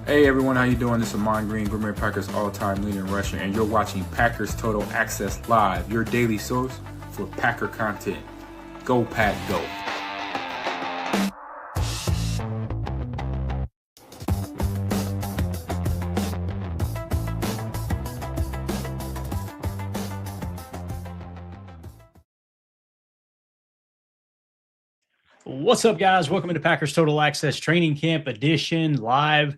Hey everyone, how you doing? This is Amon Green, Green Bay Packers all-time leader in rushing, and you're watching Packers Total Access Live, your daily source for Packer content. Go Pack, go! What's up, guys? Welcome to Packers Total Access Training Camp Edition live,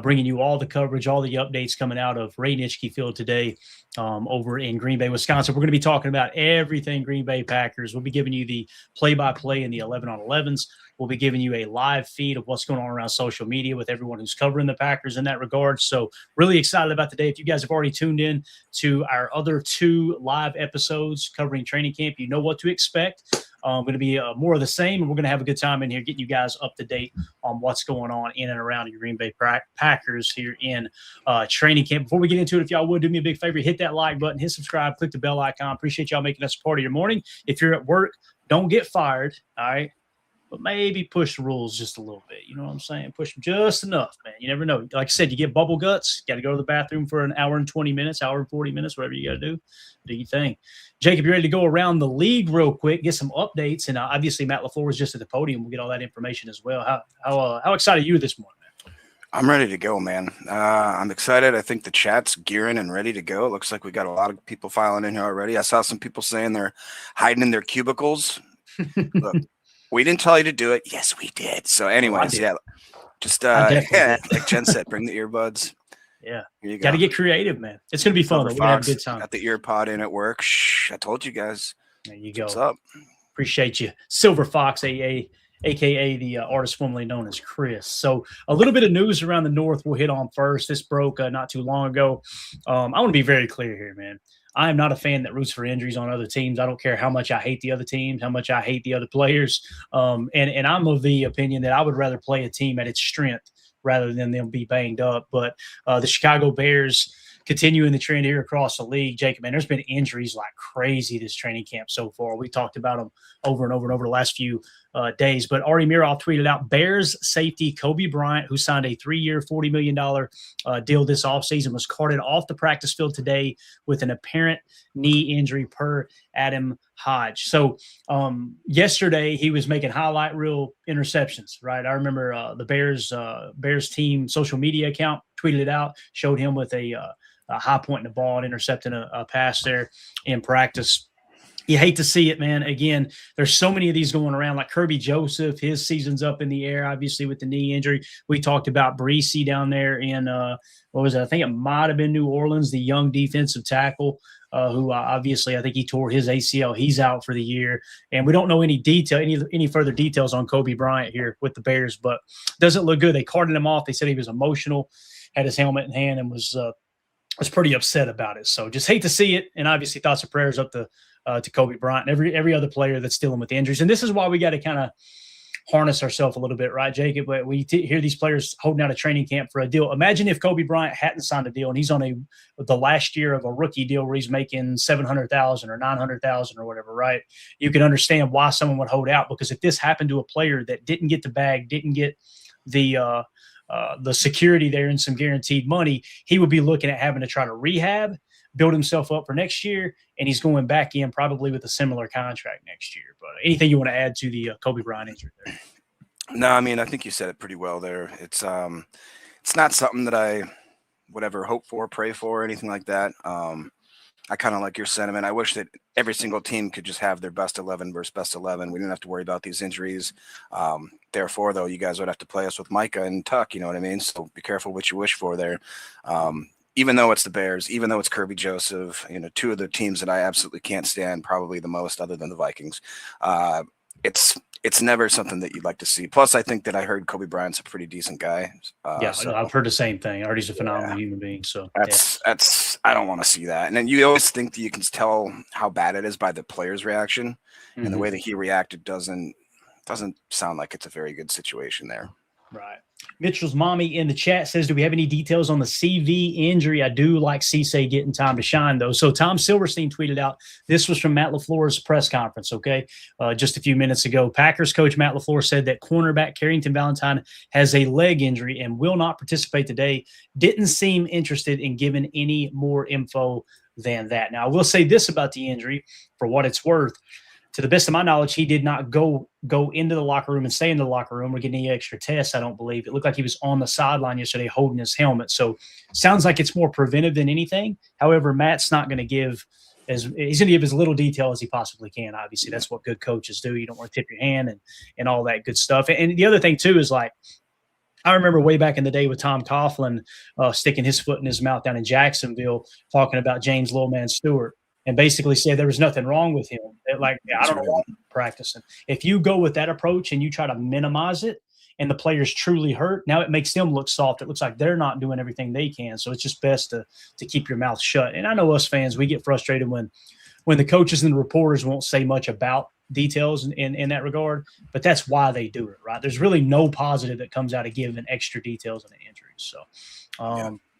bringing you all the coverage, all the updates coming out of Ray Nitschke Field today over in Green Bay, Wisconsin. We're going to be talking about everything Green Bay Packers. We'll be giving you the play-by-play in the 11-on-11s. We'll be giving you a live feed of what's going on around social media with everyone who's covering the Packers in that regard. So really excited about the day. If you guys have already tuned in to our other two live episodes covering training camp, you know what to expect. Going to be more of the same, and we're going to have a good time in here getting you guys up to date on what's going on in and around your Green Bay Packers here in training camp. Before we get into it, if y'all would do me a big favor, hit that like button, hit subscribe, click the bell icon. Appreciate y'all making us a part of your morning. If you're at work, don't get fired, all right? But maybe push the rules just a little bit. You know what I'm saying? Push them just enough, man. You never know. Like I said, you get bubble guts. Got to go to the bathroom for an hour and 20 minutes, hour and 40 minutes, whatever you got to do. Do your thing. Jacob, you ready to go around the league real quick, get some updates? And obviously, Matt LaFleur was just at the podium. We'll get all that information as well. How excited are you this morning, man? I'm ready to go, man. I'm excited. I think the chat's gearing and ready to go. It looks like we got a lot of people filing in here already. I saw some people saying they're hiding in their cubicles. Look, we didn't tell you to do it. Yes, we did. So anyways, yeah, just like Jen said, bring the earbuds. Yeah, got to get creative, man. It's going to be fun. We're going to have a good time. Got the ear pod in at work. Shh, I told you guys. There you go. What's up? Appreciate you. Silver Fox, a.k.a. the artist formerly known as Chris. So a little bit of news around the North we'll hit on first. This broke not too long ago. I want to be very clear here, man. I am not a fan that roots for injuries on other teams. I don't care how much I hate the other teams, how much I hate the other players. And I'm of the opinion that I would rather play a team at its strength rather than them be banged up. But the Chicago Bears continuing the trend here across the league. Jacob, man, there's been injuries like crazy this training camp so far. We talked about them over and over and over the last few days. But Ari Miroff tweeted out Bears safety Kobe Bryant, who signed a 3-year, $40 million deal this offseason, was carted off the practice field today with an apparent knee injury per Adam Hodge. So yesterday he was making highlight reel interceptions, right? I remember the Bears team social media account tweeted it out, showed him with a high point in the ball and intercepting a pass there in practice. You hate to see it, man. Again, there's so many of these going around, like Kirby Joseph. His season's up in the air, obviously, with the knee injury. We talked about Breesy down there in, what was it? I think it might have been New Orleans, the young defensive tackle, who obviously I think he tore his ACL. He's out for the year. And we don't know any further details on Kobe Bryant here with the Bears, but doesn't look good. They carted him off. They said he was emotional, had his helmet in hand, and was pretty upset about it. So just hate to see it. And obviously thoughts and prayers up to Kobe Bryant and every other player that's dealing with injuries. And this is why we got to kind of harness ourselves a little bit, right, Jacob? But we hear these players holding out a training camp for a deal. Imagine if Kobe Bryant hadn't signed a deal and he's on the last year of a rookie deal where he's making $700,000 or $900,000 or whatever, right? You can understand why someone would hold out, because if this happened to a player that didn't get the bag, didn't get the security there and some guaranteed money, he would be looking at having to try to rehab, build himself up for next year, and he's going back in probably with a similar contract next year. But anything you want to add to the Kobe Bryant injury there? No, I mean, I think you said it pretty well there. It's not something that I would ever hope for, pray for, or anything like that. I kind of like your sentiment. I wish that every single team could just have their best 11 versus best 11. We didn't have to worry about these injuries. Therefore, though, you guys would have to play us with Micah and Tuck, you know what I mean? So be careful what you wish for there. Even though it's the Bears, even though it's Kirby Joseph, you know, two of the teams that I absolutely can't stand, probably the most other than the Vikings. It's never something that you'd like to see. Plus, I think that I heard Kobe Bryant's a pretty decent guy. So I've heard the same thing. Artie's a phenomenal human being. So that's I don't want to see that. And then you always think that you can tell how bad it is by the player's reaction, and the way that he reacted doesn't sound like it's a very good situation there. Right. Mitchell's mommy in the chat says, do we have any details on the CV injury? I do like Cisse getting time to shine, though. So Tom Silverstein tweeted out, this was from Matt LaFleur's press conference, okay, just a few minutes ago. Packers coach Matt LaFleur said that cornerback Carrington Valentine has a leg injury and will not participate today. Didn't seem interested in giving any more info than that. Now, I will say this about the injury, for what it's worth. To the best of my knowledge, he did not go into the locker room and stay in the locker room or get any extra tests, I don't believe. It looked like he was on the sideline yesterday holding his helmet. So sounds like it's more preventive than anything. However, Matt's not going to give he's going to give as little detail as he possibly can. Obviously, that's what good coaches do. You don't want to tip your hand and all that good stuff. And the other thing, too, is like, I remember way back in the day with Tom Coughlin sticking his foot in his mouth down in Jacksonville talking about James Little Man Stewart. And basically said there was nothing wrong with him. Like, I don't know why I'm practicing. If you go with that approach and you try to minimize it and the player's truly hurt, now it makes them look soft. It looks like they're not doing everything they can. So it's just best to keep your mouth shut. And I know us fans, we get frustrated when the coaches and the reporters won't say much about details in that regard, but that's why they do it, right? There's really no positive that comes out of giving extra details on the injuries.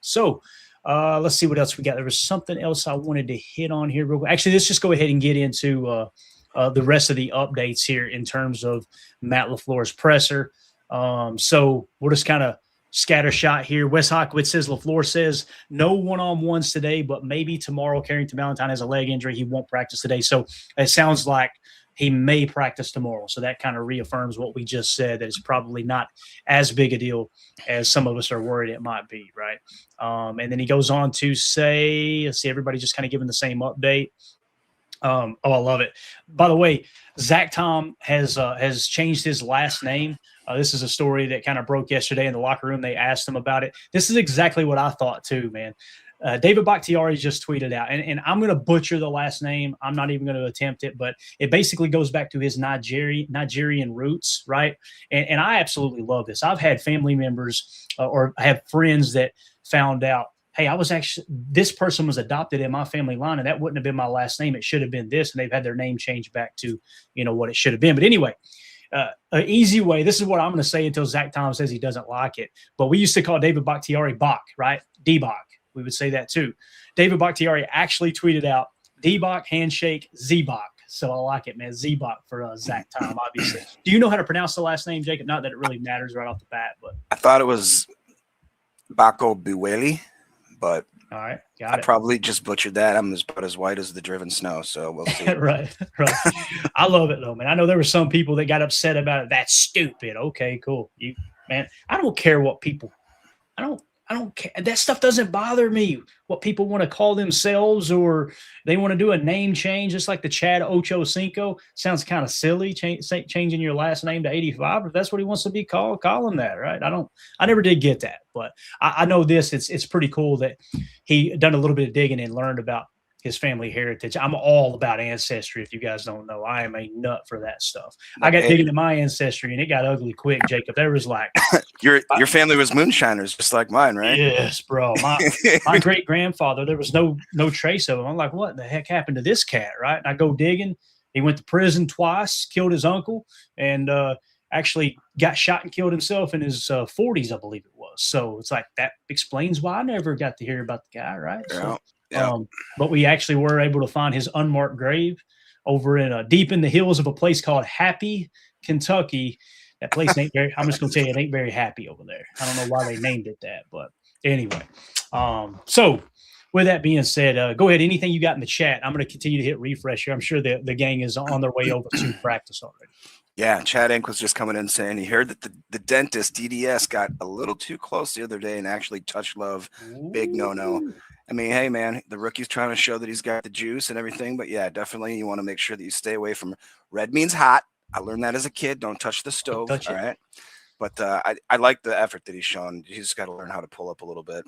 So, let's see what else we got. There was something else I wanted to hit on here real quick. Actually, let's just go ahead and get into the rest of the updates here in terms of Matt LaFleur's presser. So we'll just kind of scatter shot here. Wes Hockwitz says LaFleur says no one-on-ones today, but maybe tomorrow. Carrington Valentine has a leg injury. He won't practice today. So it sounds like he may practice tomorrow. So that kind of reaffirms what we just said, that it's probably not as big a deal as some of us are worried it might be, right? And then he goes on to say, let's see, everybody just kind of giving the same update. I love it. By the way, Zack Tom has changed his last name. This is a story that kind of broke yesterday in the locker room. They asked him about it. This is exactly what I thought too, man. David Bakhtiari just tweeted out, and I'm going to butcher the last name. I'm not even going to attempt it, but it basically goes back to his Nigerian roots, right? And I absolutely love this. I've had family members or I have friends that found out, hey, this person was adopted in my family line, and that wouldn't have been my last name. It should have been this, and they've had their name changed back to, what it should have been. But anyway, an easy way, this is what I'm going to say until Zack Tom says he doesn't like it, but we used to call David Bakhtiari Bach, right? D-Bach. We would say that too. David Bakhtiari actually tweeted out D-Bach, handshake, Z-Bach. So I like it, man. Z-Bach for Zack Tom, obviously. Do you know how to pronounce the last name, Jacob? Not that it really matters right off the bat, but I thought it was Bako Buweli, but all right, got it. I probably just butchered that. I'm about as white as the driven snow, so we'll see. right. I love it though, man. I know there were some people that got upset about it. That's stupid. Okay, cool. Man, I don't care what people. I don't care. That stuff doesn't bother me. What people want to call themselves, or they want to do a name change, just like the Chad Ochocinco. Sounds kind of silly, changing your last name to 85. If that's what he wants to be called, call him that, right? I never did get that, but I know this. It's pretty cool that he done a little bit of digging and learned about his family heritage. I'm all about ancestry. If you guys don't know, I am a nut for that stuff. I got digging into my ancestry, and it got ugly quick, Jacob. There was like your family was moonshiners, just like mine, right? Yes, bro. My great grandfather, there was no trace of him. I'm like, what the heck happened to this cat, right? And I go digging. He went to prison twice, killed his uncle, and actually got shot and killed himself in his 40s, I believe it was. So it's like that explains why I never got to hear about the guy, right? Yeah. So, yeah. But we actually were able to find his unmarked grave over in deep in the hills of a place called Happy, Kentucky. That place ain't very, I'm just going to tell you, it ain't very happy over there. I don't know why they named it that, but anyway. So with that being said, go ahead. Anything you got in the chat, I'm going to continue to hit refresh here. I'm sure the gang is on their way over to practice already. Yeah, Chad Ink was just coming in saying he heard that the dentist, DDS, got a little too close the other day and actually touched Love. Big no-no. I mean, hey, man, the rookie's trying to show that he's got the juice and everything. But, yeah, definitely you want to make sure that you stay away from red means hot. I learned that as a kid. Don't touch the stove. All right. But I like the effort that he's shown. He's just got to learn how to pull up a little bit.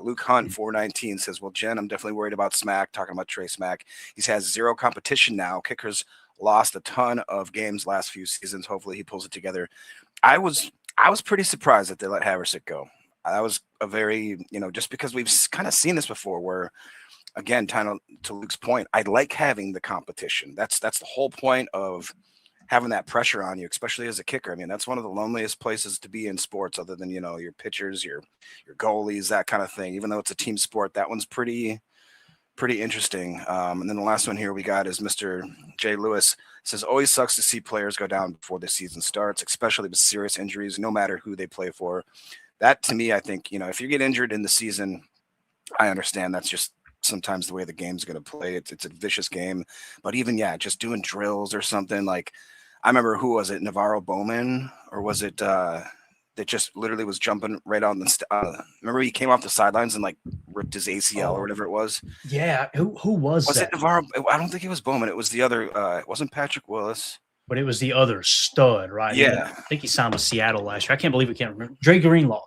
Luke Hunt, 419, says, well, Jen, I'm definitely worried about Smack, talking about Trey Smack. He has zero competition now. Kickers lost a ton of games last few seasons. Hopefully he pulls it together. I was pretty surprised that they let Haversick go. That was a very, just because we've kind of seen this before where, again, kind of to Luke's point, I like having the competition. That's the whole point of having that pressure on you, especially as a kicker. I mean, that's one of the loneliest places to be in sports, other than, your pitchers, your goalies, that kind of thing. Even though it's a team sport, that one's pretty interesting. And then the last one here we got is Mr. J. Lewis. Says, always sucks to see players go down before the season starts, especially with serious injuries, no matter who they play for. That, to me, I think, if you get injured in the season, I understand that's just sometimes the way the game's going to play. It's a vicious game. But even, just doing drills or something, like, I remember, who was it, Navarro Bowman, or was it that just literally was jumping right on the remember he came off the sidelines and like ripped his ACL or whatever it was? Yeah. Who was that? Was it Navarro? I don't think it was Bowman. It was the other, it wasn't Patrick Willis. But it was the other stud, right? Yeah. I think he signed with Seattle last year. I can't believe we can't remember. Dre Greenlaw,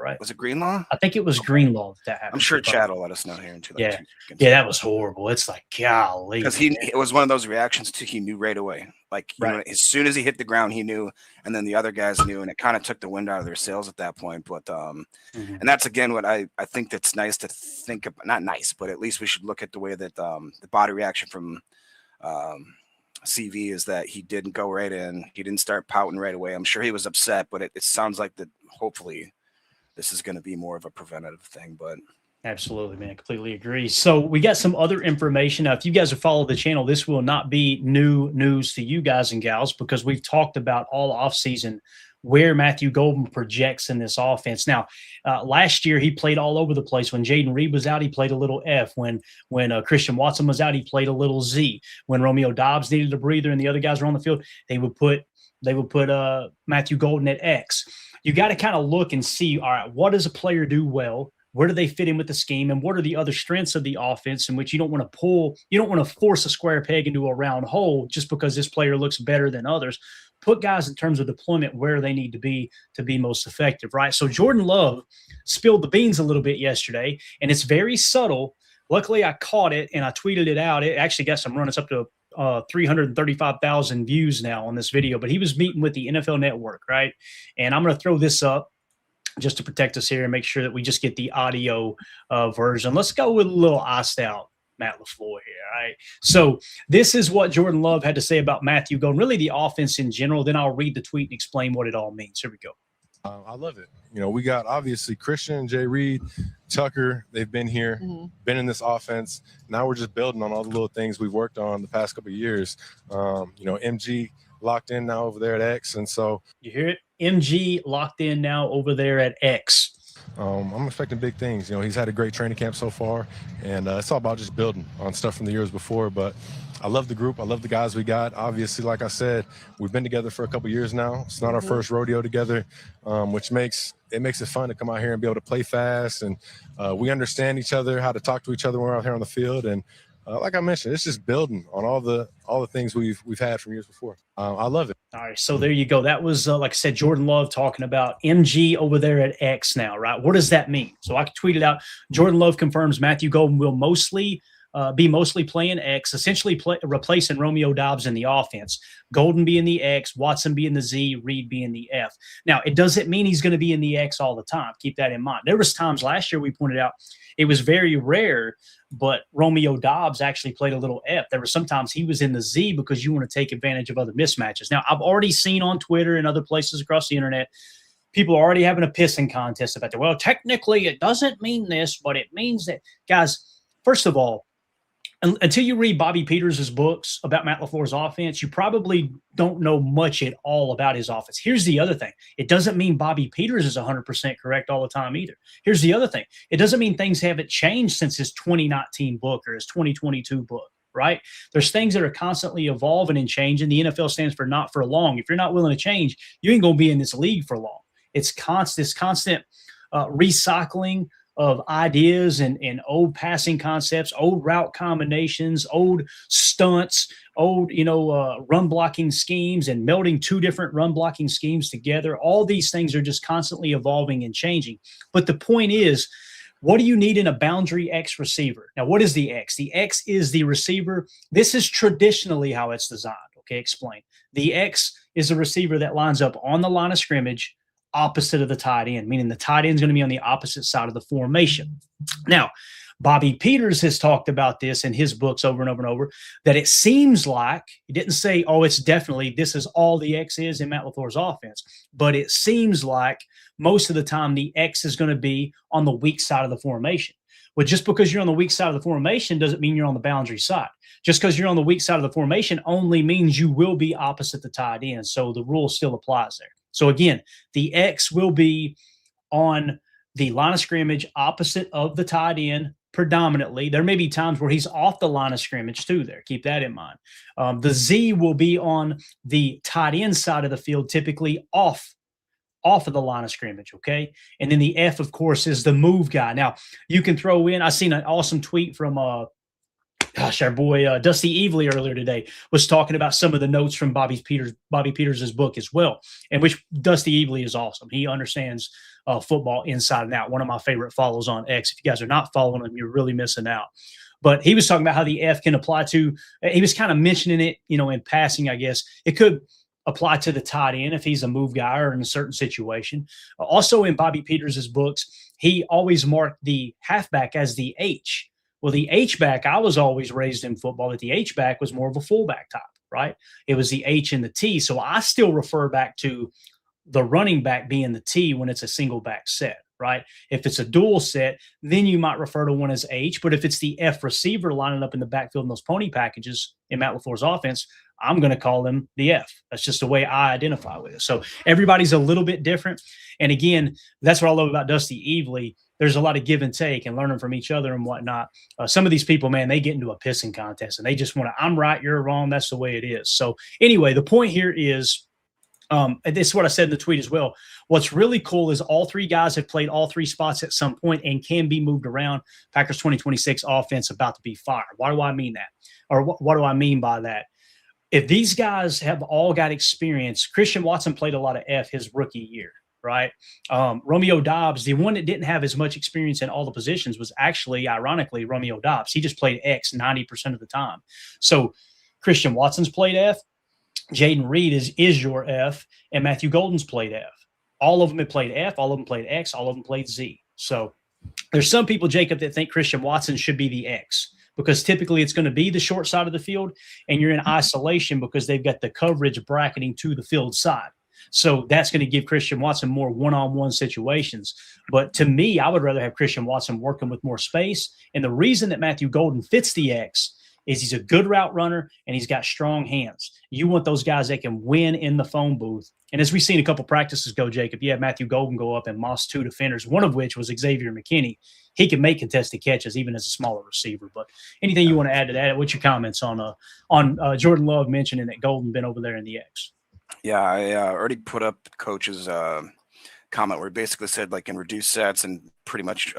right? Was it Greenlaw? I think it was Greenlaw that happened. I'm sure Chad will let us know here in 2 Yeah. seconds. Yeah, that was horrible. It's like, golly. Because it was one of those reactions too, he knew right away. Like, as soon as he hit the ground, he knew, and then the other guys knew, and it kind of took the wind out of their sails at that point. But and that's, again, what I think that's nice to think about. Not nice, but at least we should look at the way that the body reaction from CV is that he didn't go right in. He didn't start pouting right away. I'm sure he was upset, but it sounds like that hopefully this is going to be more of a preventative thing. But absolutely, man. Completely agree. So we got some other information. Now, if you guys have followed the channel, this will not be new news to you guys and gals, because we've talked about all offseason where Matthew Golden projects in this offense. Now, last year he played all over the place. When Jaden Reed was out, he played a little F. When Christian Watson was out, he played a little Z. When Romeo Doubs needed a breather and the other guys were on the field, they would put Matthew Golden at X. You got to kind of look and see, all right, what does a player do well? Where do they fit in with the scheme? And what are the other strengths of the offense in which you don't want to force a square peg into a round hole just because this player looks better than others. Put guys in terms of deployment where they need to be most effective, right? So Jordan Love spilled the beans a little bit yesterday, and it's very subtle. Luckily, I caught it, and I tweeted it out. It actually got some runs up to 335,000 views now on this video, but he was meeting with the NFL Network, right? And I'm going to throw this up just to protect us here and make sure that we just get the audio version. Let's go with a little iced out Matt LaFleur here, all right? So this is what Jordan Love had to say about Matthew Golden, really the offense in general. Then I'll read the tweet and explain what it all means. Here we go. I love it. We got obviously Christian, Jay Reed, Tucker. They've been here, been in this offense. Now we're just building on all the little things we've worked on the past couple of years. MG locked in now over there at X. And so you hear it? MG locked in now over there at X. I'm expecting big things. He's had a great training camp so far, and it's all about just building on stuff from the years before. But I love the group. I love the guys we got. Obviously, like I said, we've been together for a couple years now. It's not our first rodeo together, which makes it fun to come out here and be able to play fast. And we understand each other, how to talk to each other when we're out here on the field. And like I mentioned, it's just building on all the things we've had from years before. I love it. All right, so there you go. That was, like I said, Jordan Love talking about MG over there at X now, right? What does that mean? So I tweeted out, Jordan Love confirms Matthew Golden will be mostly playing X, essentially replacing Romeo Doubs in the offense. Golden being the X, Watson being the Z, Reed being the F. Now, it doesn't mean he's going to be in the X all the time. Keep that in mind. There was times last year we pointed out it was very rare, but Romeo Doubs actually played a little F. There were sometimes he was in the Z because you want to take advantage of other mismatches. Now, I've already seen on Twitter and other places across the internet, people are already having a pissing contest about that. Well, technically it doesn't mean this, but it means that. Guys, first of all, until you read Bobby Peters' books about Matt LaFleur's offense, you probably don't know much at all about his offense. Here's the other thing. It doesn't mean Bobby Peters is 100% correct all the time either. Here's the other thing. It doesn't mean things haven't changed since his 2019 book or his 2022 book, right? There's things that are constantly evolving and changing. The NFL stands for not for long. If you're not willing to change, you ain't going to be in this league for long. It's constant recycling of ideas and old passing concepts, old route combinations, old stunts, old, run blocking schemes, and melding two different run blocking schemes together. All these things are just constantly evolving and changing. But the point is, what do you need in a boundary X receiver? Now, what is the X? The X is the receiver. This is traditionally how it's designed. Okay, explain. The X is a receiver that lines up on the line of scrimmage opposite of the tight end, meaning the tight end is going to be on the opposite side of the formation. Now, Bobby Peters has talked about this in his books over and over and over, that it seems like, he didn't say, oh, it's definitely, this is all the X is in Matt LaFleur's offense, but it seems like most of the time the X is going to be on the weak side of the formation. Well, just because you're on the weak side of the formation doesn't mean you're on the boundary side. Just because you're on the weak side of the formation only means you will be opposite the tight end. So the rule still applies there. So again, the X will be on the line of scrimmage opposite of the tight end predominantly. There may be times where he's off the line of scrimmage too there. Keep that in mind. The Z will be on the tight end side of the field, typically off of the line of scrimmage, okay? And then the F, of course, is the move guy. Now, you can throw in, I seen an awesome tweet from, our boy Dusty Evely earlier today was talking about some of the notes from Bobby Peters' book as well, and which Dusty Evely is awesome. He understands football inside and out. One of my favorite follows on X. If you guys are not following him, you're really missing out. But he was talking about how the F can apply to, he was kind of mentioning it, in passing, I guess. It could apply to the tight end if he's a move guy or in a certain situation. Also in Bobby Peters' books, he always marked the halfback as the H. Well, the H-back, I was always raised in football that the H-back was more of a fullback type, right? It was the H and the T. So I still refer back to the running back being the T when it's a single back set, right? If it's a dual set, then you might refer to one as H. But if it's the F receiver lining up in the backfield in those pony packages in Matt LaFleur's offense, I'm going to call them the F. That's just the way I identify with it. So everybody's a little bit different. And again, that's what I love about Dusty Evely. There's a lot of give and take and learning from each other and whatnot. Some of these people, man, they get into a pissing contest and they just want to, I'm right, you're wrong. That's the way it is. So anyway, the point here is, this is what I said in the tweet as well. What's really cool is all three guys have played all three spots at some point and can be moved around. Packers 2026 offense about to be fired. Why do I mean that? Or what do I mean by that? If these guys have all got experience, Christian Watson played a lot of F his rookie year, right? Romeo Doubs, the one that didn't have as much experience in all the positions was actually, ironically, Romeo Doubs. He just played X 90% of the time. So Christian Watson's played F. Jaden Reed is your F, and Matthew Golden's played F. All of them have played F. All of them played X. All of them played Z. So there's some people, Jacob, that think Christian Watson should be the X because typically it's going to be the short side of the field, and you're in isolation because they've got the coverage bracketing to the field side. So that's going to give Christian Watson more one-on-one situations. But to me, I would rather have Christian Watson working with more space. And the reason that Matthew Golden fits the X is he's a good route runner and he's got strong hands. You want those guys that can win in the phone booth. And as we've seen a couple practices go, Jacob, you have Matthew Golden go up and moss two defenders, one of which was Xavier McKinney. He can make contested catches even as a smaller receiver. But anything you want to add to that? What's your comments on Jordan Love mentioning that Golden been over there in the X? Yeah, I already put up Coach's comment where he basically said, like, in reduced sets and pretty much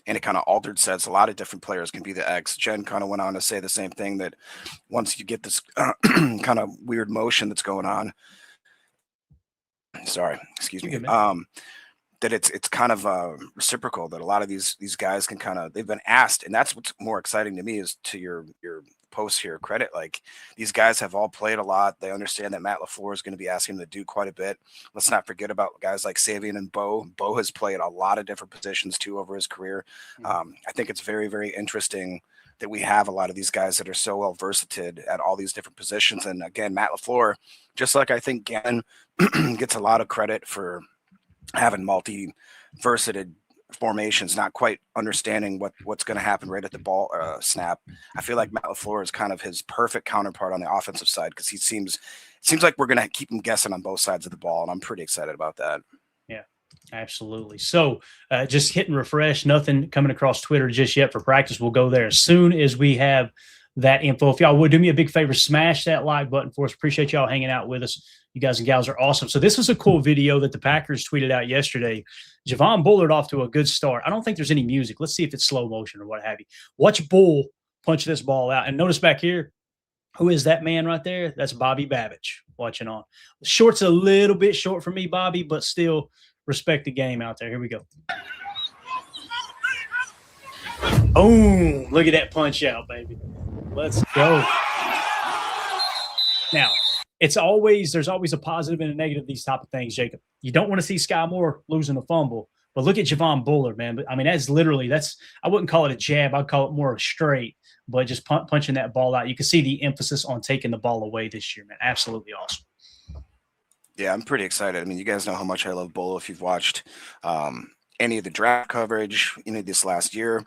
any kind of altered sets, a lot of different players can be the X. Jen kind of went on to say the same thing, that once you get this kind of weird motion that's going on, excuse me, that it's kind of reciprocal, that a lot of these guys can kind of, they've been asked, and that's what's more exciting to me is to your post here credit. Like, these guys have all played a lot. They understand that Matt LaFleur is going to be asking them to do quite a bit. Let's not forget about guys like Savion and Bo. Bo has played a lot of different positions too over his career. I think it's very, very interesting that we have a lot of these guys that are so well versatile at all these different positions. And again, Matt LaFleur, just like I think Gannon gets a lot of credit for having multi-versatile formations, not quite understanding what's going to happen right at the ball snap. I feel like Matt LaFleur is kind of his perfect counterpart on the offensive side, because it seems like we're going to keep him guessing on both sides of the ball, and I'm pretty excited about that. Yeah, absolutely. So just hitting refresh, nothing coming across Twitter just yet for practice. We'll go there as soon as we have that info. If y'all would do me a big favor, smash that like button for us. Appreciate y'all hanging out with us. You guys and gals are awesome. So this was a cool video that the Packers tweeted out yesterday. Javon Bullard off to a good start. I don't think there's any music. Let's see if it's slow motion or what have you. Watch Bull punch this ball out. And notice back here, who is that man right there? That's Bobby Babbage watching on. The short's a little bit short for me, Bobby, but still respect the game out there. Here we go. Boom. Look at that punch out, baby. Let's go. Now, there's always a positive and a negative of these type of things, Jacob. You don't want to see Sky Moore losing a fumble, But look at Javon Bullard, man. But I mean, I wouldn't call it a jab. I'd call it more a straight, but just punching that ball out. You can see the emphasis on taking the ball away this year, man. Absolutely awesome. Yeah, I'm pretty excited. I mean, you guys know how much I love Bull if you've watched any of the draft coverage, this last year.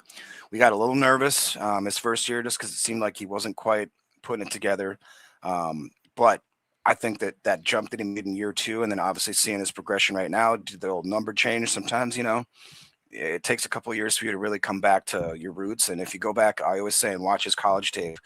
We got a little nervous his first year just because it seemed like he wasn't quite putting it together. But I think that jump that he made in year 2, and then obviously seeing his progression right now, the old number change sometimes, it takes a couple of years for you to really come back to your roots. And if you go back, I always say, and watch his college tape,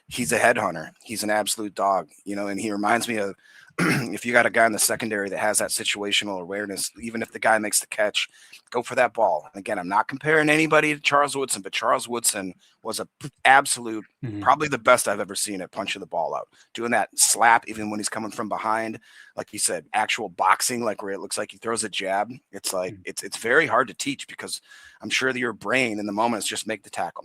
he's a headhunter. He's an absolute dog, and he reminds me of, if you got a guy in the secondary that has that situational awareness, even if the guy makes the catch, go for that ball. And again, I'm not comparing anybody to Charles Woodson, but Charles Woodson was a absolute, probably the best I've ever seen at punching the ball out, doing that slap, even when he's coming from behind, like you said, actual boxing, like where it looks like he throws a jab. It's like, it's very hard to teach, because I'm sure that your brain in the moment is just make the tackle.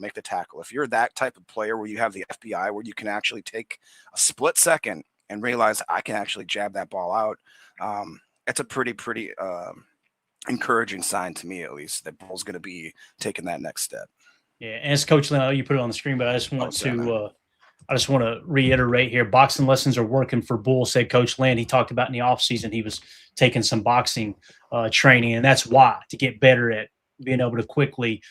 If you're that type of player where you have the FBI, where you can actually take a split second and realize I can actually jab that ball out, it's a pretty encouraging sign to me, at least, that Bull's going to be taking that next step. Yeah, and as Coach Lynn, I know you put it on the screen, but I just want to reiterate here. Boxing lessons are working for Bull, said Coach Lynn. He talked about in the offseason he was taking some boxing training, and that's why, to get better at being able to quickly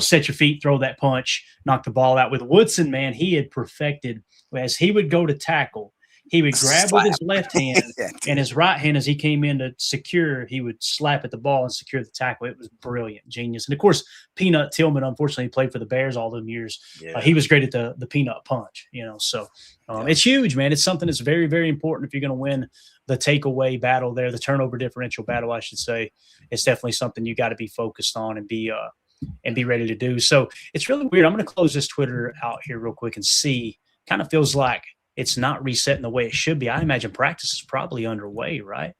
set your feet, throw that punch, knock the ball out. With Woodson, man, he had perfected, as he would go to tackle, he would grab with his left hand and his right hand, as he came in to secure, he would slap at the ball and secure the tackle. It was brilliant, genius. And, of course, Peanut Tillman, unfortunately, played for the Bears all them years. Yeah. He was great at the peanut punch, So it's huge, man. It's something that's very, very important if you're going to win the takeaway battle there, the turnover differential battle, I should say. It's definitely something you got to be focused on and be ready to do. So it's really weird. I'm going to close this Twitter out here real quick and see. Kind of feels like it's not resetting the way it should be. I imagine practice is probably underway, right?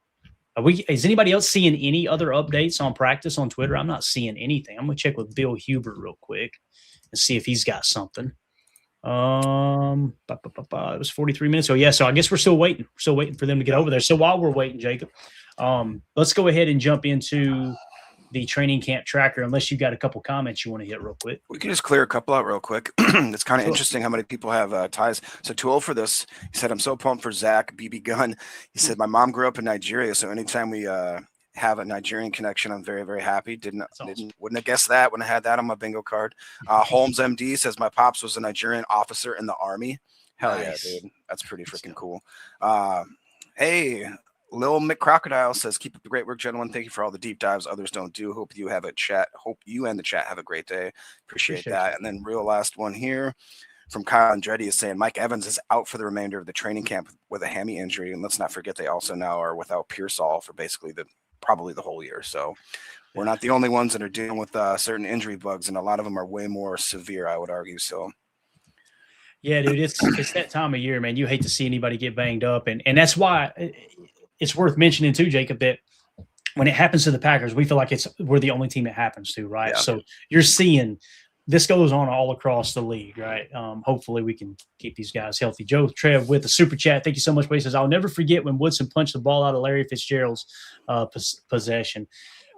Is anybody else seeing any other updates on practice on Twitter? I'm not seeing anything. I'm going to check with Bill Huber real quick and see if he's got something. It was 43 minutes. So I guess we're still waiting. We're still waiting for them to get over there. So while we're waiting, Jacob, let's go ahead and jump into the training camp tracker, unless you've got a couple comments you want to hit real quick. We can just clear a couple out real quick. It's kind of interesting how many people have ties. So too old for this. He said, I'm so pumped for Zack, BB Gun. He said, my mom grew up in Nigeria, so anytime we have a Nigerian connection, I'm very, very happy. Wouldn't have guessed that when I had that on my bingo card. Holmes MD says, my pops was a Nigerian officer in the Army. Hell nice. Yeah, dude. That's pretty freaking cool. Hey, Lil McCrocodile says, keep up the great work, gentlemen. Thank you for all the deep dives others don't do. Hope you and the chat have a great day. Appreciate that. And then real last one here from Kyle Andretti is saying Mike Evans is out for the remainder of the training camp with a hammy injury. And let's not forget they also now are without Pearsall for basically probably the whole year. So we're not the only ones that are dealing with certain injury bugs, and a lot of them are way more severe, I would argue. So yeah, dude, it's that time of year, man. You hate to see anybody get banged up. And that's why it's worth mentioning too, Jacob, that when it happens to the Packers, we feel like we're the only team it happens to, right? Yeah. So you're seeing this goes on all across the league, right? Hopefully we can keep these guys healthy. Joe Trev with the super chat. Thank you so much. He says, I'll never forget when Woodson punched the ball out of Larry Fitzgerald's possession.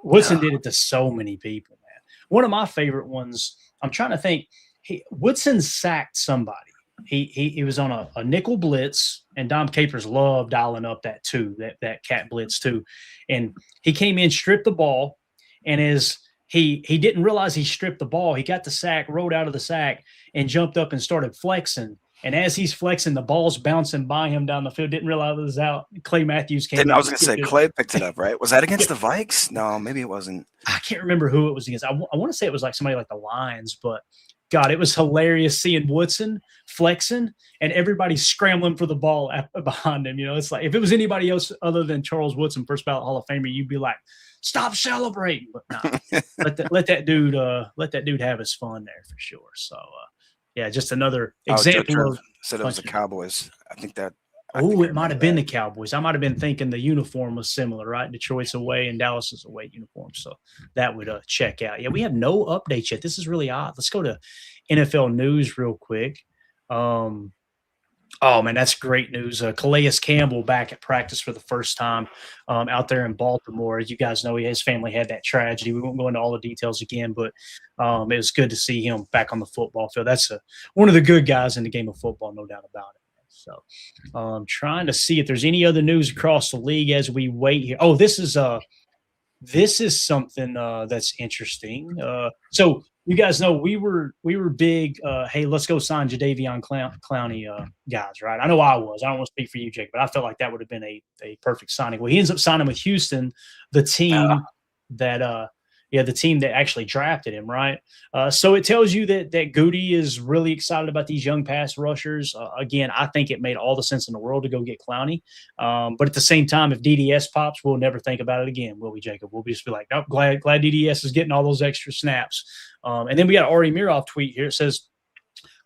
Woodson did it to so many people, man. One of my favorite ones, I'm trying to think, Woodson sacked somebody. He was on a nickel blitz, and Dom Capers loved dialing up that cat blitz too. And he came in, stripped the ball, and as he didn't realize he stripped the ball, he got the sack, rolled out of the sack, and jumped up and started flexing. And as he's flexing, the ball's bouncing by him down the field. Didn't realize it was out. Clay Matthews came in. I was going to say, Clay picked it up, right? Was that against the Vikes? No, maybe it wasn't. I can't remember who it was against. I want to say it was like somebody like the Lions, but God, it was hilarious seeing Woodson flexing and everybody scrambling for the ball behind him. It's like if it was anybody else other than Charles Woodson, first ballot Hall of Famer, you'd be like, stop celebrating. But no, let that dude have his fun there for sure. So, yeah, just another example of said it was the Cowboys. I think that. It might have been the Cowboys. I might have been thinking the uniform was similar, right? Detroit's away and Dallas is away uniform. So that would check out. Yeah, we have no updates yet. This is really odd. Let's go to NFL news real quick. Oh, man, that's great news. Calais Campbell back at practice for the first time out there in Baltimore. As you guys know, his family had that tragedy. We won't go into all the details again, but it was good to see him back on the football field. That's one of the good guys in the game of football, no doubt about it. So trying to see if there's any other news across the league as we wait here. Oh, this is something that's interesting. So you guys know we were big. Hey, let's go sign Jadeveon Clowney guys, right? I know I was. I don't want to speak for you, Jake, but I felt like that would have been a perfect signing. Well, he ends up signing with Houston, the team the team that actually drafted him, right? So it tells you that Goody is really excited about these young pass rushers. Again, I think it made all the sense in the world to go get Clowney. But at the same time, if DDS pops, we'll never think about it again, will we, Jacob? We'll just be like, nope, glad DDS is getting all those extra snaps. And then we got Ari Miroff tweet here. It says,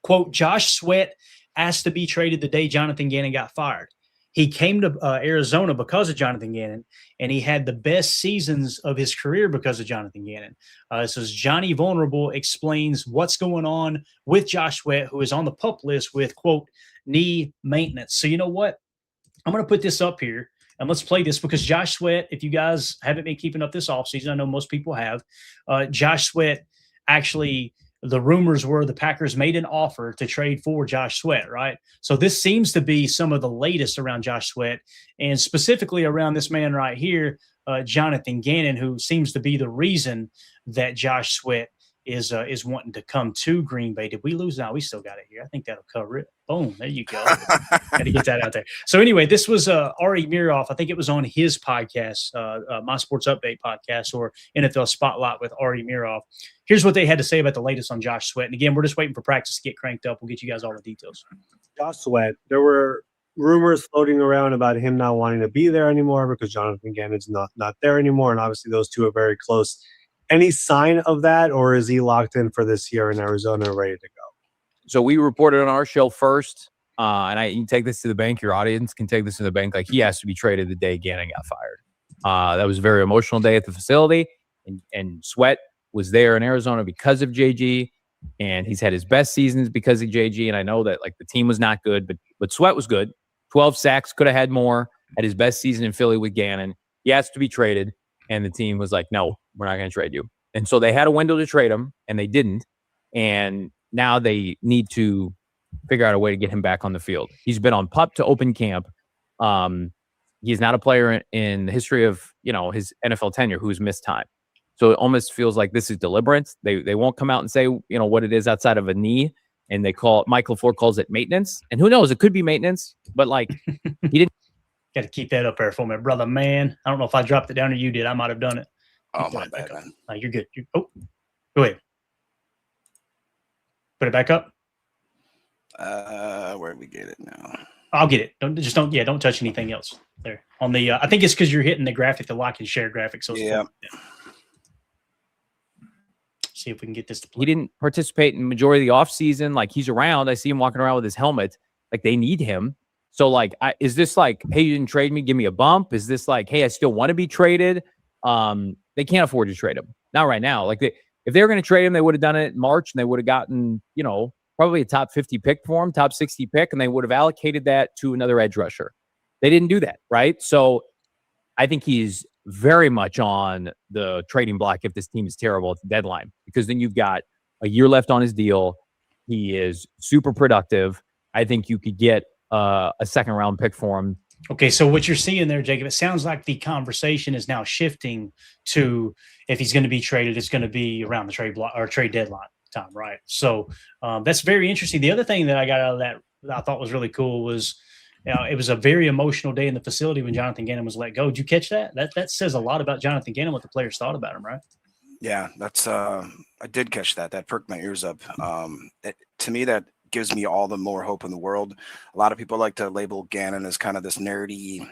quote, Josh Sweat asked to be traded the day Jonathan Gannon got fired. He came to Arizona because of Jonathan Gannon, and he had the best seasons of his career because of Jonathan Gannon. It says Johnny Vulnerable explains what's going on with Josh Sweat, who is on the PUP list with, quote, knee maintenance. So you know what? I'm going to put this up here, and let's play this because Josh Sweat, if you guys haven't been keeping up this offseason, I know most people have, Josh Sweat actually – the rumors were the Packers made an offer to trade for Josh Sweat, right? So this seems to be some of the latest around Josh Sweat, and specifically around this man right here, Jonathan Gannon, who seems to be the reason that Josh Sweat is wanting to come to Green Bay. Did we lose? No, we still got it here. I think that'll cover it. Boom, there you go. Got to get that out there. So anyway, this was Ari Miroff. I think it was on his podcast, My Sports Update podcast, or NFL Spotlight with Ari Miroff. Here's what they had to say about the latest on Josh Sweat. And again, we're just waiting for practice to get cranked up. We'll get you guys all the details. Josh Sweat, there were rumors floating around about him not wanting to be there anymore because Jonathan Gannon's not there anymore. And obviously those two are very close. Any sign of that, or is he locked in for this year in Arizona ready to go? So we reported on our show first, and you can take this to the bank. Your audience can take this to the bank. Like, he has to be traded the day Gannon got fired. That was a very emotional day at the facility, and Sweat was there in Arizona because of JG, and he's had his best seasons because of JG. And I know that, like, the team was not good, but Sweat was good. 12 sacks, could have had more. Had his best season in Philly with Gannon. He has to be traded, and the team was like, no, we're not going to trade you. And so they had a window to trade him, and they didn't. And now they need to figure out a way to get him back on the field. He's been on PUP to open camp. He's not a player in the history of, his NFL tenure who's missed time. So it almost feels like this is deliberate. They won't come out and say, what it is outside of a knee. And they Michael LaFleur calls it maintenance. And who knows, it could be maintenance, but like he didn't. Got to keep that up there for me, brother, man. I don't know if I dropped it down or you did. I might have done it. Oh, my bad, man. You're good. Go ahead. Put it back up. Where did we get it now? I'll get it. Don't touch anything else there. On the I think it's because you're hitting the graphic, the like and share graphic. So yeah. See if we can get this to play. He didn't participate in the majority of the offseason. Like, he's around. I see him walking around with his helmet. Like, they need him. So, like, is this like, hey, you didn't trade me, give me a bump? Is this like, hey, I still want to be traded? They can't afford to trade him. Not right now. Like, if they were going to trade him, they would have done it in March, and they would have gotten, probably a top 50 pick for him, top 60 pick, and they would have allocated that to another edge rusher. They didn't do that, right? So I think he's very much on the trading block if this team is terrible at the deadline, because then you've got a year left on his deal. He is super productive. I think you could get a second round pick for him. Okay, so what you're seeing there, Jacob, it sounds like the conversation is now shifting to if he's going to be traded, it's going to be around the trade block or trade deadline time, right? So that's very interesting. The other thing that I got out of that I thought was really cool was it was a very emotional day in the facility when Jonathan Gannon was let go. Did you catch that? That says a lot about Jonathan Gannon, what the players thought about him, right? Yeah, that's I did catch that. That perked my ears up. To me, that gives me all the more hope in the world. A lot of people like to label Gannon as kind of this nerdy,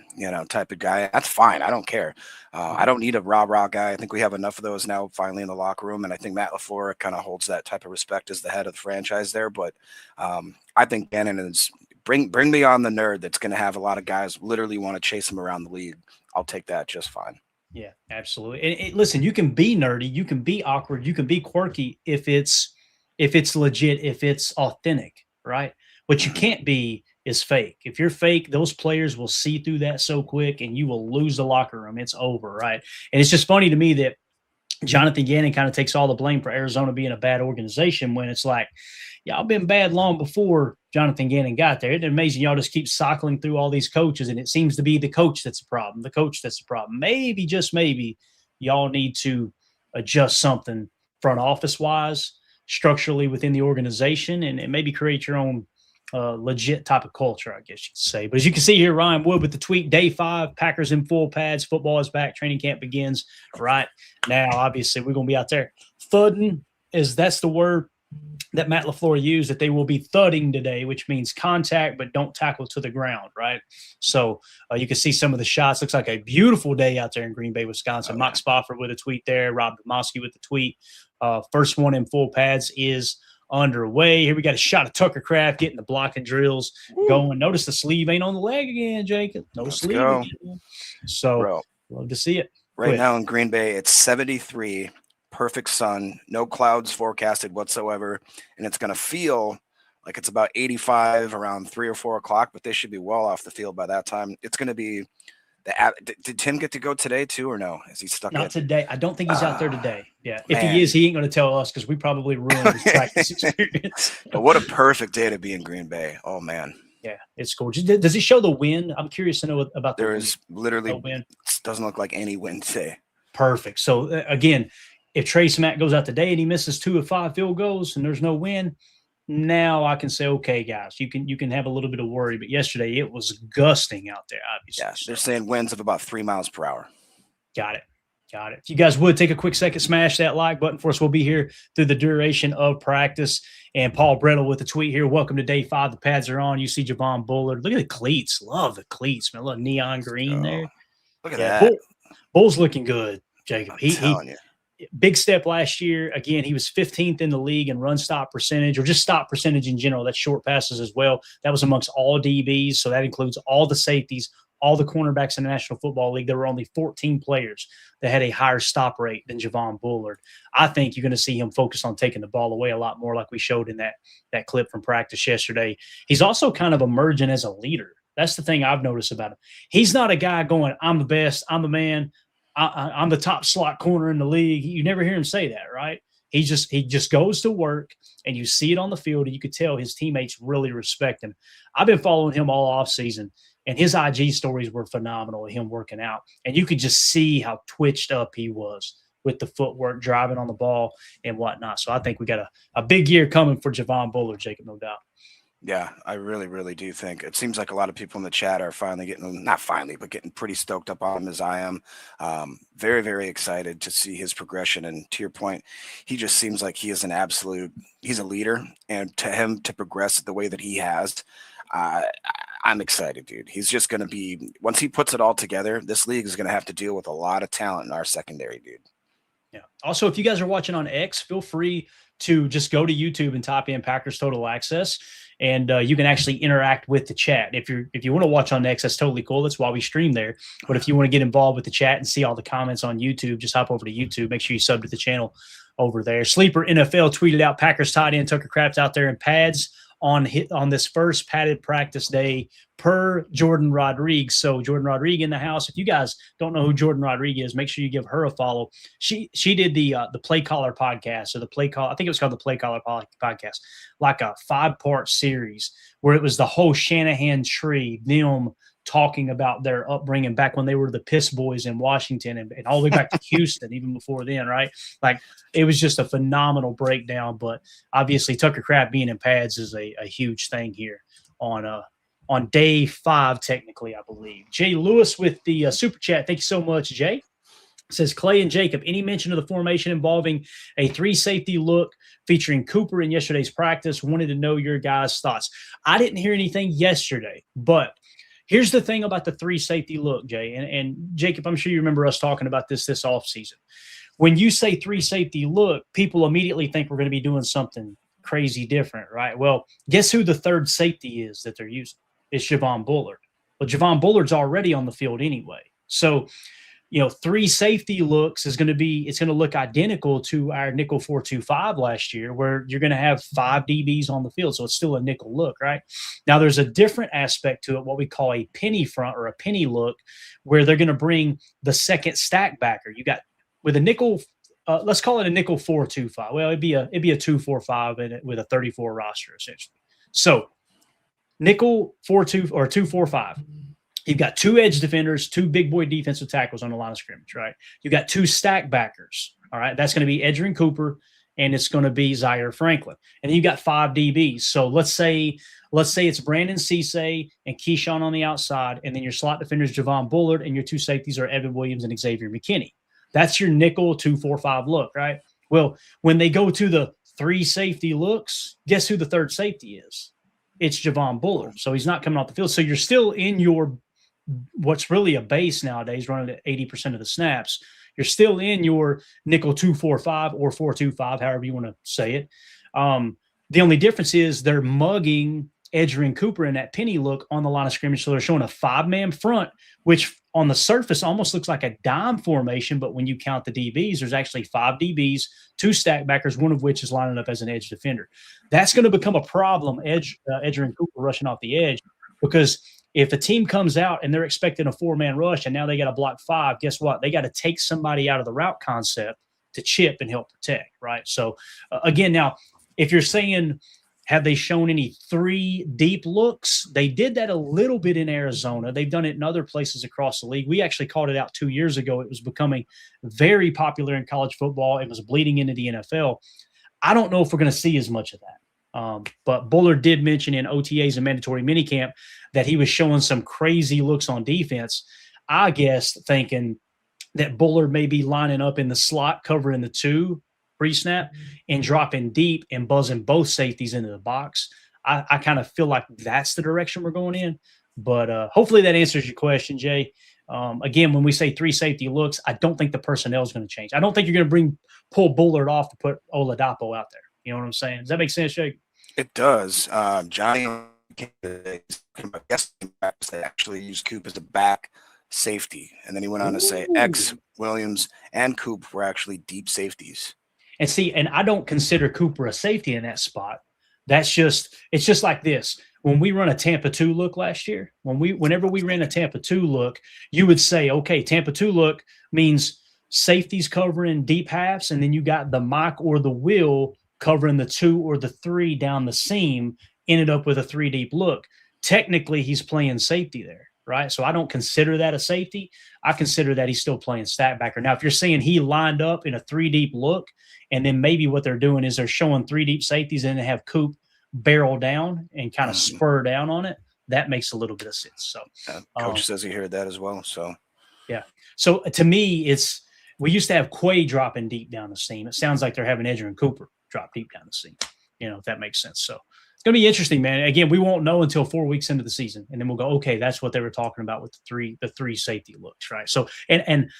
type of guy. That's fine. I don't care. I don't need a rah-rah guy. I think we have enough of those now finally in the locker room. And I think Matt LaFleur kind of holds that type of respect as the head of the franchise there. But I think Gannon is bring me on the nerd that's going to have a lot of guys literally want to chase him around the league. I'll take that just fine. Yeah, absolutely. And listen, you can be nerdy, you can be awkward, you can be quirky if it's legit, if it's authentic, right? What you can't be is fake. If you're fake, those players will see through that so quick and you will lose the locker room. It's over, right? And it's just funny to me that Jonathan Gannon kind of takes all the blame for Arizona being a bad organization when it's like, y'all been bad long before Jonathan Gannon got there. It's amazing y'all just keep cycling through all these coaches, and it seems to be the coach that's a problem, the coach that's a problem. Maybe, just maybe, y'all need to adjust something front office-wise, structurally within the organization, and maybe create your own legit type of culture, I guess you could say. But as you can see here, Ryan Wood with the tweet, day 5, Packers in full pads, football is back, training camp begins right now. Obviously, we're going to be out there thudding, that's the word that Matt LaFleur used, that they will be thudding today, which means contact but don't tackle to the ground, right? So you can see some of the shots. Looks like a beautiful day out there in Green Bay, Wisconsin. Mike Spofford with a tweet there, Rob Demoski with the tweet. First one in full pads is underway. Here we got a shot of Tucker Kraft getting the blocking drills going. Notice the sleeve ain't on the leg again, Jacob. No sleeve again. So love to see it. Right now in Green Bay, it's 73, perfect sun, no clouds forecasted whatsoever, and it's going to feel like it's about 85 around 3 or 4 o'clock, but they should be well off the field by that time. It's going to be did Tim get to go today too, or no? Is he stuck? Not today. I don't think he's out there today. Yeah, if he is, he ain't going to tell us because we probably ruined his practice experience. But what a perfect day to be in Green Bay. Oh man. Yeah, it's gorgeous. Does it show the wind? I'm curious to know about the There wind. is literally No wind. Doesn't look like any wind today. Perfect. So again, if Trace Mack goes out today and he misses 2 of 5 field goals and there's no wind, now I can say, okay, guys, you can have a little bit of worry. But yesterday it was gusting out there, obviously. Yeah, they're saying winds of about 3 miles per hour. Got it. If you guys would take a quick second, smash that like button for us. We'll be here through the duration of practice. And Paul Brettle with a tweet here. Welcome to day 5. The pads are on. You see Javon Bullard. Look at the cleats. Love the cleats, man. A little neon green there. Look at that. Bull's looking good, Jacob. I'm telling you. Big step last year. Again, he was 15th in the league in run stop percentage, or just stop percentage in general. That's short passes as well. That was amongst all DBs. So that includes all the safeties, all the cornerbacks in the National Football League. There were only 14 players that had a higher stop rate than Javon Bullard. I think you're going to see him focus on taking the ball away a lot more, like we showed in that clip from practice yesterday. He's also kind of emerging as a leader. That's the thing I've noticed about him. He's not a guy going, I'm the best, I'm the man, I'm the top slot corner in the league. You never hear him say that, right? He just goes to work, and you see it on the field, and you could tell his teammates really respect him. I've been following him all offseason, and his IG stories were phenomenal of him working out. And you could just see how twitched up he was with the footwork, driving on the ball and whatnot. So I think we got a big year coming for Javon Bullard, Jacob, no doubt. Yeah, I really, really do think. It seems like a lot of people in the chat are finally getting, not finally, but getting pretty stoked up on him as I am. Very, very excited to see his progression. And to your point, he just seems like he is he's a leader. And to him to progress the way that he has, I'm excited, dude. He's just going to be, once he puts it all together, this league is going to have to deal with a lot of talent in our secondary, dude. Yeah. Also, if you guys are watching on X, feel free to just go to YouTube and type in Packers Total Access, and you can actually interact with the chat. If you want to watch on X, that's totally cool. That's why we stream there. But if you want to get involved with the chat and see all the comments on YouTube, just hop over to YouTube. Make sure you sub to the channel over there. Sleeper NFL tweeted out Packers tight end Tucker Kraft out there in pads on this first padded practice day per Jordan Rodriguez. So Jordan Rodriguez in the house. If you guys don't know who Jordan Rodriguez is, make sure you give her a follow. She did the Play Caller podcast, or the Play Call. I think it was called the Play Caller podcast, like a 5-part series where it was the whole Shanahan tree, them talking about their upbringing back when they were the Piss Boys in Washington and all the way back to Houston, even before then, right? Like, it was just a phenomenal breakdown. But obviously Tucker Kraft being in pads is a huge thing here on day 5, technically, I believe. Jay Lewis with the super chat. Thank you so much, Jay. It says, Clay and Jacob, any mention of the formation involving a 3-safety look featuring Cooper in yesterday's practice? Wanted to know your guys' thoughts. I didn't hear anything yesterday, but here's the thing about the 3-safety look, Jay. And Jacob, I'm sure you remember us talking about this offseason. When you say 3-safety look, people immediately think we're going to be doing something crazy different, right? Well, guess who the third safety is that they're using? It's Javon Bullard. Well, Javon Bullard's already on the field anyway. So 3 safety looks it's going to look identical to our nickel 4-2-5 last year, where you're going to have 5 DBs on the field. So it's still a nickel look, right? Now there's a different aspect to it, what we call a penny front or a penny look, where they're going to bring the second stack backer. You got with a nickel, let's call it a nickel 4-2-5. Well, it'd be a 2-4-5 with a 34 roster essentially. So nickel 4-2 or 2-4-5. You've got 2 edge defenders, 2 big boy defensive tackles on the line of scrimmage, right? You got 2 stack backers, all right? That's going to be Edgerrin Cooper, and it's going to be Zaire Franklin. And then you got 5 DBs. So let's say it's Brandon Cisse and Keisean on the outside, and then your slot defenders, Javon Bullard, and your 2 safeties are Evan Williams and Xavier McKinney. That's your nickel 2-4-5 look, right? Well, when they go to the 3 safety looks, guess who the 3rd safety is? It's Javon Bullard. So he's not coming off the field. So you're still in your what's really a base nowadays, running at 80% of the snaps. You're still in your nickel 2-4-5 or 4-2-5, however you want to say it. The only difference is they're mugging Edgerrin Cooper in that penny look on the line of scrimmage. So they're showing a 5-man front, which on the surface almost looks like a dime formation. But when you count the DBs, there's actually 5 DBs, 2 stack backers, one of which is lining up as an edge defender. That's going to become a problem, Edgerrin Cooper rushing off the edge, because if a team comes out and they're expecting a 4-man rush and now they got to block 5, guess what? They got to take somebody out of the route concept to chip and help protect, right? So, again, now, if you're saying, have they shown any 3 deep looks? They did that a little bit in Arizona. They've done it in other places across the league. We actually called it out 2 years ago. It was becoming very popular in college football. It was bleeding into the NFL. I don't know if we're going to see as much of that. But Bullard did mention in OTAs and mandatory minicamp that he was showing some crazy looks on defense. I guess thinking that Bullard may be lining up in the slot, covering the 2 pre-snap and dropping deep and buzzing both safeties into the box. I kind of feel like that's the direction we're going in. But hopefully that answers your question, Jay. Again, when we say 3 safety looks, I don't think the personnel is going to change. I don't think you're going to pull Bullard off to put Oladapo out there. You know what I'm saying? Does that make sense, Jake? It does. Johnny, they actually used Coop as a back safety. And then he went on to say X, Williams, and Coop were actually deep safeties. And see, and I don't consider Cooper a safety in that spot. It's just like this. When we run a Tampa 2 look last year, whenever we ran a Tampa 2 look, you would say, okay, Tampa 2 look means safeties covering deep halves, and then you got the Mike or the Will covering the 2 or the 3 down the seam, ended up with a 3 deep look. Technically, he's playing safety there, right? So I don't consider that a safety. I consider that he's still playing stack backer. Now, if you're saying he lined up in a 3 deep look, and then maybe what they're doing is they're showing 3 deep safeties and they have Coop barrel down and kind of spur down on it, that makes a little bit of sense. So Coach says he heard that as well. So yeah. So to me, we used to have Quay dropping deep down the seam. It sounds like they're having Edgerrin Cooper drop deep down the seam, if that makes sense. So it's going to be interesting, man. Again, we won't know until 4 weeks into the season, and then we'll go, okay, that's what they were talking about with the three safety looks, right? So, and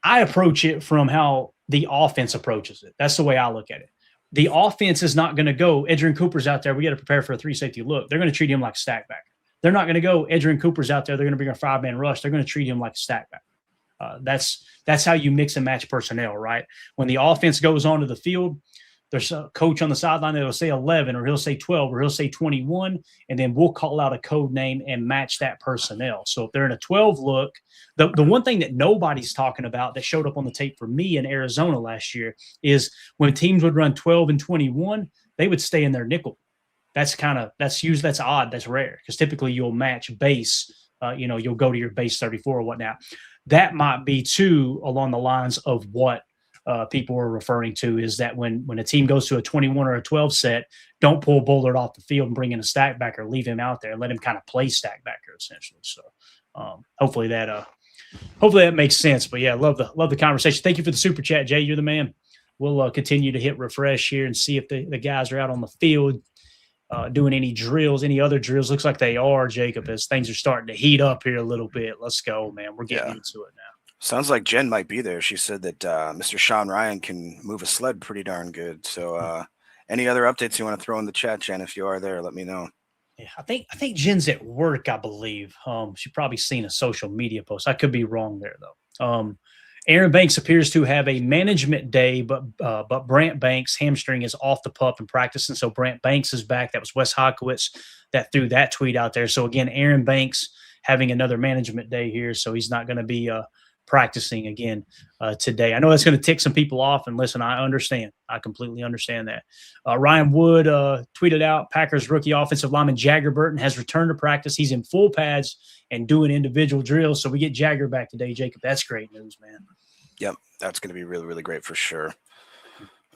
I approach it from how the offense approaches it. That's the way I look at it. The offense is not going to go, Edgerrin Cooper's out there, we got to prepare for a 3 safety look. They're going to treat him like a stack back. They're not going to go, Edgerrin Cooper's out there, they're going to bring a 5-man rush. They're going to treat him like a stack back. That's how you mix and match personnel, right? When the offense goes onto the field, there's a coach on the sideline that will say 11, or he'll say 12, or he'll say 21, and then we'll call out a code name and match that personnel. So if they're in a 12 look, the one thing that nobody's talking about that showed up on the tape for me in Arizona last year is when teams would run 12 and 21, they would stay in their nickel. That's odd, that's rare, because typically you'll match base. You'll go to your base 34 or whatnot. That might be too along the lines of what people are referring to, is that when a team goes to a 21 or a 12 set, don't pull Bullard off the field and bring in a stack backer, leave him out there and let him kind of play stack backer essentially. So hopefully that makes sense. But yeah, love the conversation. Thank you for the super chat, Jay. You're the man. We'll continue to hit refresh here and see if the guys are out on the field doing any other drills. Looks like they are, Jacob, as things are starting to heat up here a little bit. Let's go, man. We're getting into it now. Sounds like Jen might be there. She said that Mr. Sean Ryan can move a sled pretty darn good. So any other updates you want to throw in the chat, Jen? If you are there, let me know. Yeah, I think Jen's at work, I believe. She probably seen a social media post. I could be wrong there, though. Aaron Banks appears to have a management day, but Brant Banks' hamstring is off the pup in practice, and so Brant Banks is back. That was Wes Hodkiewicz that threw that tweet out there. So again, Aaron Banks having another management day here, so he's not going to be practicing again today. I know that's going to tick some people off, and listen, I understand. I completely understand that. Ryan Wood tweeted out, Packers rookie offensive lineman Jagger Burton has returned to practice. He's in full pads and doing individual drills, so we get Jagger back today, Jacob. That's great news, man. Yep, that's going to be really, really great for sure.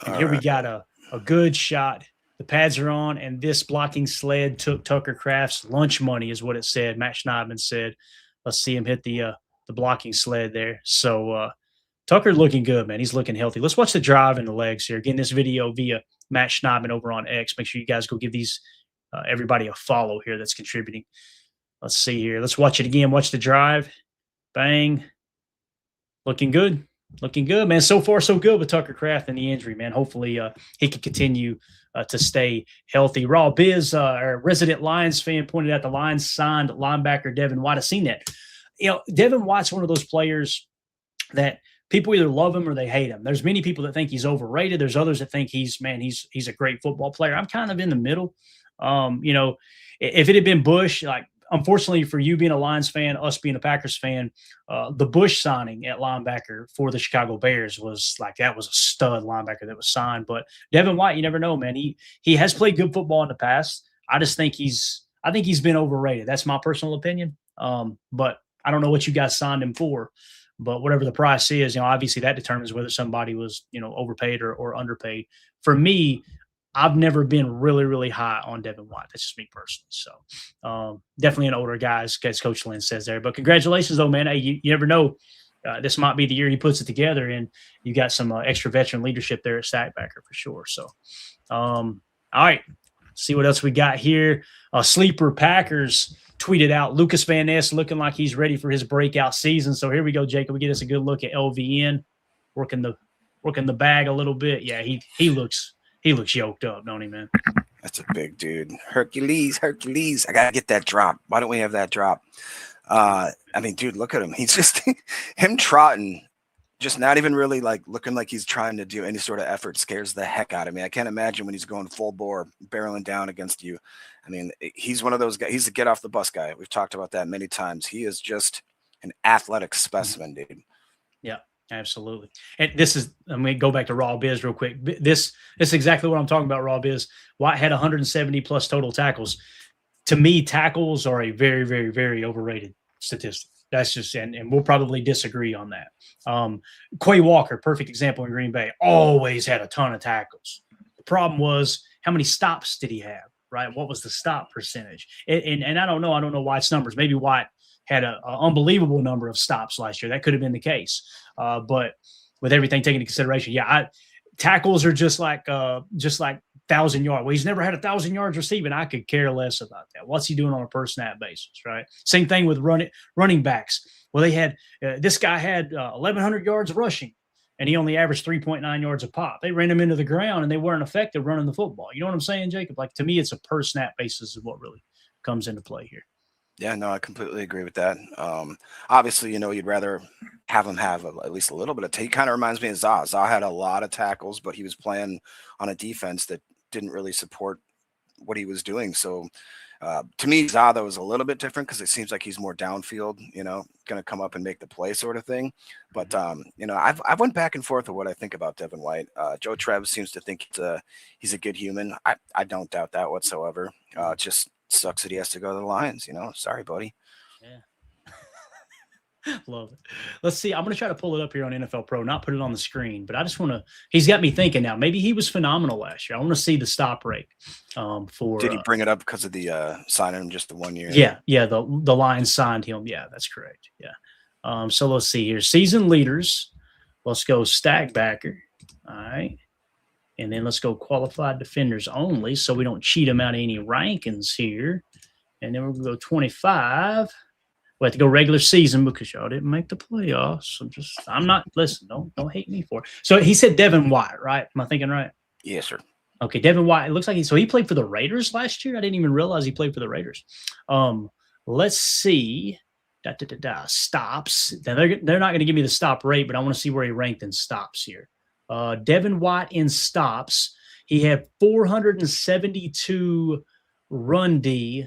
And here we got a good shot. The pads are on, and this blocking sled took Tucker Kraft's lunch money is what it said. Matt Schneidman said, let's see him hit the blocking sled there. So Tucker looking good, man. He's looking healthy. Let's watch the drive and the legs here. Again, this video via Matt Schneidman over on X. Make sure you guys go give these everybody a follow here that's contributing. Let's see here. Let's watch it again. Watch the drive. Bang. Looking good. Looking good, man. So far, so good with Tucker Kraft and the injury, man. Hopefully he can continue to stay healthy. Raw Biz, our resident Lions fan, pointed out the Lions signed linebacker Devin White. I've seen that. You know, Devin White's one of those players that people either love him or they hate him. There's many people that think he's overrated. There's others that think he's a great football player. I'm kind of in the middle. You know, if it had been Bush, like, unfortunately for you being a Lions fan, us being a Packers fan, the Bush signing at linebacker for the Chicago Bears was like, that was a stud linebacker that was signed. But Devin White, you never know, man. He has played good football in the past. I think he's been overrated. That's my personal opinion. But I don't know what you guys signed him for. But whatever the price is, you know, obviously that determines whether somebody was, you know, overpaid or underpaid. For me, I've never been really, really high on Devin White. That's just me personally. So definitely an older guy, as Coach Lynn says there. But congratulations, though, man. Hey, you never know. This might be the year he puts it together, and you got some extra veteran leadership there at Stackbacker for sure. So, all right, see what else we got here. Sleeper Packers tweeted out Lukas Van Ness looking like he's ready for his breakout season. So here we go, Jacob. We get us a good look at LVN working the bag a little bit. Yeah, he looks yoked up, don't he, man? That's a big dude. Hercules. I got to get that drop. Why don't we have that drop? I mean, dude, look at him. He's just him trotting, just not even really like looking like he's trying to do any sort of effort scares the heck out of me. I can't imagine when he's going full bore, barreling down against you. I mean, he's one of those guys. He's the get off the bus guy. We've talked about that many times. He is just an athletic specimen, dude. Yeah. Absolutely. And this is, I'm going to go back to Raw Biz real quick. This is exactly what I'm talking about, Raw Biz. White had 170 plus total tackles. To me, tackles are a very, very, very overrated statistic. That's just, and we'll probably disagree on that. Quay Walker, perfect example in Green Bay, always had a ton of tackles. The problem was, how many stops did he have, right? What was the stop percentage? And I don't know White's numbers. Maybe White had an unbelievable number of stops last year. That could have been the case. But with everything taken into consideration, tackles are just like 1,000 yards. Well, he's never had 1,000 yards receiving. I could care less about that. What's he doing on a per snap basis, right? Same thing with running backs. Well, they had this guy had 1,100 yards rushing, and he only averaged 3.9 yards a pop. They ran him into the ground, and they weren't effective running the football. You know what I'm saying, Jacob? Like, to me, it's a per snap basis is what really comes into play here. Yeah, no, I completely agree with that. Obviously, you know, you'd rather have him have at least a little bit of – he kind of reminds me of Zaw. Zaw had a lot of tackles, but he was playing on a defense that didn't really support what he was doing. So, to me, Zaw, though, was a little bit different because it seems like he's more downfield, you know, going to come up and make the play sort of thing. But, you know, I've went back and forth with what I think about Devin White. Joe Trev seems to think he's a good human. I don't doubt that whatsoever. Just – sucks that he has to go to the Lions, you know. Sorry, buddy. Yeah. Love it. Let's see. I'm going to try to pull it up here on NFL Pro, not put it on the screen, but I just want to – he's got me thinking now. Maybe he was phenomenal last year. I want to see the stop rate for – Did he bring it up because of the signing him just the 1 year? Yeah. The Lions signed him. Yeah, that's correct. Yeah. So let's see here. Season leaders. Let's go Stackbacker. All right. And then let's go qualified defenders only so we don't cheat them out of any rankings here. And then we're going to go 25. We have to go regular season because y'all didn't make the playoffs. Listen, don't hate me for it. So he said Devin White, right? Am I thinking right? Yes, sir. Okay, Devin White. It looks like he played for the Raiders last year. I didn't even realize he played for the Raiders. Let's see. stops. Now they're not going to give me the stop rate, but I want to see where he ranked in stops here. Devin White in stops. He had 472 run D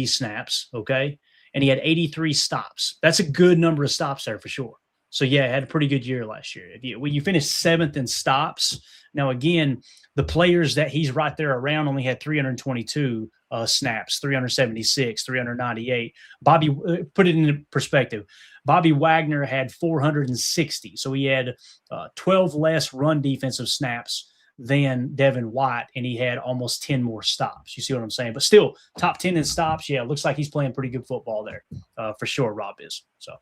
snaps, okay? And he had 83 stops. That's a good number of stops there for sure. So, yeah, had a pretty good year last year. When you finished 7th in stops, now, again, the players that he's right there around only had 322 snaps, 376, 398. Put it in perspective. Bobby Wagner had 460. So he had 12 less run defensive snaps than Devin White, and he had almost 10 more stops. You see what I'm saying? But still, top 10 in stops. Yeah, it looks like he's playing pretty good football there for sure. Rob is. So,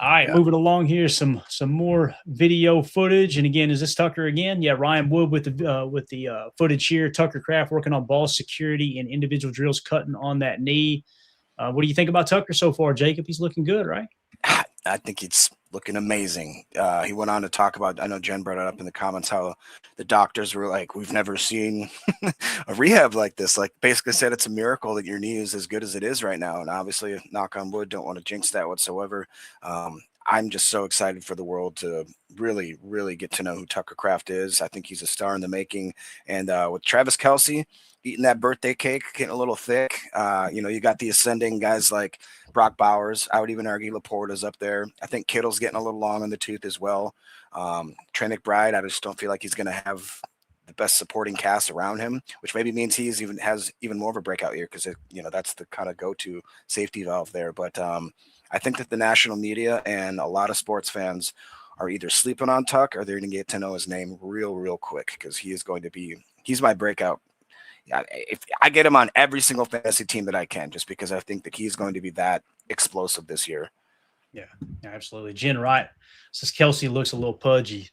all right, moving along here, some more video footage. And again, is this Tucker again? Yeah, Ryan Wood with the footage here. Tucker Kraft working on ball security and individual drills, cutting on that knee. What do you think about Tucker so far, Jacob? He's looking good, right? I think it's looking amazing. He went on to talk about, I know Jen brought it up in the comments, how the doctors were like, we've never seen a rehab like this. Like, basically said it's a miracle that your knee is as good as it is right now. And obviously, knock on wood, don't want to jinx that whatsoever. I'm just so excited for the world to really, really get to know who Tucker Kraft is. I think he's a star in the making. And with Travis Kelce eating that birthday cake, getting a little thick, you got the ascending guys like Brock Bowers. I would even argue Laporta's up there. I think Kittle's getting a little long in the tooth as well. Trey McBride, I just don't feel like he's going to have the best supporting cast around him, which maybe means he has even more of a breakout year because that's the kind of go-to safety valve there. But I think that the national media and a lot of sports fans are either sleeping on Tuck or they're going to get to know his name real quick because he's my breakout. If I get him on every single fantasy team that I can, just because I think that he's going to be that explosive this year. Yeah, absolutely. Jen Wright says Kelce looks a little pudgy.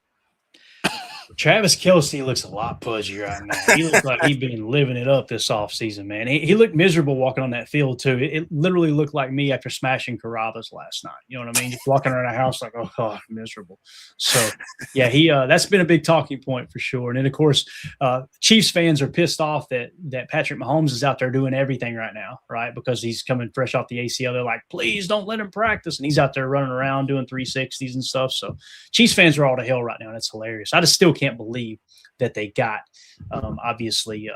Travis Kelce looks a lot pudgy right now. He looks like he's been living it up this offseason, man. He looked miserable walking on that field, too. It literally looked like me after smashing Carrabba's last night. You know what I mean? Just walking around the house like, oh, God, miserable. So, yeah, that's been a big talking point for sure. And then, of course, Chiefs fans are pissed off that Patrick Mahomes is out there doing everything right now, right, because he's coming fresh off the ACL. They're like, please don't let him practice. And he's out there running around doing 360s and stuff. So, Chiefs fans are all to hell right now, and that's hilarious. I just still can't believe that they got obviously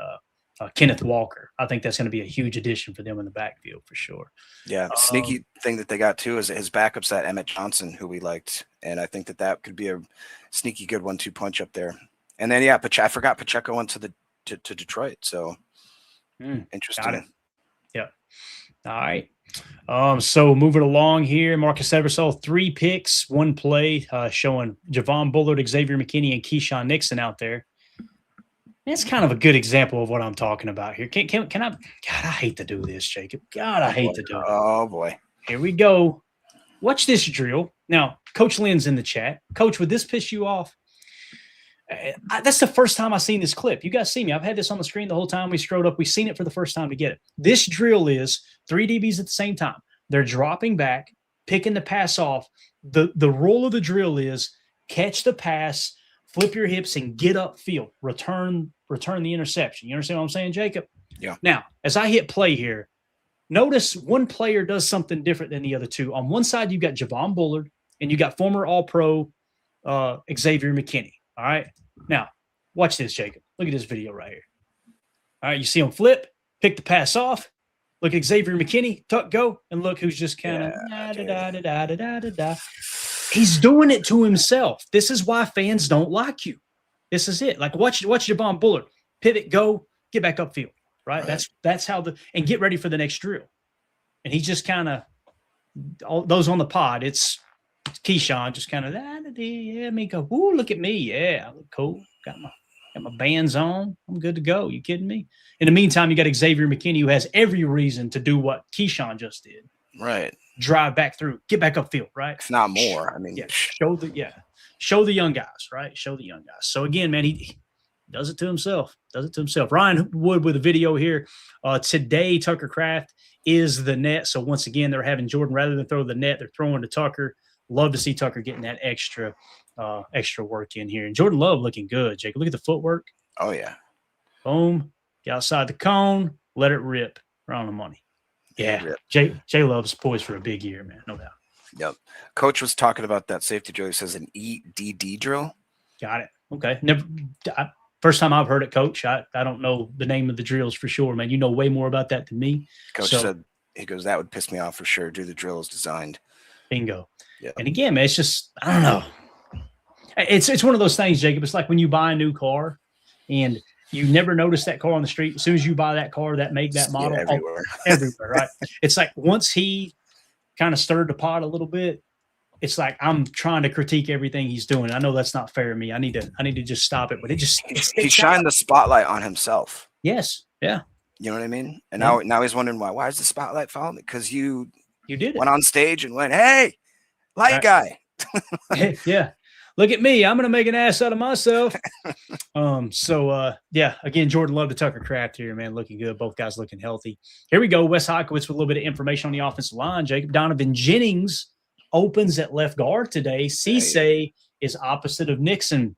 Kenneth Walker. I think that's going to be a huge addition for them in the backfield for sure. Yeah, sneaky thing that they got too is his backup's that Emmett Johnson, who we liked, and I think that could be a sneaky good 1-2 punch up there. And then I forgot Pacheco went to Detroit, so interesting. Got it. Yeah. All right. So moving along here, Marcus Eversole, 3 picks, 1 play, showing Javon, Bullard, Xavier McKinney, and Keisean Nixon out there. That's kind of a good example of what I'm talking about here. Can I? God, I hate to do this, Jacob. God, I hate to do it. Oh boy, here we go. Watch this drill. Now, Coach Lynn's in the chat. Coach, would this piss you off? That's the first time I've seen this clip. You guys see me. I've had this on the screen the whole time we scrolled up. We've seen it for the first time to get it. This drill is 3 DBs at the same time. They're dropping back, picking the pass off. The rule of the drill is catch the pass, flip your hips, and get upfield. Return the interception. You understand what I'm saying, Jacob? Yeah. Now, as I hit play here, notice one player does something different than the other two. On one side, you've got Javon Bullard, and you got former All-Pro Xavier McKinney. All right. Now, watch this, Jacob. Look at this video right here. All right, you see him flip, pick the pass off. Look at Xavier McKinney, tuck, go, and look who's just kind of He's doing it to himself. This is why fans don't like you. This is it. Like watch Javon Bullard, pivot, go, get back upfield. Right? That's how and get ready for the next drill. And he's just kind of all those on the pod. It's Keisean just kind of me go. Ooh, look at me. Yeah, I look cool. Got my bands on. I'm good to go. You kidding me? In the meantime, you got Xavier McKinney, who has every reason to do what Keisean just did. Right. Drive back through, get back upfield, right? If not more. I mean, show the young guys, right? Show the young guys. So again, man, he does it to himself. Ryan Wood with a video here. Today, Tucker Kraft is the net. So once again, they're having Jordan, rather than throw the net, they're throwing to Tucker. Love to see Tucker getting that extra work in here. And Jordan Love looking good, Jake. Look at the footwork. Oh, yeah. Boom. Get outside the cone. Let it rip. Right on the money. Yeah. Jay Love's poised for a big year, man. No doubt. Yep. Coach was talking about that safety drill. He says an EDD drill. Got it. Okay. Never. First time I've heard it, Coach. I don't know the name of the drills for sure, man. You know way more about that than me. Coach said, he goes, that would piss me off for sure. Do the drills designed. Bingo. Yeah. And again, man, it's just, I don't know. It's one of those things, Jacob. It's like when you buy a new car and you never notice that car on the street. As soon as you buy that car, that make, that model, everywhere, right? It's like once he kind of stirred the pot a little bit, it's like I'm trying to critique everything he's doing. I know that's not fair to me. I need to just stop it. But he shined the spotlight on himself. Yes. Yeah. You know what I mean? And now he's wondering why is the spotlight following me? Because you did it. Went on stage and went, hey, light guy. Yeah. Look at me. I'm going to make an ass out of myself. Yeah, again, Jordan Love to Tucker Kraft here, man, looking good. Both guys looking healthy. Here we go. Wes Hykowitz with a little bit of information on the offensive line. Jacob Donovan Jennings opens at left guard today. Cisse is opposite of Nixon.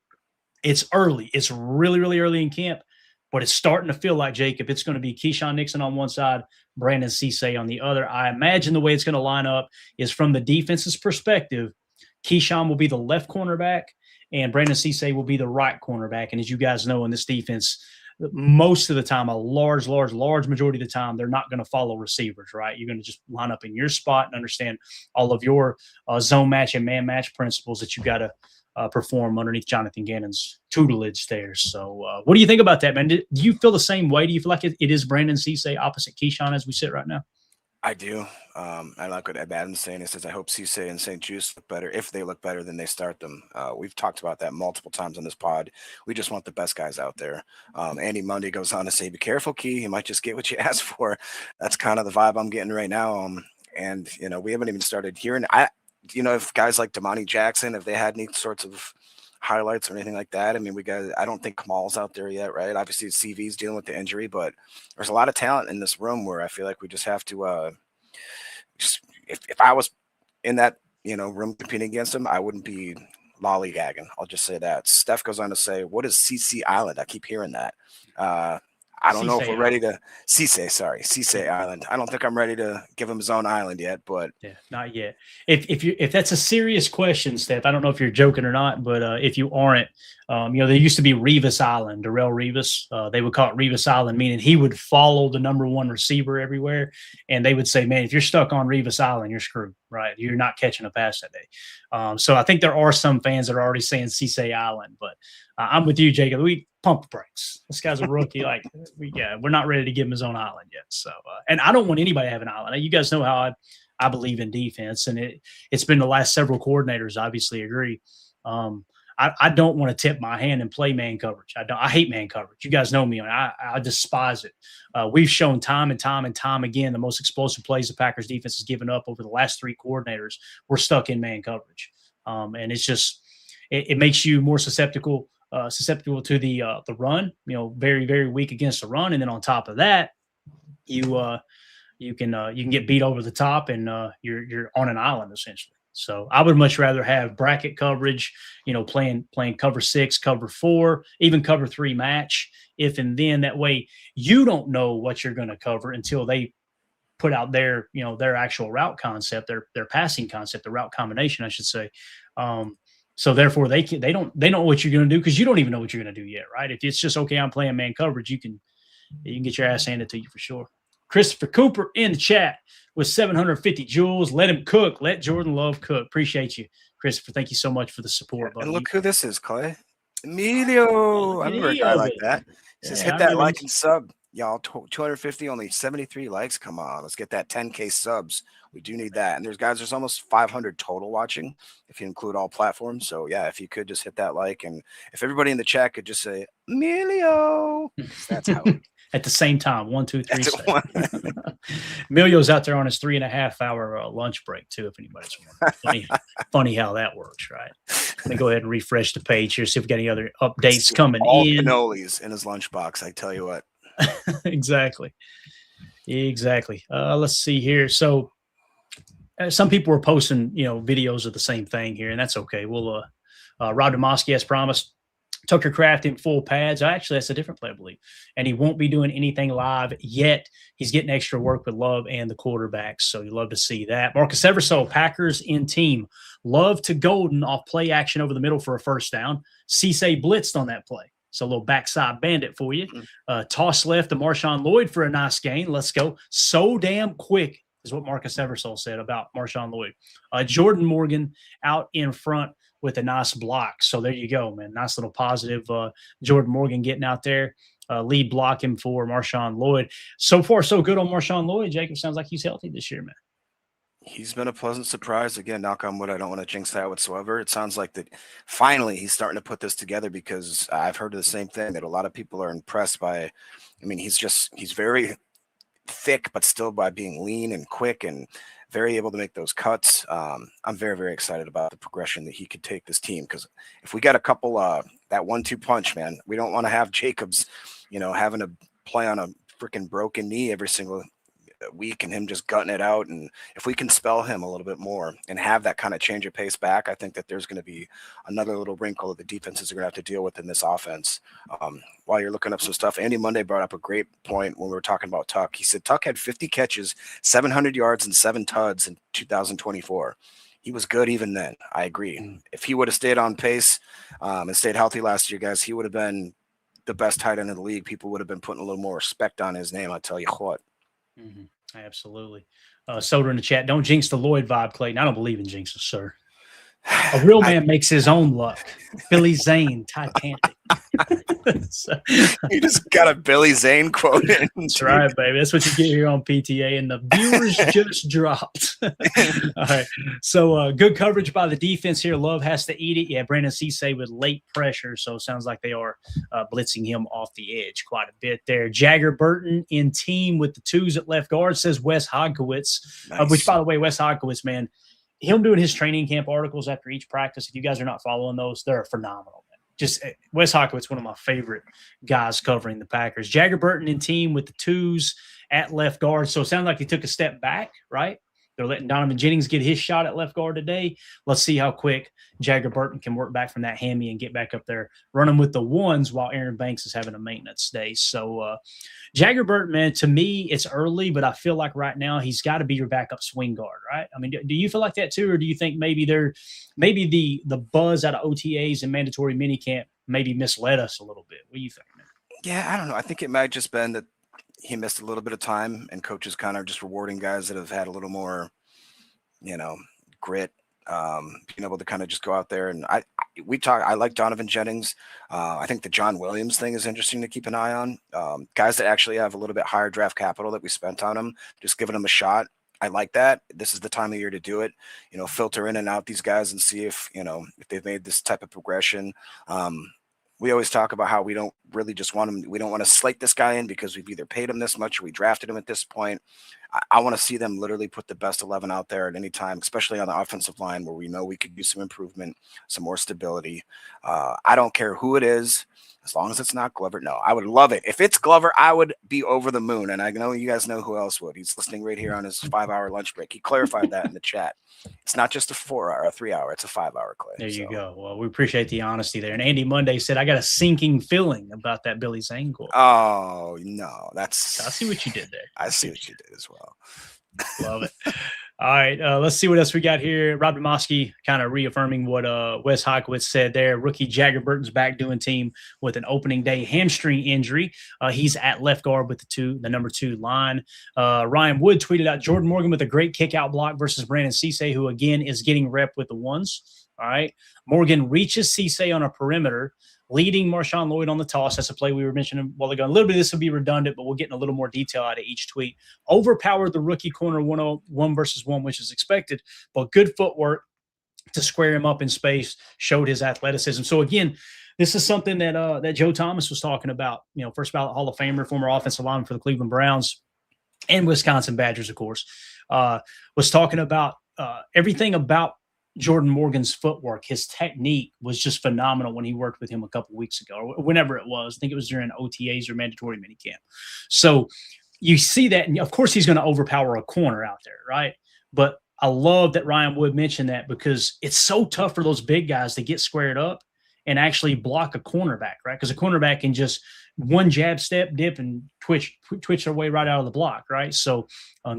It's early. It's really, really early in camp, but it's starting to feel like, Jacob, it's going to be Keisean Nixon on one side, Brandon Cisse on the other. I imagine the way it's going to line up is from the defense's perspective, Keisean will be the left cornerback and Brandon Cisse will be the right cornerback. And as you guys know, in this defense, most of the time, a large majority of the time, they're not going to follow receivers, right? You're going to just line up in your spot and understand all of your zone match and man match principles that you got to perform underneath Jonathan Gannon's tutelage there. So what do you think about that, man? Do you feel the same way? Do you feel like it is Brandon Cisse opposite Keisean as we sit right now? I do. I like what Adam's saying. He says, I hope Cisse and St-Juste look better. If they look better, then they start them. We've talked about that multiple times on this pod. We just want the best guys out there. Andy Mundy goes on to say, be careful, Key. You might just get what you ask for. That's kind of the vibe I'm getting right now. And, we haven't even started hearing. If guys like Damani Jackson, if they had any sorts of highlights or anything like that. I mean, I don't think Kamal's out there yet, right? Obviously, CV's dealing with the injury, but there's a lot of talent in this room where I feel like we just have to if I was in that, room competing against him, I wouldn't be lollygagging. I'll just say that. Steph goes on to say, what is CC Island? I keep hearing that. I don't know if we're ready to Cisse Island. I don't think I'm ready to give him his own island yet, but yeah, not yet. If that's a serious question, Steph, I don't know if you're joking or not, but if you aren't, there used to be Revis Island, Darrell Revis. They would call it Revis Island, meaning he would follow the number one receiver everywhere. And they would say, man, if you're stuck on Revis Island, you're screwed, right? You're not catching a pass that day. So I think there are some fans that are already saying Cisse Island, but I'm with you, Jacob. We pump the brakes. This guy's a rookie. We're not ready to give him his own island yet. So, and I don't want anybody to have an island. You guys know how I believe in defense, and it's been the last several coordinators obviously agree. I don't want to tip my hand and play man coverage. I hate man coverage. You guys know me. I despise it. We've shown time and time again the most explosive plays the Packers defense has given up over the last three coordinators were stuck in man coverage, and it's just it makes you more susceptible to the run. Very, very weak against the run, and then on top of that, you can get beat over the top, and you're on an island essentially. So I would much rather have bracket coverage, playing cover 6, cover 4, even cover 3 match. If and then that way you don't know what you're going to cover until they put out their actual route concept, their passing concept, the route combination, I should say. So therefore they don't know what you're going to do because you don't even know what you're going to do yet, right? If it's just okay, I'm playing man coverage, you can get your ass handed to you for sure. Christopher Cooper in the chat with 750 joules. Let him cook. Let Jordan Love cook. Appreciate you, Christopher. Thank you so much for the support. And look who this is, Clay. Emilio. I remember a guy like that. He says, hit that like and sub. Y'all, 250, only 73 likes. Come on, let's get that 10K subs. We do need that. And there's almost 500 total watching if you include all platforms. So yeah, if you could just hit that like, and if everybody in the chat could just say Emilio, that's how. At the same time, 1, 2, 3. Emilio's out there on his 3.5-hour lunch break too. If anybody's wondering, funny how that works, right? Let me go ahead and refresh the page here, see if we got any other updates coming all in. Cannolis in his lunchbox, I tell you what. Exactly. Let's see here. So some people are posting, videos of the same thing here, and that's okay. We'll Rob Demoski, as promised, Tucker Kraft in full pads. Actually, that's a different play, I believe. And he won't be doing anything live yet. He's getting extra work with Love and the quarterbacks, so you love to see that. Marcus Eversole, Packers in team. Love to Golden off play action over the middle for a first down. Cisse blitzed on that play. So a little backside bandit for you. Toss left to Marshawn Lloyd for a nice gain. Let's go. So damn quick is what Marcus Eversole said about Marshawn Lloyd. Jordan Morgan out in front with a nice block. So there you go, man. Nice little positive. Jordan Morgan getting out there, lead blocking for Marshawn Lloyd. So far, so good on Marshawn Lloyd. Jacob, sounds like he's healthy this year, man. He's been a pleasant surprise. Again, knock on wood, I don't want to jinx that whatsoever. It sounds like that finally he's starting to put this together, because I've heard the same thing, that a lot of people are impressed by, I mean, he's very thick, but still by being lean and quick and very able to make those cuts. I'm very, very excited about the progression that he could take this team, because if we got a couple that 1-2 punch, man, we don't want to have Jacobs, having to play on a freaking broken knee every single week and him just gutting it out. And if we can spell him a little bit more and have that kind of change of pace back, I think that there's going to be another little wrinkle that the defenses are going to have to deal with in this offense. While you're looking up some stuff, Andy Monday brought up a great point when we were talking about Tuck. He said Tuck had 50 catches, 700 yards, and 7 tuds in 2024. He was good even then. I agree. If he would have stayed on pace and stayed healthy last year, guys, he would have been the best tight end in the league. People would have been putting a little more respect on his name, I'll tell you what. Mm-hmm. Absolutely. Soder in the chat. Don't jinx the Lloyd vibe, Clayton. I don't believe in jinxes, sir. A real man makes his own luck. Billy Zane, Titanic. So, you just got a Billy Zane quote in. That's right, baby. That's what you get here on PTA, and the viewers just dropped. All right. So good coverage by the defense here. Love has to eat it. Yeah, Brandon Cisse with late pressure, so it sounds like they are blitzing him off the edge quite a bit there. Jagger Burton in team with the 2s at left guard, says Wes Hodkowitz, Nice. Which, by the way, Wes Hodkowitz, man, him doing his training camp articles after each practice, if you guys are not following those, they're phenomenal. Man. Just Wes Hodkowitz, one of my favorite guys covering the Packers. Jagger Burton in team with the 2s at left guard. So it sounded like he took a step back, right? They're letting Donovan Jennings get his shot at left guard today. Let's see how quick Jagger Burton can work back from that hammy and get back up there running with the 1s while Aaron Banks is having a maintenance day. So Jagger Burton, man, to me, it's early, but I feel like right now he's got to be your backup swing guard, right? I mean, do you feel like that too, or do you think maybe the buzz out of OTAs and mandatory minicamp maybe misled us a little bit? What do you think, man? Yeah, I don't know. I think it might just been that he missed a little bit of time, and coaches kind of just rewarding guys that have had a little more, grit, being able to kind of just go out there. And I like Donovan Jennings. I think the John Williams thing is interesting to keep an eye on. Guys that actually have a little bit higher draft capital that we spent on them, just giving them a shot. I like that. This is the time of year to do it. Filter in and out these guys and see if they've made this type of progression. We always talk about how we don't really just want him. We don't want to slate this guy in because we've either paid him this much or we drafted him at this point. I want to see them literally put the best 11 out there at any time, especially on the offensive line where we know we could use some improvement, some more stability. I don't care who it is, as long as it's not Glover. No, I would love it. If it's Glover, I would be over the moon. And I know you guys know who else would. He's listening right here on his 5-hour lunch break. He clarified that in the chat. It's not just a 4-hour, a 3-hour. It's a 5-hour Clay. There you go. Well, we appreciate the honesty there. And Andy Monday said, I got a sinking feeling about that Billy Zane quote. Oh, no. I see what you did there. I see what you did as well. Love it. All right, let's see what else we got here. Rob Demoski kind of reaffirming what Wes Hodkowitz said there. Rookie Jagger Burton's back doing team with an opening day hamstring injury. He's at left guard with the number 2 line. Ryan Wood tweeted out Jordan Morgan with a great kick out block versus Brandon Cisse, who again is getting rep with the 1s. All right. Morgan reaches Cisse on a perimeter, leading Marshawn Lloyd on the toss. That's a play we were mentioning a while ago. A little bit of this will be redundant, but we'll get in a little more detail out of each tweet. Overpowered the rookie corner 1 versus 1, which is expected, but good footwork to square him up in space, showed his athleticism. So again, this is something that Joe Thomas was talking about, first ballot Hall of Famer, former offensive lineman for the Cleveland Browns and Wisconsin Badgers, of course, was talking about everything about Jordan Morgan's footwork. His technique was just phenomenal when he worked with him a couple weeks ago, or whenever it was. I think it was during OTAs or mandatory minicamp. So you see that, and of course he's going to overpower a corner out there, right? But I love that Ryan Wood mentioned that because it's so tough for those big guys to get squared up and actually block a cornerback, right? Because a cornerback can just one jab step, dip, and twitch their way right out of the block, right? So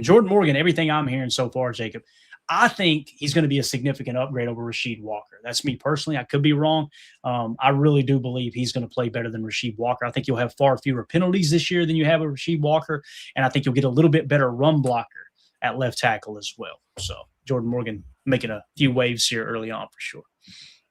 Jordan Morgan, everything I'm hearing so far, Jacob, I think he's going to be a significant upgrade over Rasheed Walker. That's me personally. I could be wrong. I really do believe he's going to play better than Rasheed Walker. I think you'll have far fewer penalties this year than you have with Rasheed Walker, and I think you'll get a little bit better run blocker at left tackle as well. So Jordan Morgan making a few waves here early on for sure.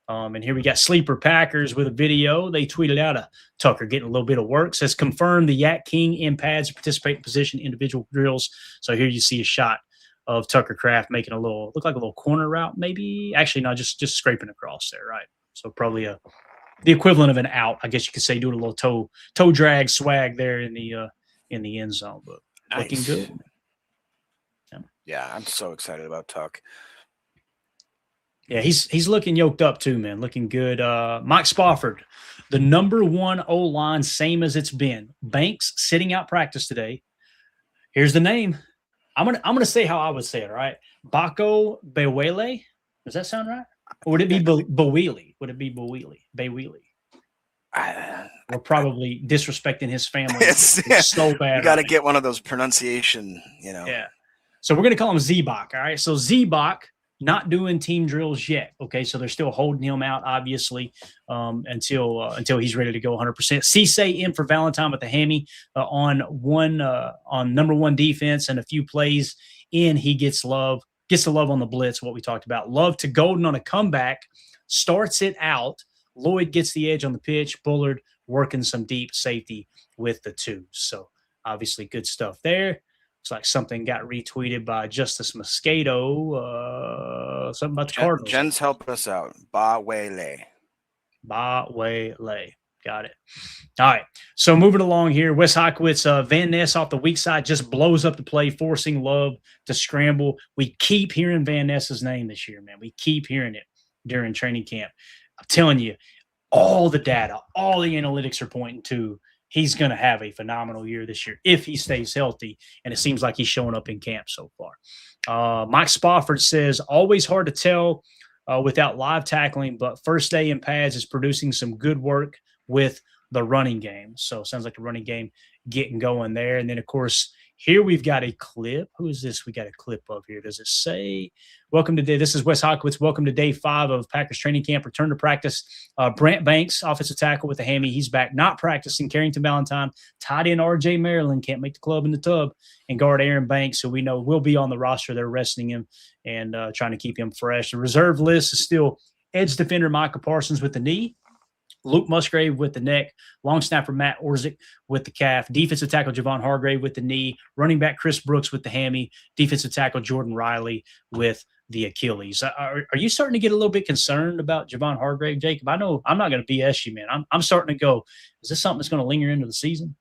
And here we got Sleeper Packers with a video. They tweeted out a Tucker getting a little bit of work. Says confirmed the Yak King in pads to participate in position individual drills. So here you see a shot of Tucker Kraft making look like a little corner route, maybe. Actually, no, just scraping across there, right? So probably the equivalent of an out, I guess you could say, doing a little toe drag swag there in the end zone, but looking good. Yeah, I'm so excited about Tuck. Yeah, he's looking yoked up too, man. Looking good. Mike Spofford, the number one O-line, same as it's been. Banks sitting out practice today. Here's the name. I'm gonna say how I would say it, all right? Bako Bewele. Does that sound right? Or would it be Bewele? Would it be Bewele? Bewele. We're probably disrespecting his family so bad. You got to get one of those pronunciation, Yeah. So we're going to call him Z-Bach, all right? So Z-Bach not doing team drills yet, okay? So they're still holding him out, obviously, until he's ready to go 100%. Cisse in for Valentine with the hammy on number one defense and a few plays in. He gets the love on the blitz, what we talked about. Love to Golden on a comeback, starts it out. Lloyd gets the edge on the pitch. Bullard working some deep safety with the twos. So obviously good stuff there. Looks like something got retweeted by Justice Moscato. Something about the Cardinals. Jen's helping us out. Ba-Wele. Got it. All right. So moving along here, Wes Hockwitz, Van Ness off the weak side just blows up the play, forcing Love to scramble. We keep hearing Van Ness's name this year, man. We keep hearing it during training camp. I'm telling you, all the data, all the analytics are pointing to he's going to have a phenomenal year this year if he stays healthy, and it seems like he's showing up in camp so far. Mike Spofford says, always hard to tell without live tackling, but first day in pads is producing some good work with the running game. So sounds like the running game getting going there. And then, of course, here we've got a clip. Who is this? We got a clip of here. Does it say, welcome to day? This is Wes Hockwitz. Welcome to day 5 of Packers training camp. Return to practice. Brant Banks, offensive tackle with a hammy. He's back, not practicing. Carrington Valentine, tight end RJ Maryland, can't make the club in the tub. And guard Aaron Banks, who we know will be on the roster. They're resting him and trying to keep him fresh. The reserve list is still edge defender Micah Parsons with the knee, Luke Musgrave with the neck, long snapper Matt Orzik with the calf, defensive tackle Javon Hargrave with the knee, running back Chris Brooks with the hammy, defensive tackle Jordan Riley with the Achilles. Are you starting to get a little bit concerned about Javon Hargrave, Jacob? I know I'm not going to BS you, man. I'm starting to go, is this something that's going to linger into the season?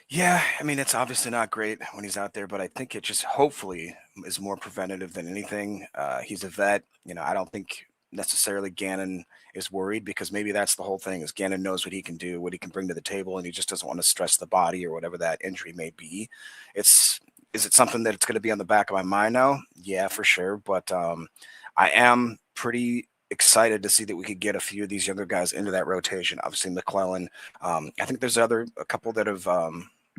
Yeah, I mean, it's obviously not great when he's out there, but I think it just hopefully is more preventative than anything. He's a vet. I don't think necessarily Gannon is worried, because maybe that's the whole thing, is Gannon knows what he can do, what he can bring to the table, and he just doesn't want to stress the body or whatever that injury may be. Is it something that it's going to be on the back of my mind now? Yeah, for sure. But I am pretty excited to see that we could get a few of these younger guys into that rotation. Obviously McClellan. I think there's a couple that have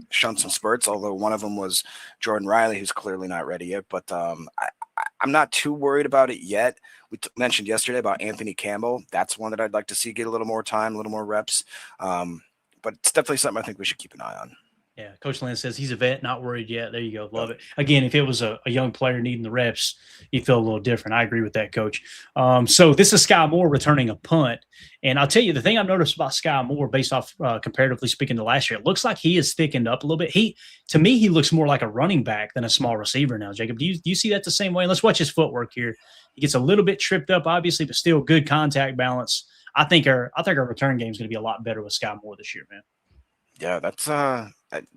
shown some spurts, although one of them was Jordan Riley, who's clearly not ready yet. But I'm not too worried about it yet. We mentioned yesterday about Anthony Campbell. That's one that I'd like to see get a little more time, a little more reps. But it's definitely something I think we should keep an eye on. Yeah, Coach Lynn says he's a vet, not worried yet. There you go. Love it. Again, if it was a young player needing the reps, you feel a little different. I agree with that, Coach. So this is Sky Moore returning a punt. And I'll tell you, the thing I've noticed about Sky Moore, based off comparatively speaking to last year, it looks like he has thickened up a little bit. To me, he looks more like a running back than a small receiver now, Jacob. Do you see that the same way? Let's watch his footwork here. He gets a little bit tripped up, obviously, but still good contact balance. I think our return game is going to be a lot better with Sky Moore this year, man. Yeah, that's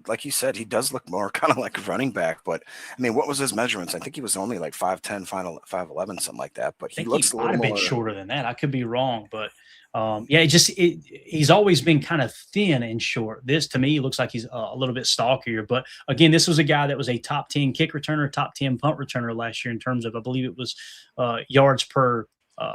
like you said, he does look more kind of like a running back. But I mean, what was his measurements? I think he was only like 5'10", 5'11", something like that. But he looks a little bit shorter than that. I could be wrong, but he's always been kind of thin and short. This to me looks like he's a little bit stalkier. But again, this was a guy that was a top 10 kick returner, top 10 punt returner last year in terms of, I believe it was yards per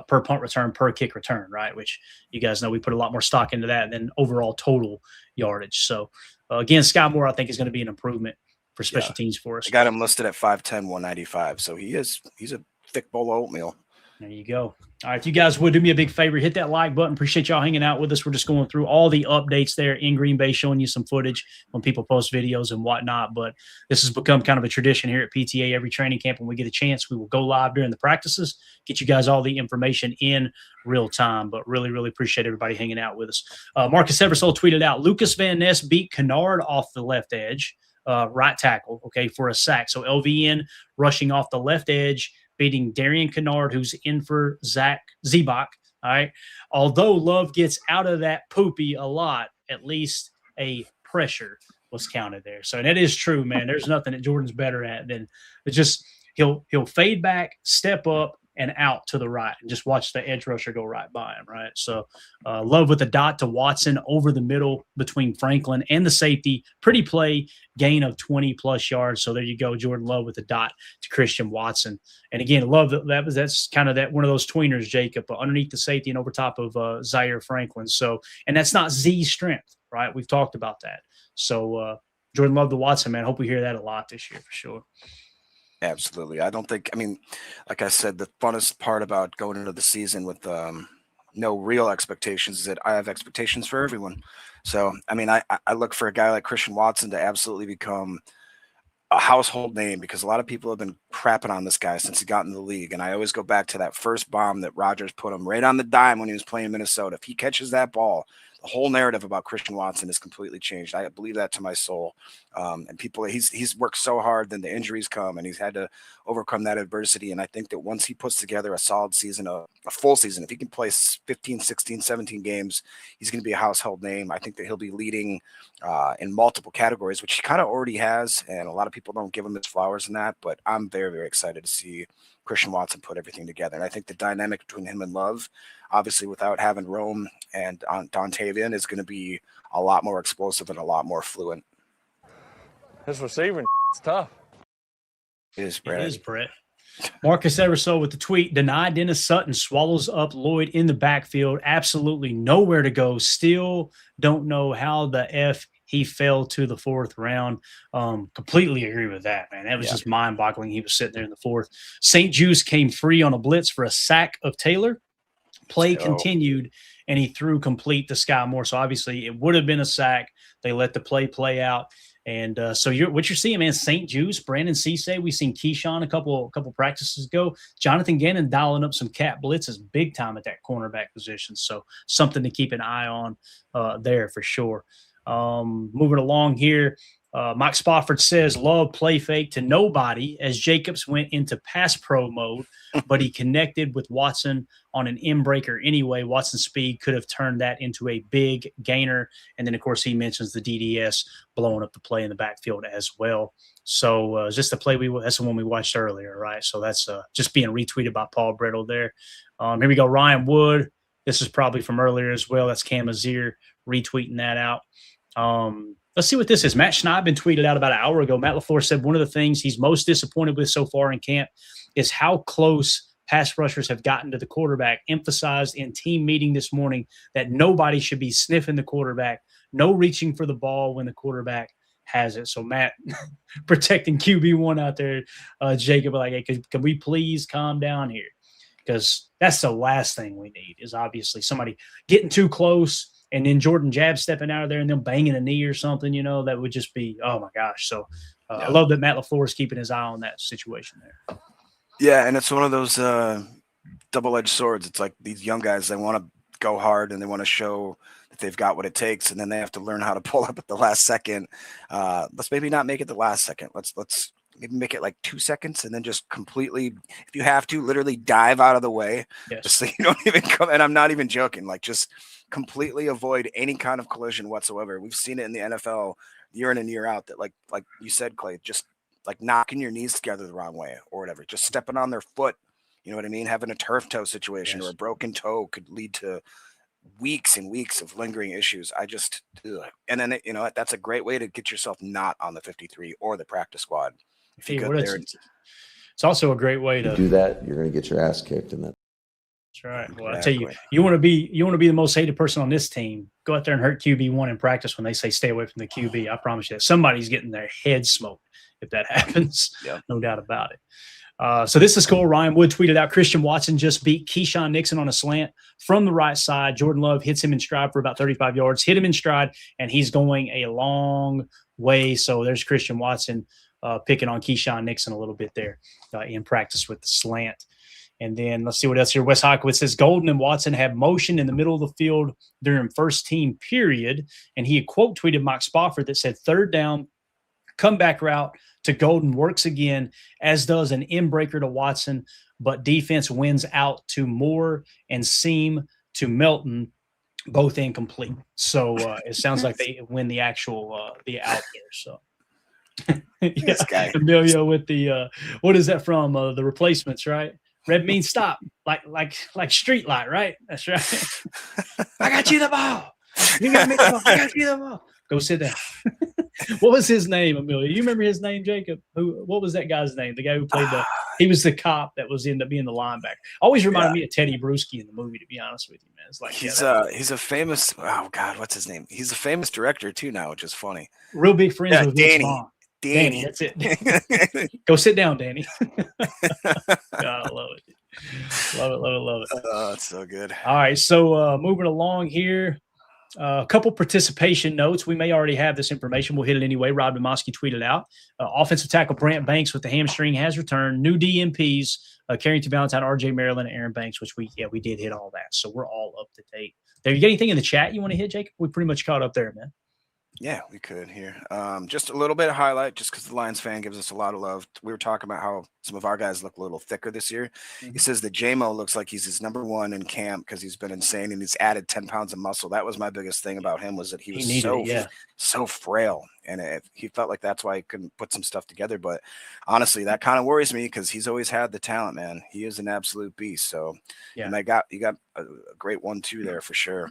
per punt return, per kick return, right? Which you guys know we put a lot more stock into that than overall total yardage. So again, Sky Moore, I think, is going to be an improvement for special teams for us. I got him listed at 5'10", 195. So he's a thick bowl of oatmeal. There you go. All right, if you guys would do me a big favor, hit that like button. Appreciate y'all hanging out with us. We're just going through all the updates there in Green Bay, showing you some footage when people post videos and whatnot. But this has become kind of a tradition here at PTA. Every training camp, when we get a chance, we will go live during the practices, get you guys all the information in real time. But really, really appreciate everybody hanging out with us. Marcus Eversole tweeted out, Lukas Van Ness beat Kennard off the left edge, right tackle, okay, for a sack. So LVN rushing off the left edge, beating Darian Kennard, who's in for Zack Zebach. All right. Although Love gets out of that poopy a lot, at least a pressure was counted there. So that is true, man. There's nothing that Jordan's better at than just he'll fade back, step up, and out to the right, and just watch the edge rusher go right by him, right? So Love with a dot to Watson over the middle between Franklin and the safety. Pretty play, gain of 20-plus yards. So there you go, Jordan Love with a dot to Christian Watson. And again, Love that's kind of that one of those tweeners, Jacob, underneath the safety and over top of Zaire Franklin. So, and that's not Z's strength, right? We've talked about that. So Jordan Love to Watson, man. Hope we hear that a lot this year for sure. Absolutely. Like I said, the funnest part about going into the season with no real expectations is that I have expectations for everyone. So, I look for a guy like Christian Watson to absolutely become a household name, because a lot of people have been crapping on this guy since he got in the league. And I always go back to that first bomb that Rodgers put him right on the dime when he was playing in Minnesota. If he catches that ball, the whole narrative about Christian Watson is completely changed. I believe that to my soul. And people, he's worked so hard, then the injuries come, and he's had to overcome that adversity. And I think that once he puts together a solid season, a full season, if he can play 15, 16, 17 games, he's going to be a household name. I think that he'll be leading in multiple categories, which he kind of already has. And a lot of people don't give him his flowers in that, but I'm very, very excited to see Christian Watson put everything together. And I think the dynamic between him and Love, obviously without having Rome and Dontavian, is going to be a lot more explosive and a lot more fluent. His receiving is tough. It is, Brett. It is, Brett. Marcus Eversole with the tweet, Dani Dennis-Sutton swallows up Lloyd in the backfield. Absolutely nowhere to go. Still don't know how the F he fell to the fourth round. Completely agree with that, man. That was just mind-boggling. He was sitting there in the fourth. St-Juste came free on a blitz for a sack of Taylor. Play continued, and he threw complete to Sky Moore. So obviously it would have been a sack. They let the play out. And so what you're seeing, man, St-Juste, Brandon Cisse, we've seen Keisean a couple practices ago. Jonathan Gannon dialing up some cat blitzes big time at that cornerback position. So something to keep an eye on there for sure. Moving along here, Mike Spofford says Love play fake to nobody as Jacobs went into pass pro mode, but he connected with Watson on an in-breaker anyway. Watson's speed could have turned that into a big gainer. And then, of course, he mentions the DDS blowing up the play in the backfield as well. So just the play that's the one we watched earlier, right? So that's just being retweeted by Paul Brettel there. Here we go, Ryan Wood. This is probably from earlier as well. That's Cam Azir retweeting that out. Let's see what this is. Matt Schneidman tweeted out about an hour ago. Matt LaFleur said one of the things he's most disappointed with so far in camp is how close pass rushers have gotten to the quarterback. Emphasized in team meeting this morning that nobody should be sniffing the quarterback, no reaching for the ball when the quarterback has it. So Matt protecting QB1 out there, Jacob, like, hey, can we please calm down here? Because that's the last thing we need is obviously somebody getting too close and then Jordan Jab stepping out of there and then banging a knee or something, that would just be, oh my gosh. So I love that Matt LaFleur is keeping his eye on that situation there. Yeah, and it's one of those double-edged swords. It's like these young guys, they want to go hard and they want to show that they've got what it takes, and then they have to learn how to pull up at the last second. Let's maybe not make it the last second. Let's maybe make it like 2 seconds and then just completely, if you have to, literally dive out of the way. Yes. Just so you don't even come. And I'm not even joking. Like, just completely avoid any kind of collision whatsoever. We've seen it in the NFL year in and year out that like you said, Clay, just like knocking your knees together the wrong way or whatever, just stepping on their foot. You know what I mean? Having a turf toe situation or a broken toe could lead to weeks and weeks of lingering issues. And then, that's a great way to get yourself not on the 53 or the practice squad. If you go there, it's also a great way to do that. You're going to get your ass kicked in that. That's right. Well, I tell you, Exactly. you want to be the most hated person on this team. Go out there and hurt QB1 in practice when they say stay away from the QB. I promise you that somebody's getting their head smoked if that happens. Yep. No doubt about it. So this is cool. Ryan Wood tweeted out Christian Watson just beat Keisean Nixon on a slant from the right side. Jordan Love hits him in stride for about 35 yards, hit him in stride, and he's going a long way. So there's Christian Watson picking on Keisean Nixon a little bit there in practice with the slant. And then let's see what else here. Wes Hockowitz says Golden and Watson have motion in the middle of the field during first team period. And he quote tweeted Mike Spofford that said third down, comeback route to Golden works again, as does an in-breaker to Watson, but defense wins out to Moore and seam to Melton, both incomplete. So it sounds like they win the actual the out there. So yeah, Emilio with the what is that from? The Replacements, right? Red means stop, like street light, right? That's right. I got you the ball. You got me the ball. I got you the ball. Go sit down. What was his name, Amelia? You remember his name, Jacob? What was that guy's name? The guy who played he was the cop that was ended up being the linebacker. Always reminded me of Teddy Bruschi in the movie, to be honest with you, man. It's like he's a famous, oh God, what's his name? He's a famous director too now, which is funny. Real big friends with Danny. That's it. Go sit down, Danny. God, I love it. Love it. Oh, it's so good. All right, so moving along here. A couple participation notes. We may already have this information. We'll hit it anyway. Rob Demoski tweeted out. Offensive tackle Brant Banks with the hamstring has returned. New DMPs, Carrington Valentine, RJ Maryland, and Aaron Banks, which we did hit all that. So we're all up to date. There, you got anything in the chat you want to hit, Jacob? We pretty much caught up there, man. Yeah, we could here. Just a little bit of highlight, just because the Lions fan gives us a lot of love. We were talking about how some of our guys look a little thicker this year. Mm-hmm. He says that J-Mo looks like he's his number one in camp because he's been insane and he's added 10 pounds of muscle. That was my biggest thing about him, was that he was so frail. And he felt like that's why he couldn't put some stuff together. But honestly, that kind of worries me because he's always had the talent, man. He is an absolute beast. So and you got a great 1-2 there for sure.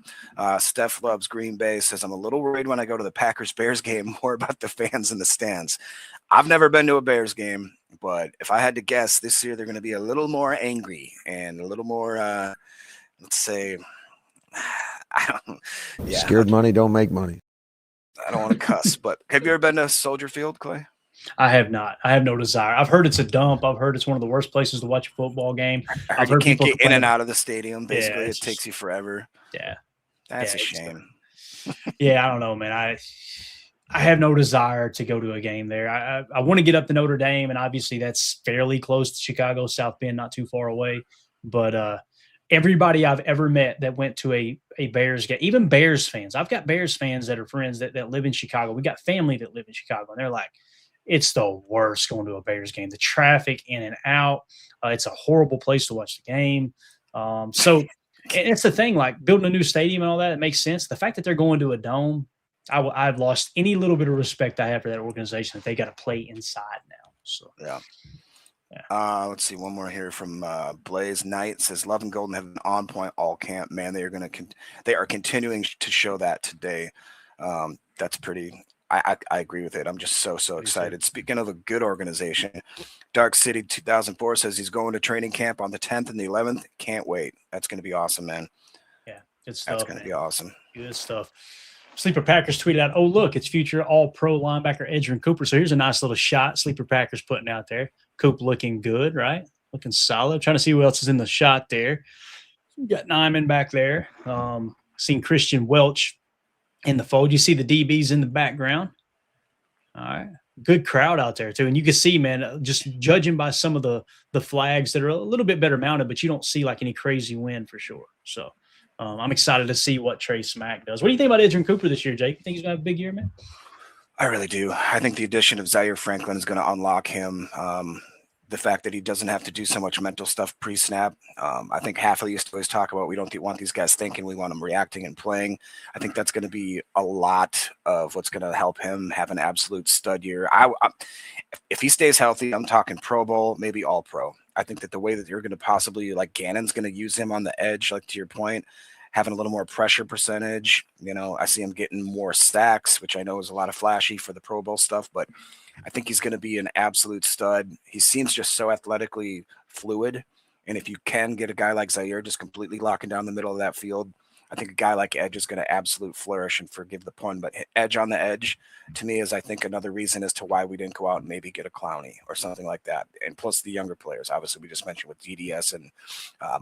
Steph loves Green Bay, says, I'm a little worried when I go to the Packers-Bears game, more about the fans in the stands. I've never been to a Bears game, but if I had to guess, this year they're going to be a little more angry and a little more, let's say, Scared money don't make money. I don't want to cuss, but have you ever been to Soldier Field, Clay? I have not. I have no desire. I've heard it's a dump. I've heard it's one of the worst places to watch a football game. I've heard you can't get in and out of the stadium. Basically, it takes you forever. Yeah. That's a shame. Yeah, I don't know, man. I have no desire to go to a game there. I want to get up to Notre Dame, and obviously that's fairly close to Chicago, South Bend, not too far away. But everybody I've ever met that went to a Bears game, even Bears fans. I've got Bears fans that are friends that live in Chicago. We got family that live in Chicago, and they're like, it's the worst going to a Bears game. The traffic in and out. It's a horrible place to watch the game. So it's the thing, like building a new stadium and all that, it makes sense. The fact that they're going to a dome, I've lost any little bit of respect I have for that organization that they got to play inside now. So yeah. Let's see, one more here from Blaze Knight says Love and Golden have an on point all camp. Man, they are continuing to show that today. That's pretty. I agree with it. I'm just so excited. Speaking of a good organization, Dark City 2004 says he's going to training camp on the 10th and the 11th. Can't wait. That's going to be awesome, man. Yeah, good stuff. That's going to be awesome. Good stuff. Sleeper Packers tweeted out, oh, look, it's future all-pro linebacker Edgerrin Cooper. So here's a nice little shot Sleeper Packers putting out there. Coop looking good, right? Looking solid. Trying to see who else is in the shot there. We got Nyman back there. Seen Christian Welch in the fold. You see the DBs in the background. All right. Good crowd out there, too. And you can see, man, just judging by some of the flags that are a little bit better mounted, but you don't see like any crazy wind for sure. So I'm excited to see what Trey Smack does. What do you think about Edgerrin Cooper this year, Jake? You think he's going to have a big year, man? I really do. I think the addition of Zaire Franklin is going to unlock him. The fact that he doesn't have to do so much mental stuff pre-snap. I think Hafley used to always talk about we don't want these guys thinking, we want them reacting and playing. I think that's going to be a lot of what's going to help him have an absolute stud year. If he stays healthy, I'm talking Pro Bowl, maybe all pro. I think that the way that you're going to possibly, like Gannon's going to use him on the edge, like to your point, having a little more pressure percentage. You know, I see him getting more sacks, which I know is a lot of flashy for the Pro Bowl stuff, but I think he's going to be an absolute stud. He seems just so athletically fluid And if you can get a guy like Zaire just completely locking down the middle of that field, I think a guy like Edge is going to absolute flourish, and forgive the pun, but Edge on the edge to me is, I think, another reason as to why we didn't go out and maybe get a Clowney or something like that. And plus the younger players, obviously we just mentioned with DDS and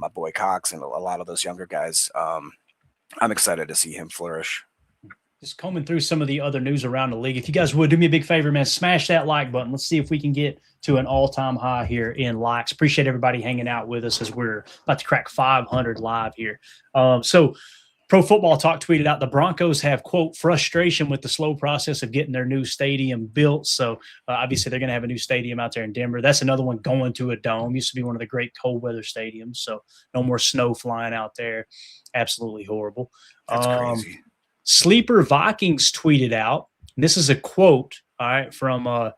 my boy Cox and a lot of those younger guys. I'm excited to see him flourish. Just combing through some of the other news around the league. If you guys would do me a big favor, man, smash that like button. Let's see if we can get to an all-time high here in likes. Appreciate everybody hanging out with us as we're about to crack 500 live here. So Pro Football Talk tweeted out the Broncos have, quote, frustration with the slow process of getting their new stadium built. So obviously they're going to have a new stadium out there in Denver. That's another one going to a dome. Used to be one of the great cold weather stadiums. So no more snow flying out there. Absolutely horrible. That's crazy. Sleeper Vikings tweeted out, and this is a quote, all right, from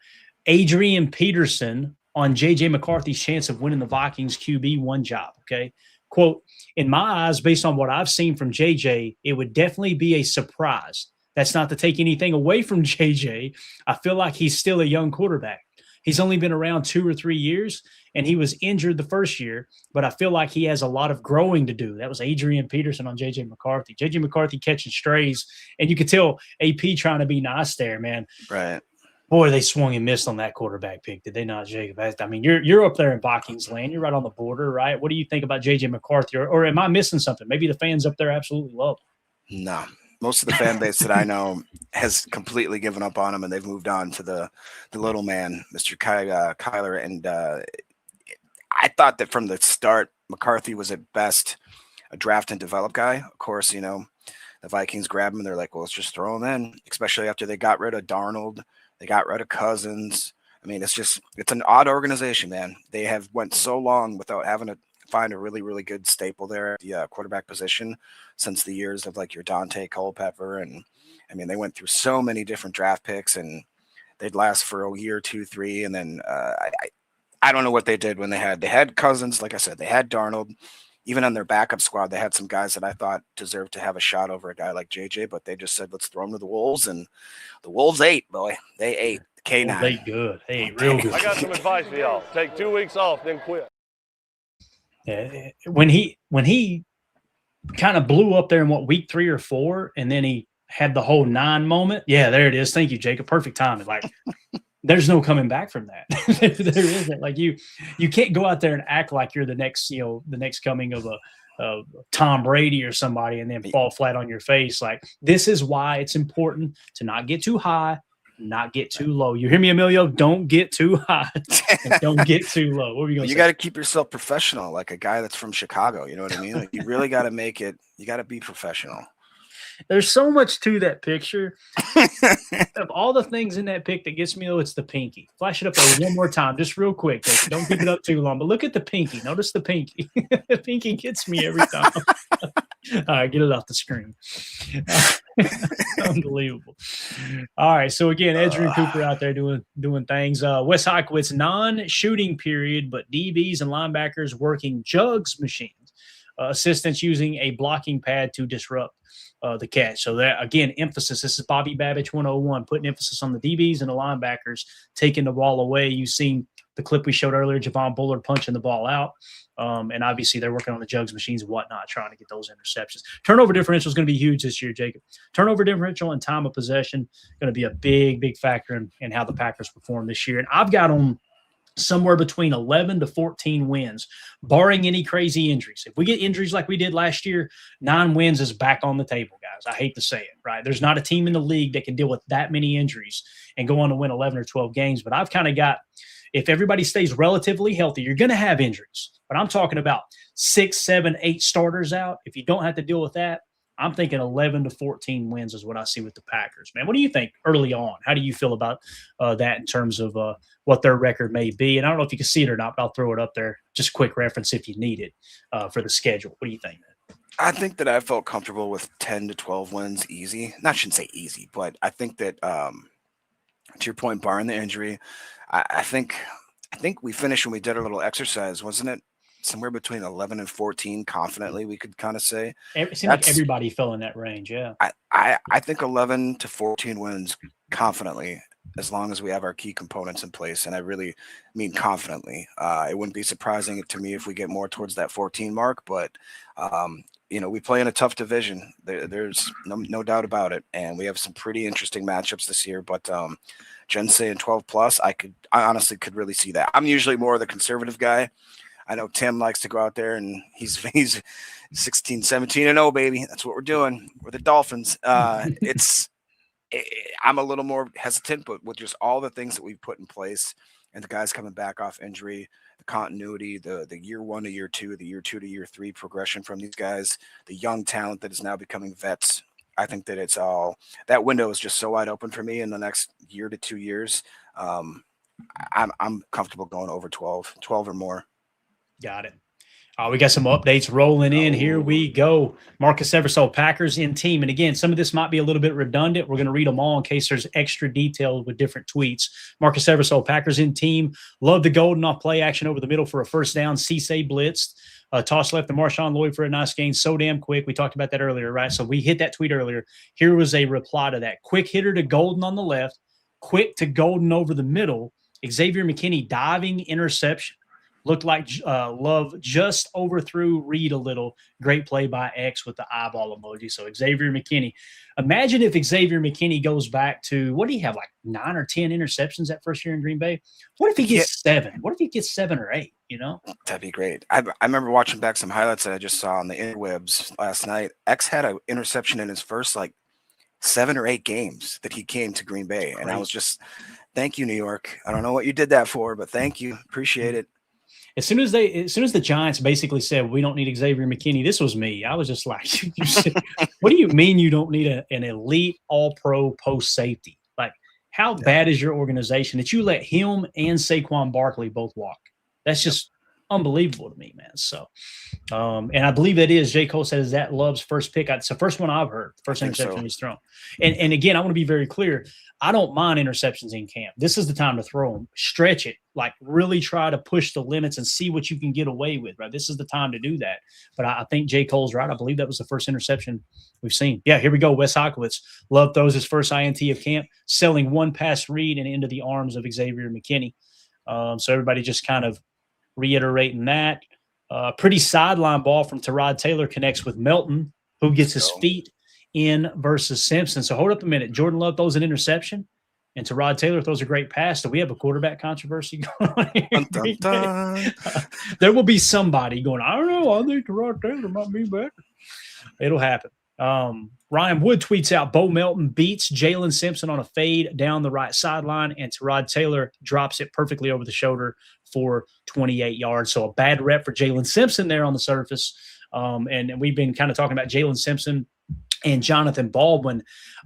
Adrian Peterson on J.J. McCarthy's chance of winning the Vikings QB1 job, okay? Quote, in my eyes, based on what I've seen from JJ, it would definitely be a surprise. That's not to take anything away from JJ. I feel like he's still a young quarterback. He's only been around 2 or 3 years, and he was injured the first year, but I feel like he has a lot of growing to do. That was Adrian Peterson on J.J. McCarthy. J.J. McCarthy catching strays, and you could tell AP trying to be nice there, man. Right. Boy, they swung and missed on that quarterback pick, did they not, Jacob? I mean, you're up there in Vikings land. You're right on the border, right? What do you think about J.J. McCarthy? Or am I missing something? Maybe the fans up there absolutely love him. No. Most of the fan base that I know has completely given up on him, and they've moved on to the little man, Mr. Kyler. And I thought that from the start, McCarthy was at best a draft and develop guy. Of course, you know, the Vikings grab him and they're like, well, let's just throw him in, especially after they got rid of Darnold. They got rid of Cousins. I mean, it's an odd organization, man. They have went so long without having to find a really, really good staple there at the quarterback position since the years of like your Dante Culpepper. And I mean, they went through so many different draft picks, and they'd last for a year, 2, 3. And then I don't know what they did when they had Cousins. Like I said, they had Darnold. Even on their backup squad, they had some guys that I thought deserved to have a shot over a guy like JJ, but they just said, let's throw him to the Wolves. And the Wolves ate, boy. They ate. K9. They ate good. They ate real good. I got some advice for y'all. Take 2 weeks off, then quit. Yeah, when he kind of blew up there in week 3 or 4, and then he had the whole 9 moment. Yeah, there it is. Thank you, Jacob. Perfect timing. Like, there's no coming back from that. There isn't. Like you can't go out there and act like you're the next coming of a Tom Brady or somebody, and then fall flat on your face. Like, this is why it's important to not get too high, not get too low. You hear me, Emilio? Don't get too high and don't get too low. What are you going to say? You got to keep yourself professional, like a guy that's from Chicago. You know what I mean? Like, you really got to make it. You got to be professional. There's so much to that picture. Of all the things in that pic that gets me, though, it's the pinky. Flash it up there one more time, just real quick. Don't keep it up too long. But look at the pinky. Notice the pinky. The pinky gets me every time. All right, get it off the screen. Unbelievable. All right, so again, Edgerrin Cooper out there doing things. Wes Heikwitz, non-shooting period, but DBs and linebackers working jugs machines. Assistants using a blocking pad to disrupt the catch. So that, again, emphasis. This is Bobby Babich 101, putting emphasis on the DBs and the linebackers taking the ball away. You've seen the clip we showed earlier, Javon Bullard punching the ball out. And obviously they're working on the jugs machines and whatnot, trying to get those interceptions. Turnover differential is going to be huge this year, Jacob. Turnover differential and time of possession going to be a big, big factor in how the Packers perform this year. And I've got them somewhere between 11 to 14 wins, barring any crazy injuries. If we get injuries like we did last year, 9 wins is back on the table, guys. I hate to say it, right? There's not a team in the league that can deal with that many injuries and go on to win 11 or 12 games. But I've kind of got, if everybody stays relatively healthy, you're going to have injuries. But I'm talking about 6, 7, 8 starters out. If you don't have to deal with that, I'm thinking 11 to 14 wins is what I see with the Packers, man. What do you think early on? How do you feel about that in terms of what their record may be? And I don't know if you can see it or not, but I'll throw it up there. Just a quick reference if you need it for the schedule. What do you think, man? I think that I felt comfortable with 10 to 12 wins easy. I shouldn't say easy, but I think that to your point, barring the injury, I think we finished when we did our little exercise, wasn't it? Somewhere between 11 and 14, confidently, we could kind of say. It seemed like everybody fell in that range, yeah. I think 11 to 14 wins confidently as long as we have our key components in place. And I really mean confidently. It wouldn't be surprising to me if we get more towards that 14 mark, but we play in a tough division. There's no doubt about it. And we have some pretty interesting matchups this year, but Jen saying 12 plus, I honestly could really see that. I'm usually more of the conservative guy. I know Tim likes to go out there and he's 16, 17-0, baby. That's what we're doing. We're the Dolphins. I'm a little more hesitant, but with just all the things that we've put in place and the guys coming back off injury, the continuity, the year 1 to year 2, the year 2 to year 3 progression from these guys, the young talent that is now becoming vets. I think that that window is just so wide open for me in the next year to 2 years. I'm comfortable going over 12 or more. Got it. We got some updates rolling in. Here we go. Marcus Eversole, Packers in team. And again, some of this might be a little bit redundant. We're going to read them all in case there's extra detail with different tweets. Marcus Eversole, Packers in team. Love the golden off play action over the middle for a first down. Cisse blitzed. Toss left to Marshawn Lloyd for a nice gain. So damn quick. We talked about that earlier, right? So we hit that tweet earlier. Here was a reply to that. Quick hitter to Golden on the left. Quick to Golden over the middle. Xavier McKinney diving interception. Looked like Love just overthrew Reed a little. Great play by X with the eyeball emoji. So Xavier McKinney. Imagine if Xavier McKinney goes back to, what do you have, like 9 or 10 interceptions that first year in Green Bay? What if he gets 7? What if he gets 7 or 8, That'd be great. I remember watching back some highlights that I just saw on the interwebs last night. X had an interception in his first, 7 or 8 games that he came to Green Bay. And I was just, thank you, New York. I don't know what you did that for, but thank you. Appreciate it. As soon as the Giants basically said, we don't need Xavier McKinney, this was me. I was just like, what do you mean you don't need an elite all-pro post safety? Like, how bad is your organization that you let him and Saquon Barkley both walk? That's just unbelievable to me, man. So, and I believe that is, J. Cole says that Love's first pick. It's the first one I've heard, first interception he's thrown. And again, I want to be very clear. I don't mind interceptions in camp. This is the time to throw them. Stretch it. Really try to push the limits and see what you can get away with, right? This is the time to do that. But I think J. Cole's right. I believe that was the first interception we've seen. Yeah, here we go. Wes Hocklitz. Love throws his first INT of camp, selling one pass read and into the arms of Xavier McKinney. So everybody just kind of reiterating that. Pretty sideline ball from Tyrod Taylor connects with Melton, who gets his feet in versus Simpson. So hold up a minute. Jordan Love throws an interception, and Tyrod Taylor throws a great pass. Do we have a quarterback controversy going on here? Dun, dun, dun. There will be somebody going, I don't know. I think Tyrod Taylor might be better. It'll happen. Ryan Wood tweets out, Bo Melton beats Jalen Simpson on a fade down the right sideline, and Tyrod Taylor drops it perfectly over the shoulder for 28 yards. So a bad rep for Jalen Simpson there on the surface. And we've been kind of talking about Jalen Simpson and Jonathan Baldwin.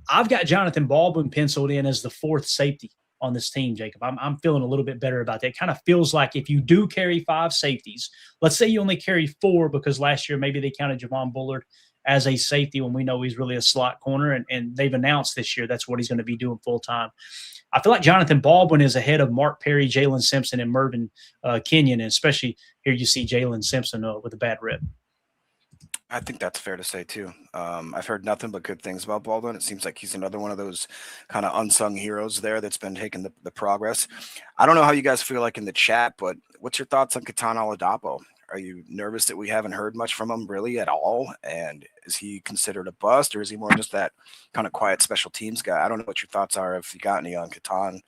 I've got Jonathan Baldwin penciled in as the 4th safety on this team, Jacob. I'm feeling a little bit better about that. It kind of feels like if you do carry 5 safeties, let's say you only carry 4 because last year maybe they counted Javon Bullard as a safety when we know he's really a slot corner, and they've announced this year that's what he's going to be doing full-time. I feel like Jonathan Baldwin is ahead of Mark Perry, Jalen Simpson, and Mervyn Kenyon, and especially here you see Jalen Simpson with a bad rep. I think that's fair to say, too. I've heard nothing but good things about Baldwin. It seems like he's another one of those kind of unsung heroes there that's been taking the progress. I don't know how you guys feel like in the chat, but what's your thoughts on Keisean Oladapo? Are you nervous that we haven't heard much from him really at all? And is he considered a bust, or is he more just that kind of quiet special teams guy? I don't know what your thoughts are, if you got any on Keisean.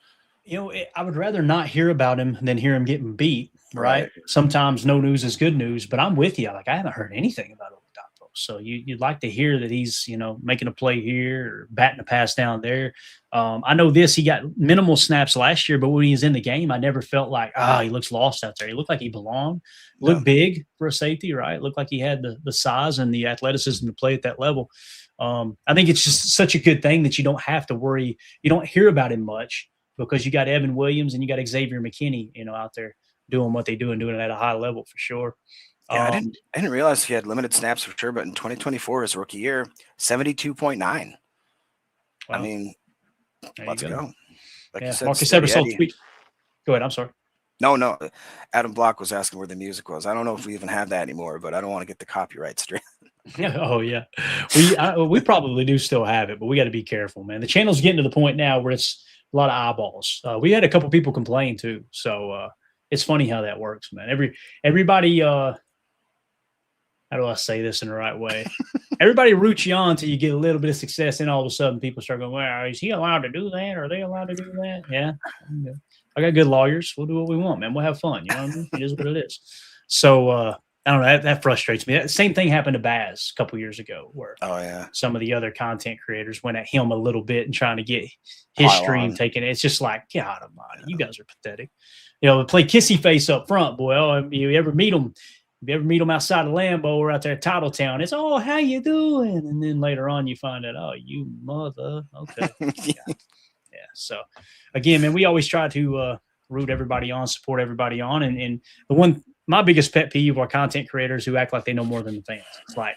I would rather not hear about him than hear him getting beat, right? Sometimes no news is good news, but I'm with you. I haven't heard anything about Oladapo. So you'd like to hear that he's, making a play here or batting a pass down there. I know he got minimal snaps last year, but when he was in the game, I never felt like, he looks lost out there. He looked like he belonged. Looked big for a safety, right? Looked like he had the size and the athleticism to play at that level. I think it's just such a good thing that you don't have to worry. You don't hear about him much because you got Evan Williams and you got Xavier McKinney, out there doing what they do and doing it at a high level for sure. Yeah, I didn't realize he had limited snaps for sure, but in 2024, his rookie year, 72.9. Wow. I mean, let's go. Like you said, Marcus Eversole tweet. Go ahead. I'm sorry. No. Adam Block was asking where the music was. I don't know if we even have that anymore, but I don't want to get the copyright straight. Oh yeah, we probably do still have it, but we got to be careful, man. The channel's getting to the point now where lot of eyeballs. We had a couple people complain too, so it's funny how that works, man. Everybody. How do I say this in the right way? Everybody roots you on until you get a little bit of success, and all of a sudden people start going, well, is he allowed to do that? Are they allowed to do that? Yeah. I got good lawyers. We'll do what we want, man. We'll have fun. You know what I mean? It is what it is. So I don't know. That frustrates me. That same thing happened to Baz a couple years ago where some of the other content creators went at him a little bit and trying to get his stream taken. It's just like, God almighty, you guys are pathetic. You know, play kissy face up front, boy. Oh, you ever meet them? If you ever meet them outside of Lambeau or out there at Titletown, it's, oh, how you doing? And then later on you find out, oh, you mother. Okay. Yeah. So, again, man, we always try to root everybody on, support everybody on. And my biggest pet peeve are content creators who act like they know more than the fans. It's like,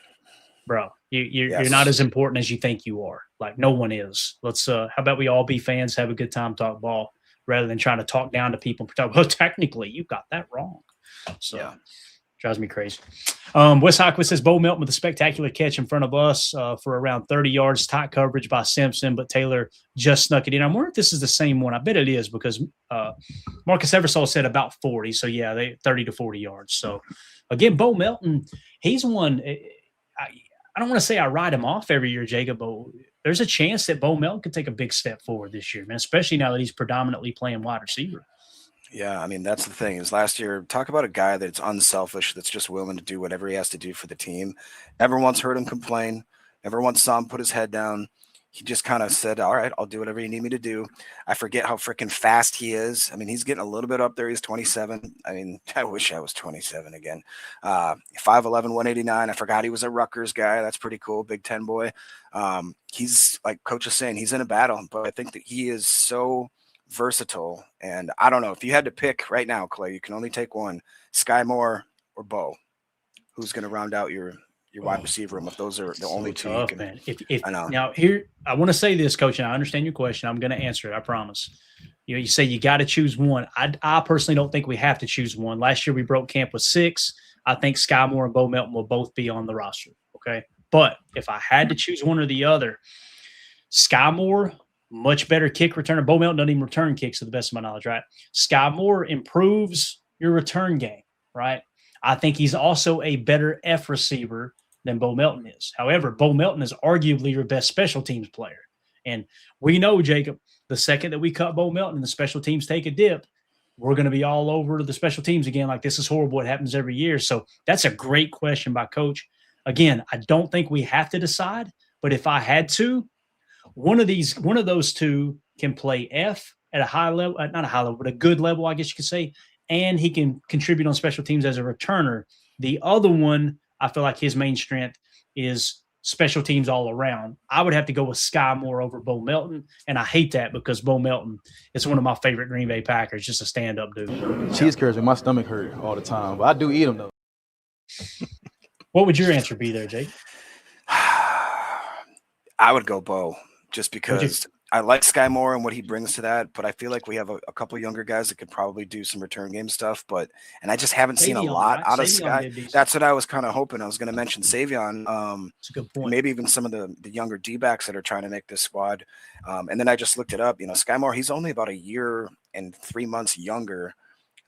bro, you're not as important as you think you are. Like, no one is. Let's how about we all be fans, have a good time, talk ball, rather than trying to talk down to people and talk, well, technically, you got that wrong. So, drives me crazy. Wes Hockwitz says Bo Melton with a spectacular catch in front of us for around 30 yards, tight coverage by Simpson, but Taylor just snuck it in. I'm wondering if this is the same one. I bet it is because Marcus Eversole said about 40. So, yeah, they 30 to 40 yards. So, again, Bo Melton, he's one. I don't want to say I write him off every year, Jacob, but there's a chance that Bo Melton could take a big step forward this year, man, especially now that he's predominantly playing wide receiver. Yeah, I mean, that's the thing is last year, talk about a guy that's unselfish, that's just willing to do whatever he has to do for the team. Never once heard him complain. Never once saw him put his head down. He just kind of said, all right, I'll do whatever you need me to do. I forget how freaking fast he is. I mean, he's getting a little bit up there. He's 27. I mean, I wish I was 27 again. 5'11", 189. I forgot he was a Rutgers guy. That's pretty cool. Big Ten boy. He's, like Coach is saying, he's in a battle, but I think that he is so versatile. And I don't know, if you had to pick right now, Clay, you can only take one, Sky Moore or Bo. Who's going to round out your wide receiver room if those are the only two tough, you can? Man. I know. Now here, I want to say this, Coach, and I understand your question. I'm going to answer it. I promise. You say you got to choose one. I personally don't think we have to choose one. Last year we broke camp with 6. I think Sky Moore and Bo Melton will both be on the roster. Okay. But if I had to choose one or the other, Sky Moore, much better kick returner. Bo Melton doesn't even return kicks to the best of my knowledge, right? Sky Moore improves your return game, right? I think he's also a better F receiver than Bo Melton is. However, Bo Melton is arguably your best special teams player. And we know, Jacob, the second that we cut Bo Melton and the special teams take a dip, we're going to be all over the special teams again. Like, this is horrible. It happens every year. So that's a great question by Coach. Again, I don't think we have to decide, but if I had to, one of those two can play F at a high level, not a high level, but a good level, I guess you could say, and he can contribute on special teams as a returner. The other one, I feel like his main strength is special teams all around. I would have to go with Sky Moore over Bo Melton, and I hate that because Bo Melton is one of my favorite Green Bay Packers, just a stand-up dude. Cheese curds make my stomach hurt all the time, but I do eat them, though. What would your answer be there, Jake? I would go Bo, just because I like Sky Moore and what he brings to that, but I feel like we have a couple younger guys that could probably do some return game stuff, and I just haven't seen a lot out of Sky. That's what I was kind of hoping. I was going to mention Savion, that's a good point. Maybe even some of the younger D-backs that are trying to make this squad. And then I just looked it up. Sky Moore, he's only about a year and 3 months younger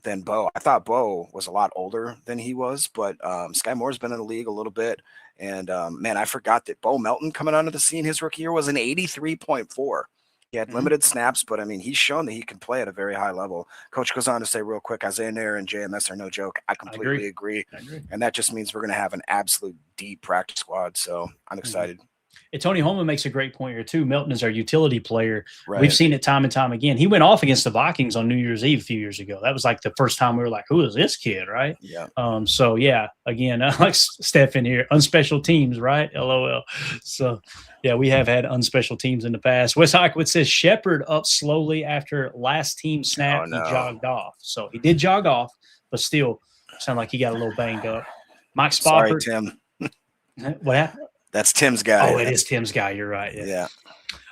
than Bo. I thought Bo was a lot older than he was, but Sky Moore's been in the league a little bit. And, man, I forgot that Bo Melton coming onto the scene his rookie year was an 83.4. He had limited snaps, but, I mean, he's shown that he can play at a very high level. Coach goes on to say real quick, Isaiah Nair and JMS are no joke. I completely agree. And that just means we're going to have an absolute deep practice squad, so I'm excited. And Tony Holman makes a great point here, too. Melton is our utility player. Right. We've seen it time and time again. He went off against the Vikings on New Year's Eve a few years ago. That was like the first time we were like, who is this kid, right? Yeah. So, yeah, again, like Steph in here, unspecial teams, right? LOL. So, yeah, we have had unspecial teams in the past. Wes Hockwitz says Shepard up slowly after last team snap. He jogged off. So, he did jog off, but still sounded like he got a little banged up. Mike Spofford. Sorry, Tim. What happened? That's Tim's guy. Oh, it is Tim's guy. You're right. Yeah.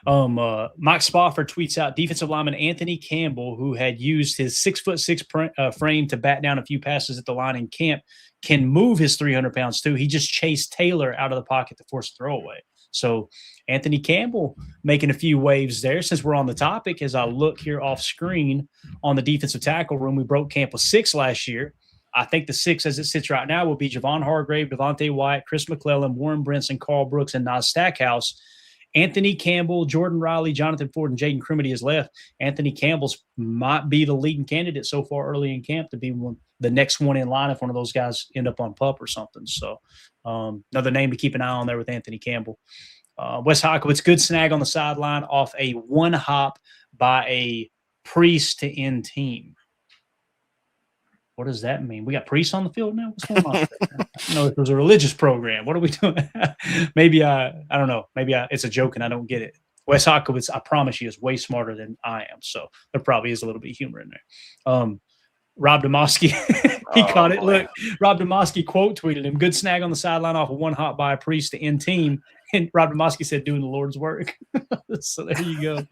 Mike Spofford tweets out defensive lineman Anthony Campbell, who had used his 6'6" frame to bat down a few passes at the line in camp, can move his 300 pounds too. He just chased Taylor out of the pocket to force a throwaway. So Anthony Campbell making a few waves there. Since we're on the topic, as I look here off screen on the defensive tackle room, we broke camp with 6 last year. I think the 6 as it sits right now will be Javon Hargrave, Devontae White, Chris McClellan, Warren Brinson, Carl Brooks, and Nas Stackhouse. Anthony Campbell, Jordan Riley, Jonathan Ford, and Jaden Crimity is left. Anthony Campbell's might be the leading candidate so far early in camp to be the next one in line if one of those guys end up on PUP or something. So another name to keep an eye on there with Anthony Campbell. Wes Hawkowitz, good snag on the sideline off a one hop by a Priest to end team. What does that mean? We got priests on the field now? What's going on? I don't know if it was a religious program. What are we doing? Maybe I don't know. Maybe it's a joke and I don't get it. Wes Hawkowitz, I promise you, is way smarter than I am. So there probably is a little bit of humor in there. Rob Demoski, he caught it. Look, Rob Demoski quote tweeted him, good snag on the sideline off of one hop by a Priest to end team. And Rob Demoski said, doing the Lord's work. So there you go.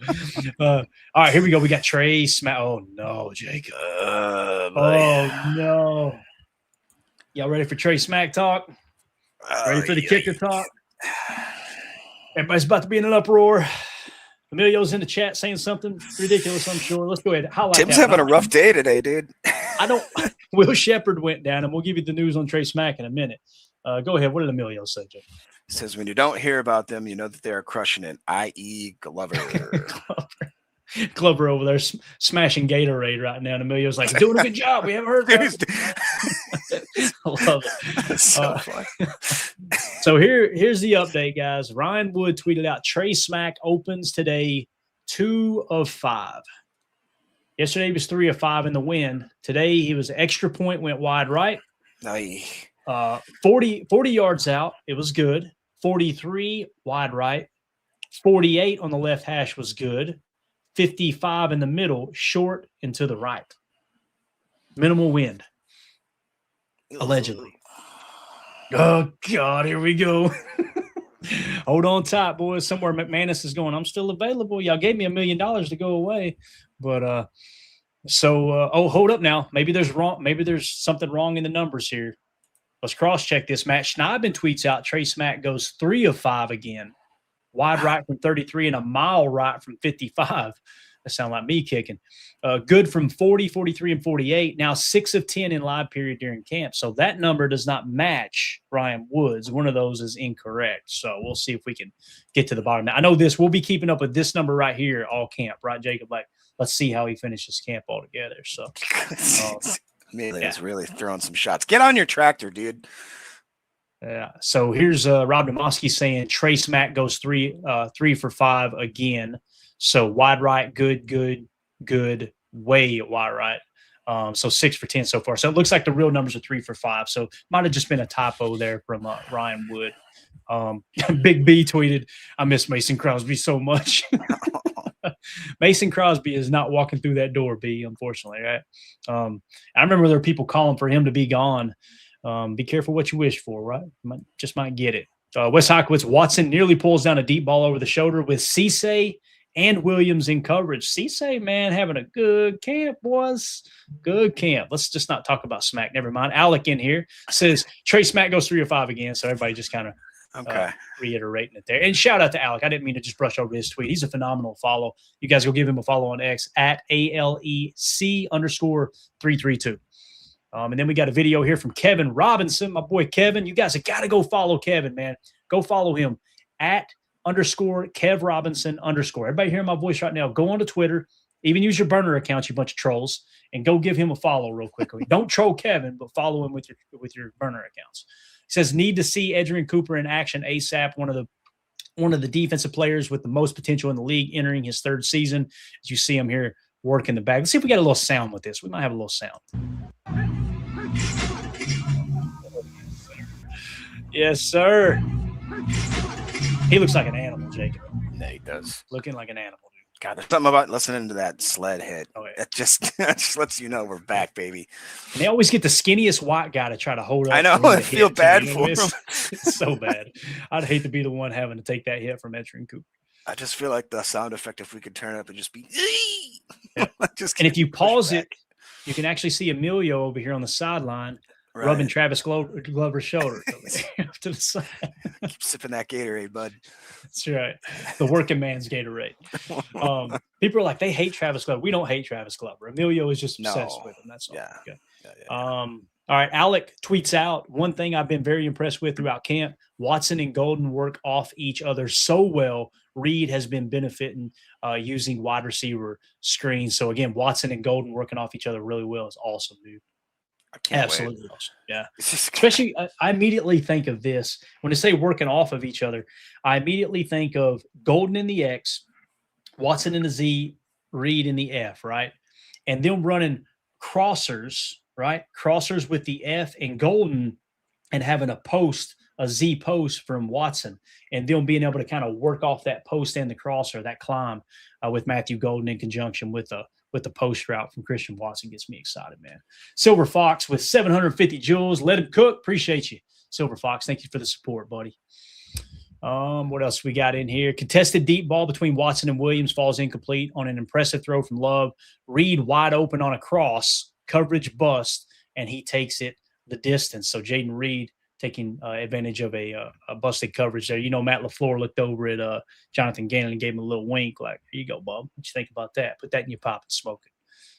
All right, here we go. We got Trey Smack. Oh, no, Jacob. Oh, no. Y'all ready for Trey Smack talk? Ready for the kicker talk? Everybody's about to be in an uproar. Emilio's in the chat saying something ridiculous, I'm sure. Let's go ahead. Tim's having a rough day today, dude. Will Shepard went down, and we'll give you the news on Trey Smack in a minute. Go ahead. What did Emilio say, Jay? He says, when you don't hear about them, you know that they are crushing it, i.e. Glover. Glover over there smashing Gatorade right now. And Emilio's like, doing a good job. We haven't heard about it. I love it. That's so funny. So here's the update, guys. Ryan Wood tweeted out, Trey Smack opens today 2 of 5. Yesterday he was 3 of 5 in the win. Today he was extra point, went wide right. 40 yards out. It was good. 43 wide right. 48 on the left hash was good. 55 in the middle, short and to the right. Minimal wind. Allegedly. Oh, God, here we go. Hold on tight, boys. Somewhere McManus is going, I'm still available. Y'all gave me $1 million to go away. But hold up now. Maybe there's something wrong in the numbers here. Let's cross-check this. Matt Schneidman tweets out Trey Smack goes 3 of 5 again. Wide right from 33 and a mile right from 55. That sounds like me kicking. Good from 40, 43, and 48. Now 6 of 10 in live period during camp. So that number does not match Ryan Woods. One of those is incorrect. So we'll see if we can get to the bottom. Now, I know this. We'll be keeping up with this number right here all camp, right, Jacob? Like, let's see how he finishes camp altogether. So Emilio's really throwing some shots. Get on your tractor, dude. Yeah. So here's Rob Demoski saying Trey Smack goes 3 for 5 again. So wide right, good, way wide right. So 6 for 10 so far. So it looks like the real numbers are 3 for 5. So might have just been a typo there from Ryan Wood. Big B tweeted, I miss Mason Crosby so much. Mason Crosby is not walking through that door, B, unfortunately, right? I remember there were people calling for him to be gone. Be careful what you wish for, right? Just might get it. Wes Hawkowitz, Watson nearly pulls down a deep ball over the shoulder with Cisse and Williams in coverage. Cisse, man, having a good camp, boys. Good camp. Let's just not talk about Smack. Never mind. Alec in here says Trey Smack goes 3 or 5 again. So everybody just kind of reiterating it there. And shout out to Alec. I didn't mean to just brush over his tweet. He's a phenomenal follow. You guys go give him a follow on X at ALEC_332. And then we got a video here from Kevin Robinson, my boy Kevin. You guys have got to go follow Kevin, man. Go follow him at _Kev Robinson _. Everybody hearing my voice right now, go on to Twitter. Even use your burner accounts, you bunch of trolls, and go give him a follow real quickly. Don't troll Kevin, but follow him with your burner accounts. He says, need to see Edgerrin Cooper in action ASAP, one of the defensive players with the most potential in the league entering his 3rd season. As you see him here working the bag. Let's see if we got a little sound with this. We might have a little sound. Yes, sir. He looks like an animal, Jacob. Yeah, he does. Looking like an animal, dude. God, there's something about listening to that sled hit. Oh, yeah. That just lets you know we're back, baby. And they always get the skinniest white guy to try to hold up. I know. I feel bad for him. It's so bad. I'd hate to be the one having to take that hit from Edgerrin Cooper. I just feel like the sound effect, if we could turn it up, and just be. Yeah. And if you pause it, you can actually see Emilio over here on the sideline rubbing Travis Glover's shoulder. off to the side. Keep sipping that Gatorade, bud. That's right. The working man's Gatorade. People are like, they hate Travis Glover. We don't hate Travis Glover. Emilio is just obsessed with him. That's all. Yeah. Okay. Yeah. All right. Alec tweets out, one thing I've been very impressed with throughout camp, Watson and Golden work off each other so well. Reed has been benefiting using wide receiver screens. So, again, Watson and Golden working off each other really well is awesome, dude. I can't Absolutely wait. awesome. Yeah. Especially, I immediately think of this. When they say working off of each other, I immediately think of Golden in the X, Watson in the Z, Reed in the F, right? And them running crossers, right? Crossers with the F and Golden and having a Z post from Watson, and them being able to kind of work off that post and the crosser, that climb with Matthew Golden in conjunction with the post route from Christian Watson gets me excited, man. Silver Fox with 750 joules. Let him cook. Appreciate you, Silver Fox. Thank you for the support, buddy. What else we got in here? Contested deep ball between Watson and Williams falls incomplete on an impressive throw from Love. Reed wide open on a cross, coverage bust, and he takes it the distance. So Jaden Reed taking advantage of a busted coverage there. You know, Matt LaFleur looked over at Jonathan Gannon and gave him a little wink like, here you go, bub. What you think about that? Put that in your pop and smoke it.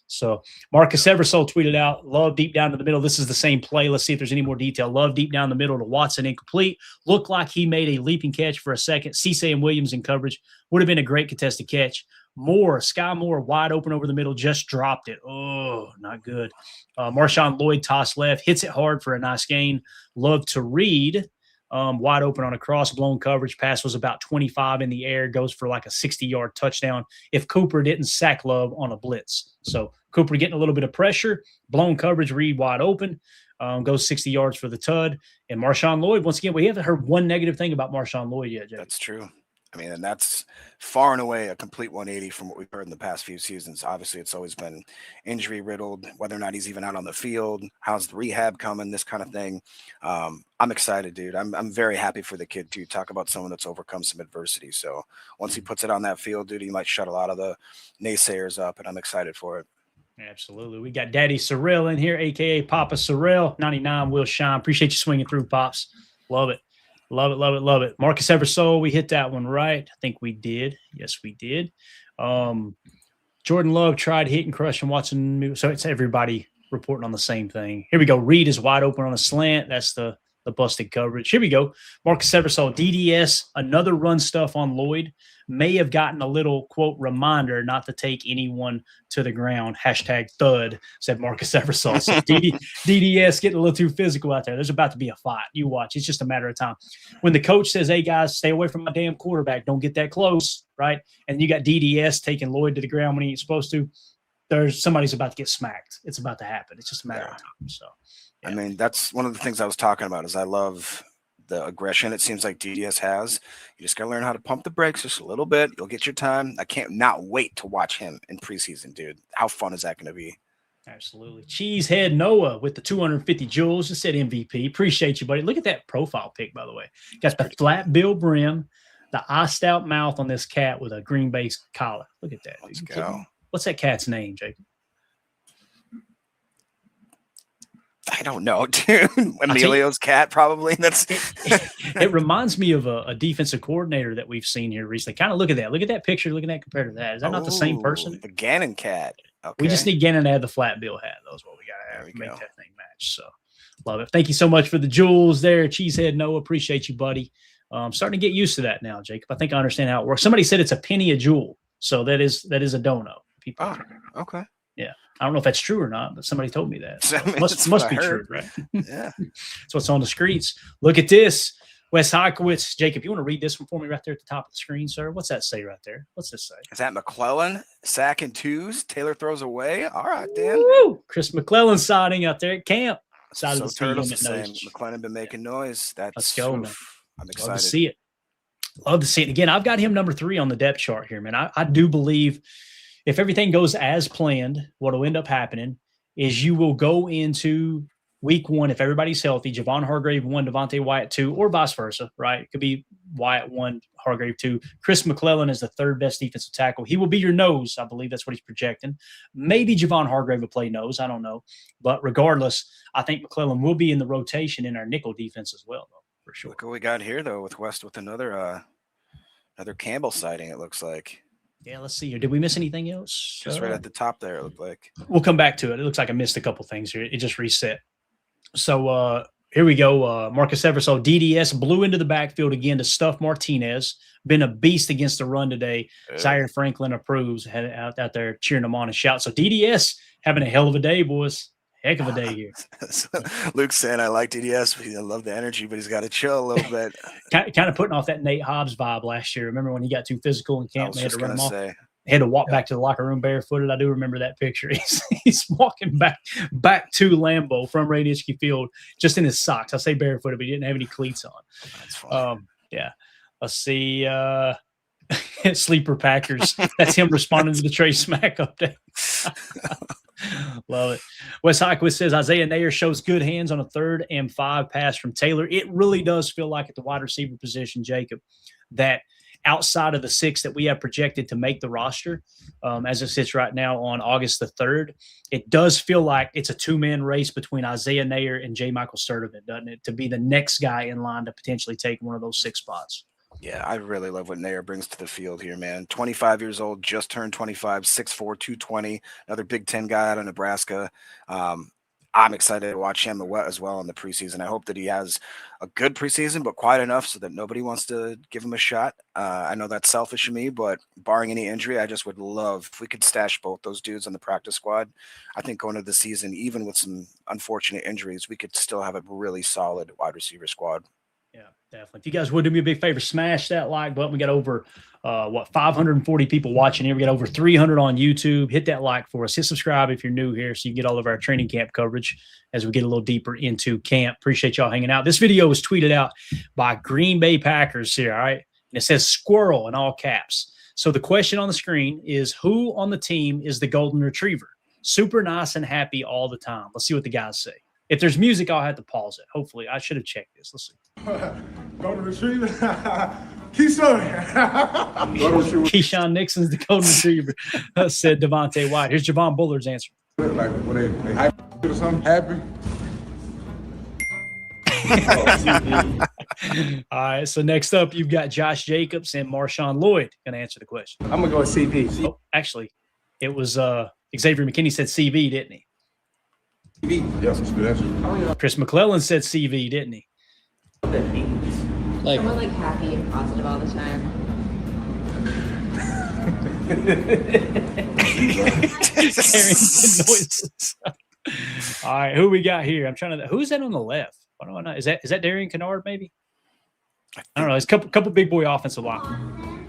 So Marcus Eversole tweeted out, Love deep down to the middle. This is the same play. Let's see if there's any more detail. Love deep down the middle to Watson, incomplete. Looked like he made a leaping catch for a second. Cisse and Williams in coverage. Would have been a great contested catch. Sky Moore wide open over the middle, just dropped it. Oh, not good. Marshawn Lloyd toss left, hits it hard for a nice gain. Love to Reed. Wide open on a cross, blown coverage. Pass was about 25 in the air, goes for like a 60-yard touchdown if Cooper didn't sack Love on a blitz. So Cooper getting a little bit of pressure, blown coverage, Reed wide open, goes 60 yards for the tud. And Marshawn Lloyd, once again, we haven't heard one negative thing about Marshawn Lloyd yet, Jay. That's true. I mean, and that's far and away a complete 180 from what we've heard in the past few seasons. Obviously, it's always been injury riddled, whether or not he's even out on the field, how's the rehab coming, this kind of thing. I'm excited, dude. I'm very happy for the kid to talk about someone that's overcome some adversity. So once he puts it on that field, dude, he might shut a lot of the naysayers up, and I'm excited for it. Absolutely. We got Daddy Sorrell in here, a.k.a. Papa Sorrell. 99 will shine. Appreciate you swinging through, Pops. Love it. Love it, love it, love it. Marcus Eversole, we hit that one right. I think we did. Yes, we did. Jordan Love tried hitting, crushing Watson. So it's everybody reporting on the same thing. Here we go. Reed is wide open on a slant. That's the busted coverage. Here we go. Marcus Eversole, DDS, another run stuff on Lloyd. May have gotten a little, quote, reminder not to take anyone to the ground. Hashtag thud, said Marcus Eversole. So DDS getting a little too physical out there. There's about to be a fight. You watch. It's just a matter of time. When the coach says, hey, guys, stay away from my damn quarterback. Don't get that close, right? And you got DDS taking Lloyd to the ground when he ain't supposed to. Somebody's about to get smacked. It's about to happen. It's just a matter of time. So, yeah. I mean, that's one of the things I was talking about is I love the aggression it seems like DDS has. You just got to learn how to pump the brakes just a little bit. You'll get your time. I can't not wait to watch him in preseason, dude. How fun is that going to be? Absolutely. Cheesehead Noah with the 250 joules. Just said MVP. Appreciate you, buddy. Look at that profile pic, by the way. Got the flat bill brim, the iced out mouth on this cat with a green base collar. Look at that. Let's go. What's that cat's name, Jacob? I don't know, dude. Emilio's cat, probably. It reminds me of a defensive coordinator that we've seen here recently. Kind of look at that. Look at that picture. Look at that compared to that. Is that not the same person? The Gannon cat. Okay. We just need Gannon to have the flat bill hat. That's what we got to have to make that thing match. So love it. Thank you so much for the jewels there. Cheesehead Noah. Appreciate you, buddy. I'm starting to get used to that now, Jacob. I think I understand how it works. Somebody said it's a penny a jewel. So that is a dono. People. Oh, okay. Yeah. I don't know if that's true or not, but somebody told me that. So I mean, must be true, right? Yeah. That's what's on the streets. Look at this. Wes Heikowitz. Jacob, you want to read this one for me right there at the top of the screen, sir? What's that say right there? What's this say? Is that McClellan? Sack and twos. Taylor throws away. All right, Dan. Woo! Chris McClellan signing out there at camp. So Turtles the same. McClellan been making noise. Let's go, man. I'm excited. Love to see it. Love to see it. Again, I've got him number 3 on the depth chart here, man. I do believe if everything goes as planned, what will end up happening is you will go into week 1, if everybody's healthy, Javon Hargrave 1, Devontae Wyatt 2, or vice versa, right? It could be Wyatt 1, Hargrave 2. Chris McClellan is the 3rd best defensive tackle. He will be your nose. I believe that's what he's projecting. Maybe Javon Hargrave will play nose. I don't know. But regardless, I think McClellan will be in the rotation in our nickel defense as well, though, for sure. Look what we got here, though, with West with another Campbell sighting, it looks like. Yeah, let's see here. Did we miss anything else? Just right at the top there, it looked like. We'll come back to it. It looks like I missed a couple things here. It just reset. So here we go. Marcus Eversole, DDS blew into the backfield again to stuff Martinez. Been a beast against the run today. Zaire Franklin approves. Had out there cheering him on and shout. So DDS having a hell of a day, boys. Heck of a day here. Luke's saying I like DDS. I love the energy, but he's got to chill a little bit. kind of putting off that Nate Hobbs vibe last year. Remember when he got too physical in camp? They had to run him off. He had to walk back to the locker room barefooted. I do remember that picture. He's walking back to Lambeau from Ray Nitschke Field just in his socks. I say barefooted, but he didn't have any cleats on. That's fine. Yeah. Let's see. Sleeper Packers. That's him responding to the Trey Smack update. Love it. Wes Highquist says Isaiah Nayer shows good hands on a 3rd and 5 pass from Taylor. It really does feel like at the wide receiver position, Jacob, that outside of the 6 that we have projected to make the roster, as it sits right now on August the 3rd, it does feel like it's a 2-man race between Isaiah Nayer and J. Michael Sturdivant, doesn't it? To be the next guy in line to potentially take one of those 6 spots. Yeah, I really love what Nayer brings to the field here, man. 25 years old, just turned 25, 6'4", 220, another Big Ten guy out of Nebraska. I'm excited to watch him as well in the preseason. I hope that he has a good preseason, but quiet enough so that nobody wants to give him a shot. I know that's selfish of me, but barring any injury, I just would love if we could stash both those dudes on the practice squad. I think going into the season, even with some unfortunate injuries, we could still have a really solid wide receiver squad. Yeah, definitely. If you guys would do me a big favor, smash that like button. We got over 540 people watching here. We got over 300 on YouTube. Hit that like for us. Hit subscribe if you're new here so you get all of our training camp coverage as we get a little deeper into camp. Appreciate y'all hanging out. This video was tweeted out by Green Bay Packers here, all right? And it says squirrel in all caps. So the question on the screen is, who on the team is the golden retriever? Super nice and happy all the time. Let's see what the guys say. If there's music, I'll have to pause it. Hopefully. I should have checked this. Let's see. Golden retriever. Keisean Nixon's the golden retriever, said Devontae White. Here's Javon Bullard's answer. Like when they hype or something happy. All right, so next up, you've got Josh Jacobs and Marshawn Lloyd going to answer the question. I'm going to go with CP. Oh, actually, it was Xavier McKinney said CV, didn't he? CV. Yes, that's good answer. Chris McClellan said CV, didn't he? Like, someone like happy and positive all the time. Noises. All right, who we got here? I'm trying to. Who's that on the left? What do I know? Is that Darian Kennard? Maybe. I don't know. It's a couple big boy offensive linemen.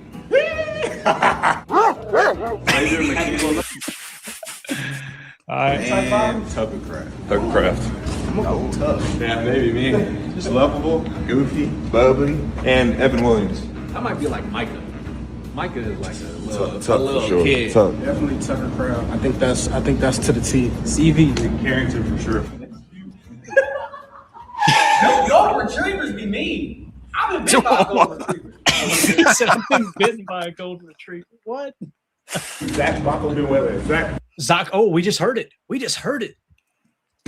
All right. Tucker Kraft. Oh, tough. Yeah, maybe me. Just lovable, goofy, bubbly, and Evan Williams. That might be like Micah. Micah is like tough, a little sure. kid. Tough. Definitely Tucker Kraft. I think that's to the T. CV. Carrington for sure. Golden retrievers be mean. I've been bitten by a golden retriever. He said I've been bitten by a golden retriever. What? Zack Baco Zack. Oh, we just heard it.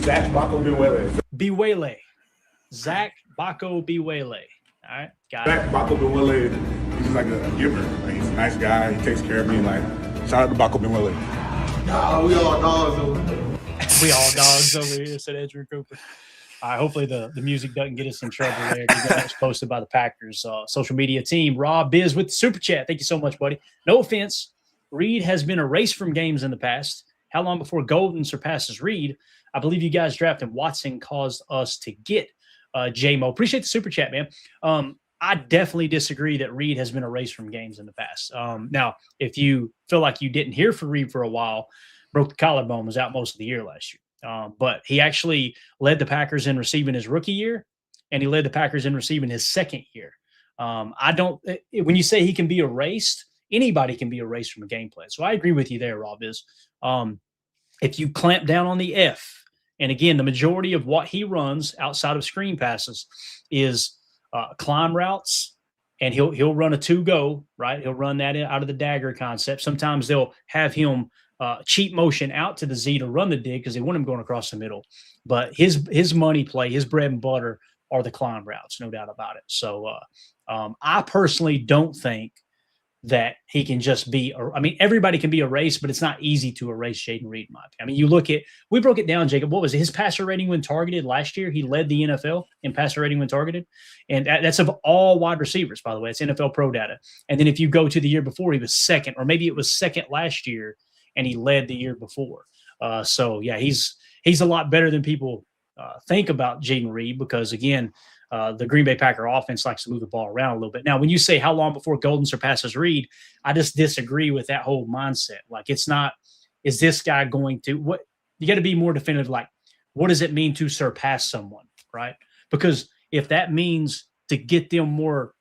Zack Baco Biwele. Zack Baco Biwele. All right, got it. Zack Baco Biwele, he's like a giver. Like, he's a nice guy. He takes care of me. Like, shout out to Baco Biwele. Nah, we all dogs over here. We all dogs over here, said Edgerrin Cooper. Hopefully the music doesn't get us in trouble there. That was posted by the Packers social media team. Rob Biz with the Super Chat. Thank you so much, buddy. No offense. Reed has been erased from games in the past. How long before Golden surpasses Reed? I believe you guys drafted Watson caused us to get J-Mo. Appreciate the Super Chat, man. I definitely disagree that Reed has been erased from games in the past. Now, if you feel like you didn't hear from Reed for a while, broke the collarbone, was out most of the year last year. But he actually led the Packers in receiving his rookie year, and he led the Packers in receiving his second year. When you say he can be erased, anybody can be erased from a game plan. So I agree with you there, Rob, is if you clamp down on the F, and again, the majority of what he runs outside of screen passes is climb routes, and he'll run a 2-go, right? He'll run that out of the dagger concept. Sometimes they'll have him cheat motion out to the Z to run the dig because they want him going across the middle. But his money play, his bread and butter are the climb routes, no doubt about it. So I personally don't think that he can just be, I mean, everybody can be erased, but it's not easy to erase Jayden Reed. In my opinion. I mean, you look at, we broke it down, Jacob. What was it? His passer rating when targeted last year? He led the NFL in passer rating when targeted. And that's of all wide receivers, by the way. It's NFL Pro data. And then if you go to the year before, he was second, or maybe it was second last year, and he led the year before. So, yeah, he's a lot better than people think about Jayden Reed because, again, the Green Bay Packer offense likes to move the ball around a little bit. Now, when you say how long before Golden surpasses Reed, I just disagree with that whole mindset. Like, it's not, is this guy going to, what, you got to be more definitive. Like, what does it mean to surpass someone, right? Because if that means to get them more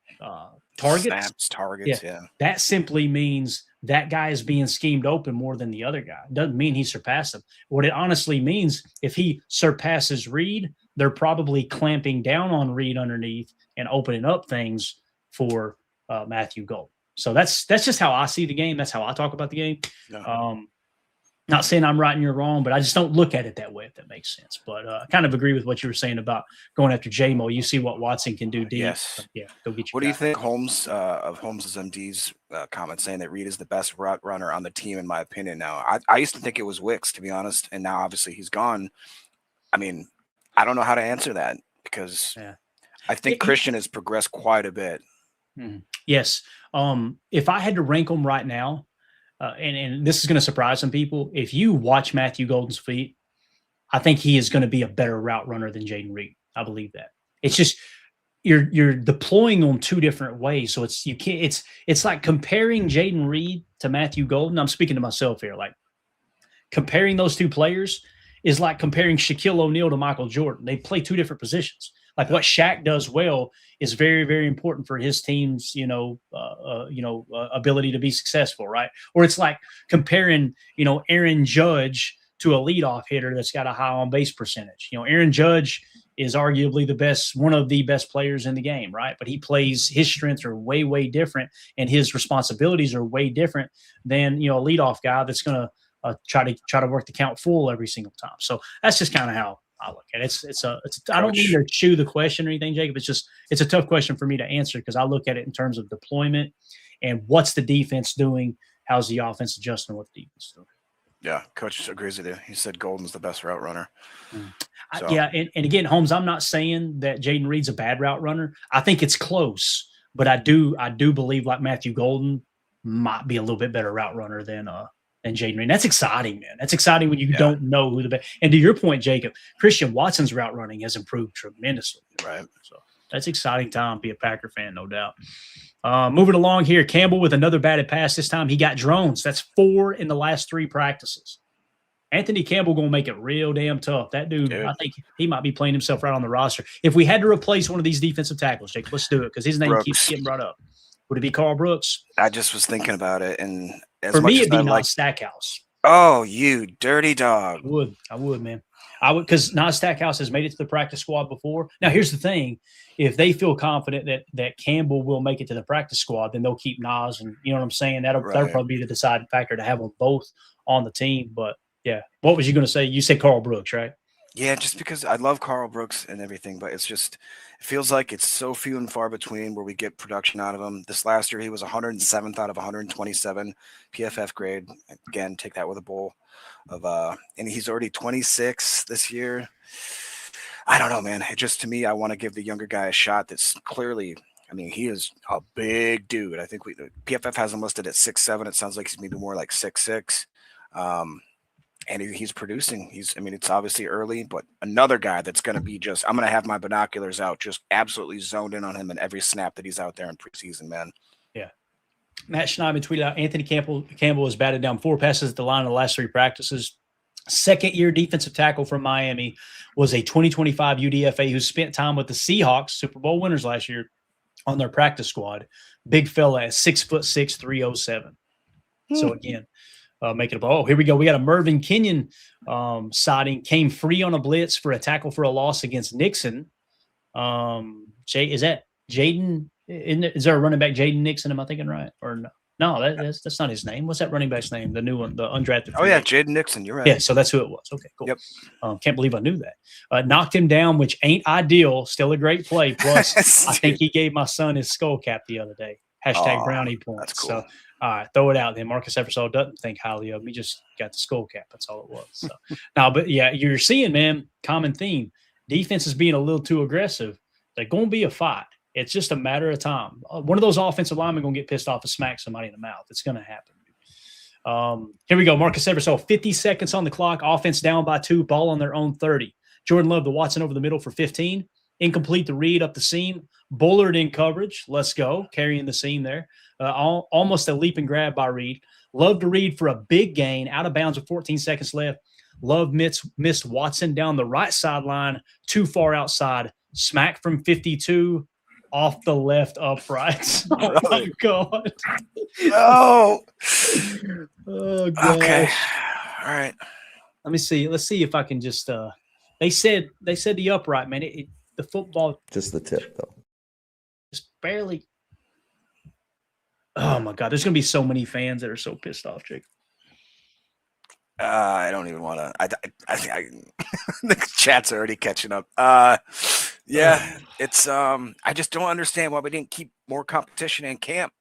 targets, yeah, that simply means that guy is being schemed open more than the other guy. It doesn't mean he surpassed him. What it honestly means, if he surpasses Reed, they're probably clamping down on Reed underneath and opening up things for Matthew Golden. So that's just how I see the game. That's how I talk about the game. Yeah. Not saying I'm right and you're wrong, but I just don't look at it that way, if that makes sense. But I kind of agree with what you were saying about going after J-Mo. You see what Watson can do deep. Yes. Yeah, go get your What do you guy. think of Holmes's MD's comment saying that Reed is the best route runner on the team, in my opinion? Now, I used to think it was Wicks, to be honest, and now obviously he's gone. I mean, I don't know how to answer that because I think Christian has progressed quite a bit. Yes. If I had to rank them right now, and this is going to surprise some people, if you watch Matthew Golden's feet, I think he is going to be a better route runner than Jayden Reed. I believe that. It's just you're deploying them two different ways. So it's like comparing Jayden Reed to Matthew Golden. I'm speaking to myself here. Like comparing those two players is like comparing Shaquille O'Neal to Michael Jordan. They play two different positions. Like what Shaq does well is very, very important for his team's, ability to be successful, right? Or it's like comparing, Aaron Judge to a leadoff hitter that's got a high on base percentage. Aaron Judge is arguably one of the best players in the game, right? But his strengths are way, way different, and his responsibilities are way different than a leadoff guy that's going to try to work the count full every single time. So that's just kind of how I look at it. I don't mean to chew the question or anything, Jacob. It's a tough question for me to answer because I look at it in terms of deployment and what's the defense doing, how's the offense adjusting, what the defense is doing. Yeah, Coach agrees with you. He said Golden's the best route runner. So. And again, Holmes, I'm not saying that Jayden Reed's a bad route runner. I think it's close, but I do believe like Matthew Golden might be a little bit better route runner than Jayden Reed. That's exciting, man. That's exciting when you don't know who the best. And to your point, Jacob, Christian Watson's route running has improved tremendously. Right. So that's exciting time to be a Packer fan, no doubt. Moving along here, Campbell with another batted pass. This time he got drones. That's 4 in the last 3 practices. Anthony Campbell going to make it real damn tough. That dude, I think he might be playing himself right on the roster. If we had to replace one of these defensive tackles, Jacob, let's do it because his name keeps getting brought up. Would it be Carl Brooks? I just was thinking about it, and for me, it'd be Nas Stackhouse. Oh, you dirty dog! I would, man. I would, because Nas Stackhouse has made it to the practice squad before. Now, here's the thing: if they feel confident that Campbell will make it to the practice squad, then they'll keep Nas, and you know what I'm saying. That'll probably be the deciding factor to have them both on the team. But yeah, what was you going to say? You said Carl Brooks, right? Yeah, just because I love Carl Brooks and everything, but it feels like it's so few and far between where we get production out of him. This last year, he was 107th out of 127 PFF grade. Again, take that with a bowl of and he's already 26 this year. I don't know, man. It just, to me, I want to give the younger guy a shot. That's clearly, I mean, he is a big dude. I think PFF has him listed at 6'7". It sounds like he's maybe more like 6'6". And he's producing. It's obviously early, but another guy that's going to be I'm going to have my binoculars out, just absolutely zoned in on him in every snap that he's out there in preseason, man. Yeah. Matt Schneidman tweeted out, Anthony Campbell has batted down 4 passes at the line in the last 3 practices. Second-year defensive tackle from Miami, was a 2025 UDFA who spent time with the Seahawks, Super Bowl winners last year, on their practice squad. Big fella at 6'6", 307. So again, make it up. Here we go. We got a Mervyn Kenyon sighting. Came free on a blitz for a tackle for a loss against Nixon. Is that Jayden? Is there a running back, Jayden Nixon? Am I thinking right or no? No, that's not his name. What's that running back's name? The new one, the undrafted. Oh yeah, Keisean Nixon. You're right. Yeah, so that's who it was. Okay, cool. Yep. Can't believe I knew that. Knocked him down, which ain't ideal. Still a great play. Plus, I think he gave my son his skull cap the other day. Hashtag brownie points. That's cool. So, all right, throw it out. Then Marcus Eversole doesn't think highly of me. Just got the skull cap. That's all it was. So, no, but yeah, you're seeing, man, common theme. Defense is being a little too aggressive. They're going to be a fight. It's just a matter of time. One of those offensive linemen going to get pissed off and smack somebody in the mouth. It's going to happen. Here we go. Marcus Eversole, 50 seconds on the clock. Offense down by 2. Ball on their own 30. Jordan Love to Watson over the middle for 15. Incomplete to Reed up the seam. Bullard in coverage. Let's go. Carrying the seam there. Almost a leap and grab by Reed. Love to Reed for a big gain. Out of bounds with 14 seconds left. Love missed Watson down the right sideline. Too far outside. Smack from 52. Off the left upright. Oh, my God. No. Oh, God. Okay. All right. Let me see. Let's see if I can just they said the upright, man. The football Just the tip, though. just barely. Oh, my God. There's going to be so many fans that are so pissed off, Jake. I don't even want to. I think the chat's already catching up. Yeah, it's I just don't understand why we didn't keep more competition in camp.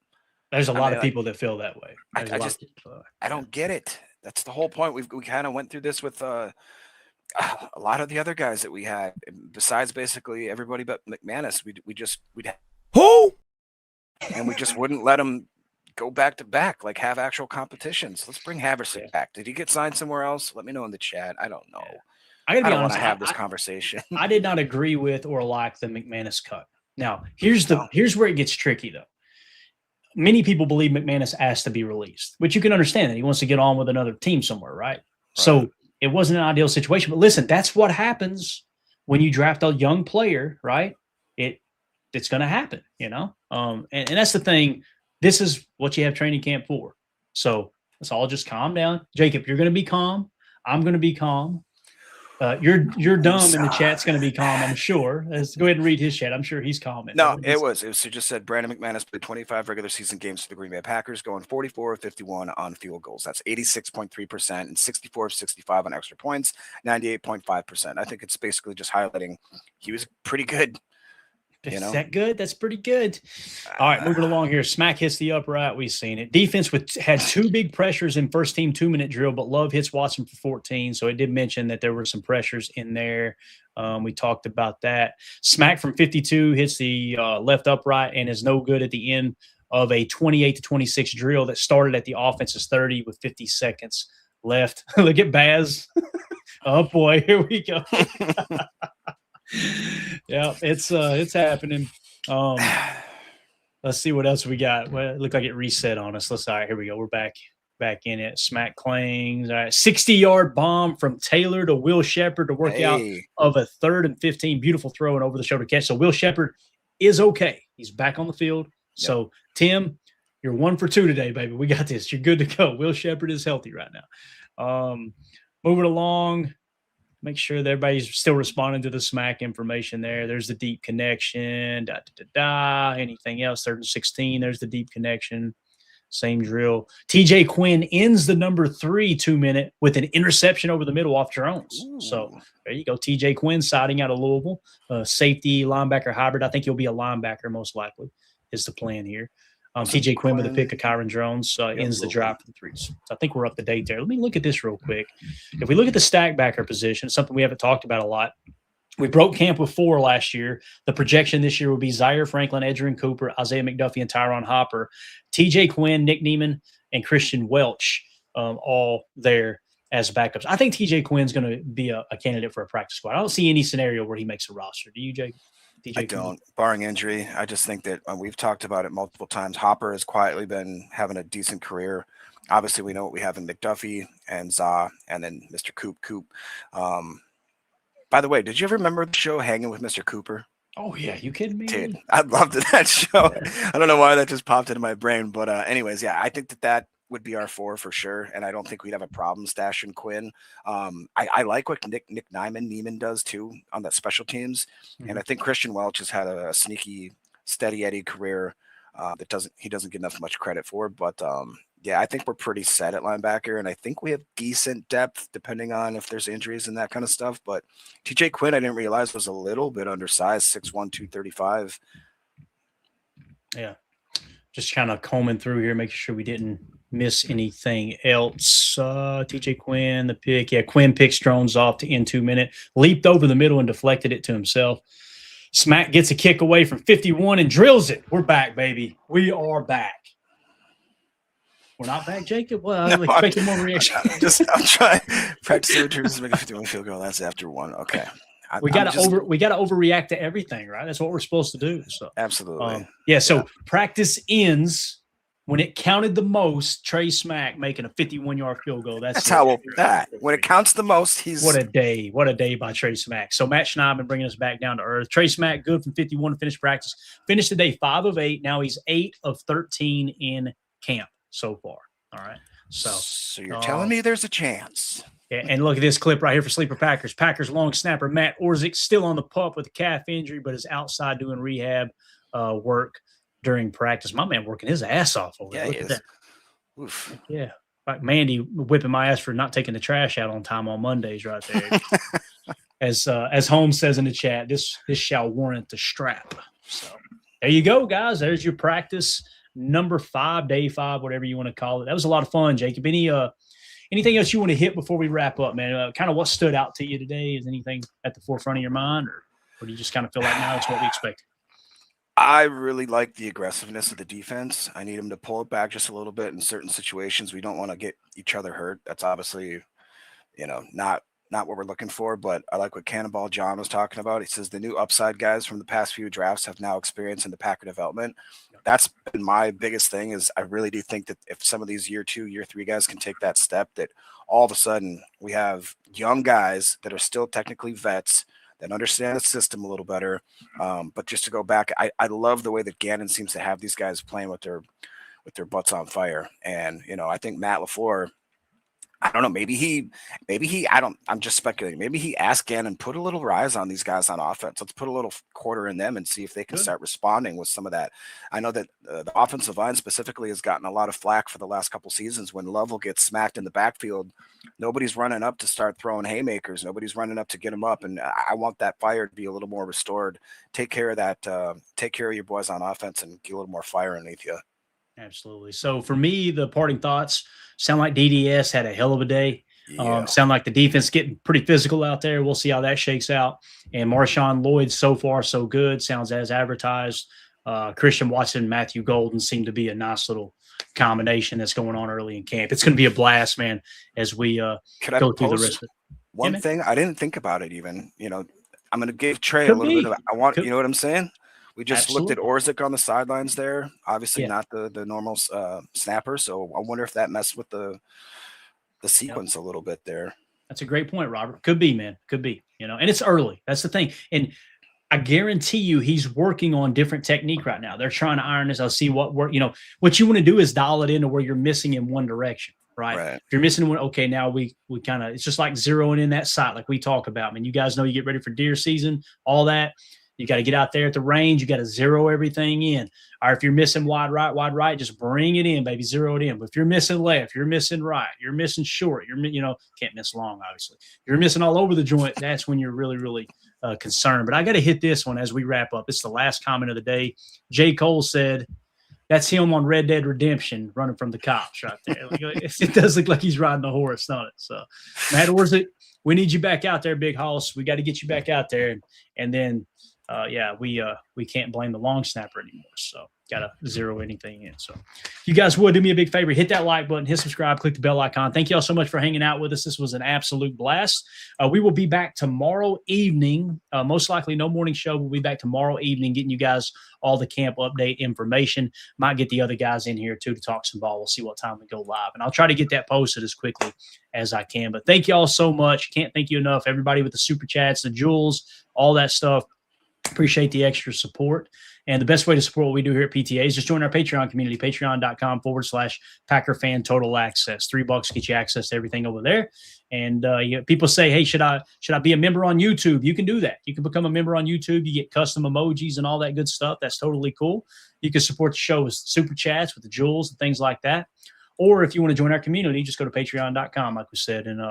There's a lot of people that feel that way. I don't get it. That's the whole point. We kind of went through this with a lot of the other guys that we had, besides basically everybody but McManus. We'd Who? and we just wouldn't let them go back to back, like have actual competitions. Let's bring Haversack back. Did he get signed somewhere else? Let me know in the chat. I don't know. I gotta be honest. Want to have this conversation. I did not agree with or like the McManus cut. Now, here's where it gets tricky, though. Many people believe McManus asked to be released, which you can understand that he wants to get on with another team somewhere, right? So it wasn't an ideal situation. But listen, that's what happens when you draft a young player, right? It's going to happen, you know. And that's the thing. This is what you have training camp for. So let's all just calm down. Jacob, you're going to be calm. I'm going to be calm. You're dumb, and the chat's going to be calm, I'm sure. Let's go ahead and read his chat. I'm sure he's calm. No, it was just said Brandon McManus played 25 regular season games for the Green Bay Packers, going 44 of 51 on field goals. That's 86.3% and 64 of 65 on extra points, 98.5%. I think it's basically just highlighting he was pretty good. Is that good? That's pretty good. All right, moving along here. Smack hits the upright. We've seen it. Defense had 2 big pressures in first team 2-minute drill, but Love hits Watson for 14. So it did mention that there were some pressures in there. We talked about that. Smack from 52 hits the left upright and is no good at the end of a 28-26 drill that started at the offense's 30 with 50 seconds left. Look at Baz. Oh, boy. Here we go. Yeah, it's happening. Let's see what else we got. Well, it looked like it reset on us. All right, here we go. We're back in it. Smack clangs. All right, 60-yard bomb from Taylor to Will Shepherd to work out of a 3rd and 15. Beautiful throw and over-the-shoulder catch. So Will Shepherd is okay. He's back on the field. Yep. So, Tim, you're 1 for 2 today, baby. We got this. You're good to go. Will Shepherd is healthy right now. Moving along. Make sure that everybody's still responding to the Smack information there. There's the deep connection. Anything else? 3rd and 16. There's the deep connection. Same drill. TJ Quinn ends the number 3 2-minute with an interception over the middle off Jones. Ooh. So there you go. TJ Quinn siding out of Louisville. Safety linebacker hybrid. I think he'll be a linebacker most likely is the plan here. TJ Quinn with a pick of Kyron Jones ends the drive for the 3s. So I think we're up to date there. Let me look at this real quick. If we look at the stack backer position, something we haven't talked about a lot. We broke camp with 4 last year. The projection this year will be Zaire Franklin, Edgerrin Cooper, Isaiah McDuffie, and Tyron Hopper. TJ Quinn, Nick Neiman, and Christian Welch all there as backups. I think TJ Quinn's going to be a candidate for a practice squad. I don't see any scenario where he makes a roster. Do you, Jake? I don't, barring injury. I just think that we've talked about it multiple times. Hopper has quietly been having a decent career. Obviously, we know what we have in McDuffie and Za, and then Mr. Coop. By the way, did you ever remember the show Hanging with Mr. Cooper? Oh, yeah. You kidding me? Dude, I loved that show. I don't know why that just popped into my brain. But anyways, yeah, I think that would be our 4 for sure. And I don't think we'd have a problem stashing Quinn. I like what Nick Neiman does too on that special teams. Mm-hmm. And I think Christian Welch has had a sneaky, steady Eddie career. that he doesn't get enough much credit for. But yeah, I think we're pretty set at linebacker, and I think we have decent depth depending on if there's injuries and that kind of stuff. But TJ Quinn, I didn't realize was a little bit undersized, 6'1", 235. Yeah, just kind of combing through here, making sure we didn't miss anything else. TJ Quinn, the pick. Yeah, Quinn picks Drones off to end 2 minute, leaped over the middle and deflected it to himself. Smack gets a kick away from 51 and drills it. We're back, baby. We are back. We're not back, Jacob? Well, I'm expecting more reaction. I'm trying. Practice returns to make a 51 field goal. That's after one. Okay. We got to overreact to everything, right? That's what we're supposed to do. So absolutely. So practice ends when it counted the most. Trey Smack making a 51-yard field goal. That's how that when it counts the most. What a day by Trey Smack. So Matt Schneidman bringing us back down to earth. Trey Smack good from 51 to finish practice. Finished the day 5 of 8. Now he's 8 of 13 in camp so far. All right. So you're telling me there's a chance. Yeah, and look at this clip right here for Sleeper Packers. Packers long snapper Matt Orzik still on the pup with a calf injury, but is outside doing rehab work during practice. My man working his ass off over there. Look at that. Oof. Yeah. Like Mandy whipping my ass for not taking the trash out on time on Mondays right there. As Holmes says in the chat, this shall warrant the strap. So there you go, guys. There's your practice number 5, day 5, whatever you want to call it. That was a lot of fun, Jacob. Anything else you want to hit before we wrap up, man? Kind of what stood out to you today? Is anything at the forefront of your mind, or do you just kind of feel like now it's what we expect? I really like the aggressiveness of the defense. I need them to pull it back just a little bit in certain situations. We don't want to get each other hurt. That's obviously, not what we're looking for. But I like what Cannonball John was talking about. He says the new upside guys from the past few drafts have now experience in the Packer development. That's been my biggest thing. Is I really do think that if some of these year 2, year 3 guys can take that step, that all of a sudden we have young guys that are still technically vets that understand the system a little better. But just to go back, I love the way that Gannon seems to have these guys playing with their butts on fire. And, I think Matt LaFleur, I don't know, I'm just speculating. Maybe he asked Gannon, put a little rise on these guys on offense. Let's put a little quarter in them and see if they can start responding with some of that. I know that the offensive line specifically has gotten a lot of flack for the last couple seasons. When Lovell gets smacked in the backfield, nobody's running up to start throwing haymakers. Nobody's running up to get him up. And I want that fire to be a little more restored. Take care of that. Take care of your boys on offense and get a little more fire underneath you. Absolutely. So for me, the parting thoughts sound like DDS had a hell of a day. Yeah. Sound like the defense getting pretty physical out there. We'll see how that shakes out. And Marshawn Lloyd, so far, so good. Sounds as advertised. Christian Watson, Matthew Golden seem to be a nice little combination that's going on early in camp. It's going to be a blast, man, as we go through the rest of it. One thing, I didn't think about it even. I'm going to give Trey a little bit of you know what I'm saying? We just looked at Orzik on the sidelines there. Obviously not the normal snapper. So I wonder if that messed with the sequence a little bit there. That's a great point, Robert. Could be, man. Could be. And it's early. That's the thing. And I guarantee you he's working on different technique right now. They're trying to iron this. I'll see what work. What you want to do is dial it into where you're missing in one direction, right? If you're missing one, okay, now we kind of, it's just like zeroing in that sight like we talk about. I mean, you guys know you get ready for deer season, all that. You got to get out there at the range. You got to zero everything in. Or if you're missing wide right, just bring it in, baby. Zero it in. But if you're missing left, you're missing right, you're missing short, can't miss long, obviously. You're missing all over the joint. That's when you're really, really concerned. But I got to hit this one as we wrap up. It's the last comment of the day. J. Cole said, that's him on Red Dead Redemption running from the cops right there. It does look like he's riding a horse, don't it? So, Matt Orzik, we need you back out there, Big Hoss. We got to get you back out there. And then, we can't blame the long snapper anymore. So got to zero anything in. So if you guys would do me a big favor, hit that like button, hit subscribe, click the bell icon. Thank you all so much for hanging out with us. This was an absolute blast. We will be back tomorrow evening. Most likely no morning show. We'll be back tomorrow evening, getting you guys all the camp update information. Might get the other guys in here too to talk some ball. We'll see what time we go live. And I'll try to get that posted as quickly as I can. But thank you all so much. Can't thank you enough. Everybody with the super chats, the jewels, all that stuff. Appreciate the extra support. And the best way to support what we do here at PTA is just join our Patreon community, patreon.com/PackerFan Total Access. $3 get you access to everything over there. And people say, hey, should I be a member on YouTube? You can do that. You can become a member on YouTube. You get custom emojis and all that good stuff. That's totally cool. You can support the show with super chats, with the jewels and things like that. Or if you want to join our community, just go to patreon.com, like we said, and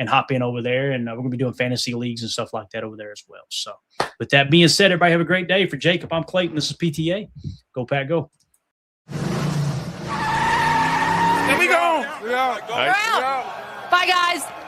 hop in over there. And we're going to be doing fantasy leagues and stuff like that over there as well. So with that being said, everybody have a great day. For Jacob, I'm Clayton. This is PTA. Go Pack, go. Here we go. We're out. Bye, guys.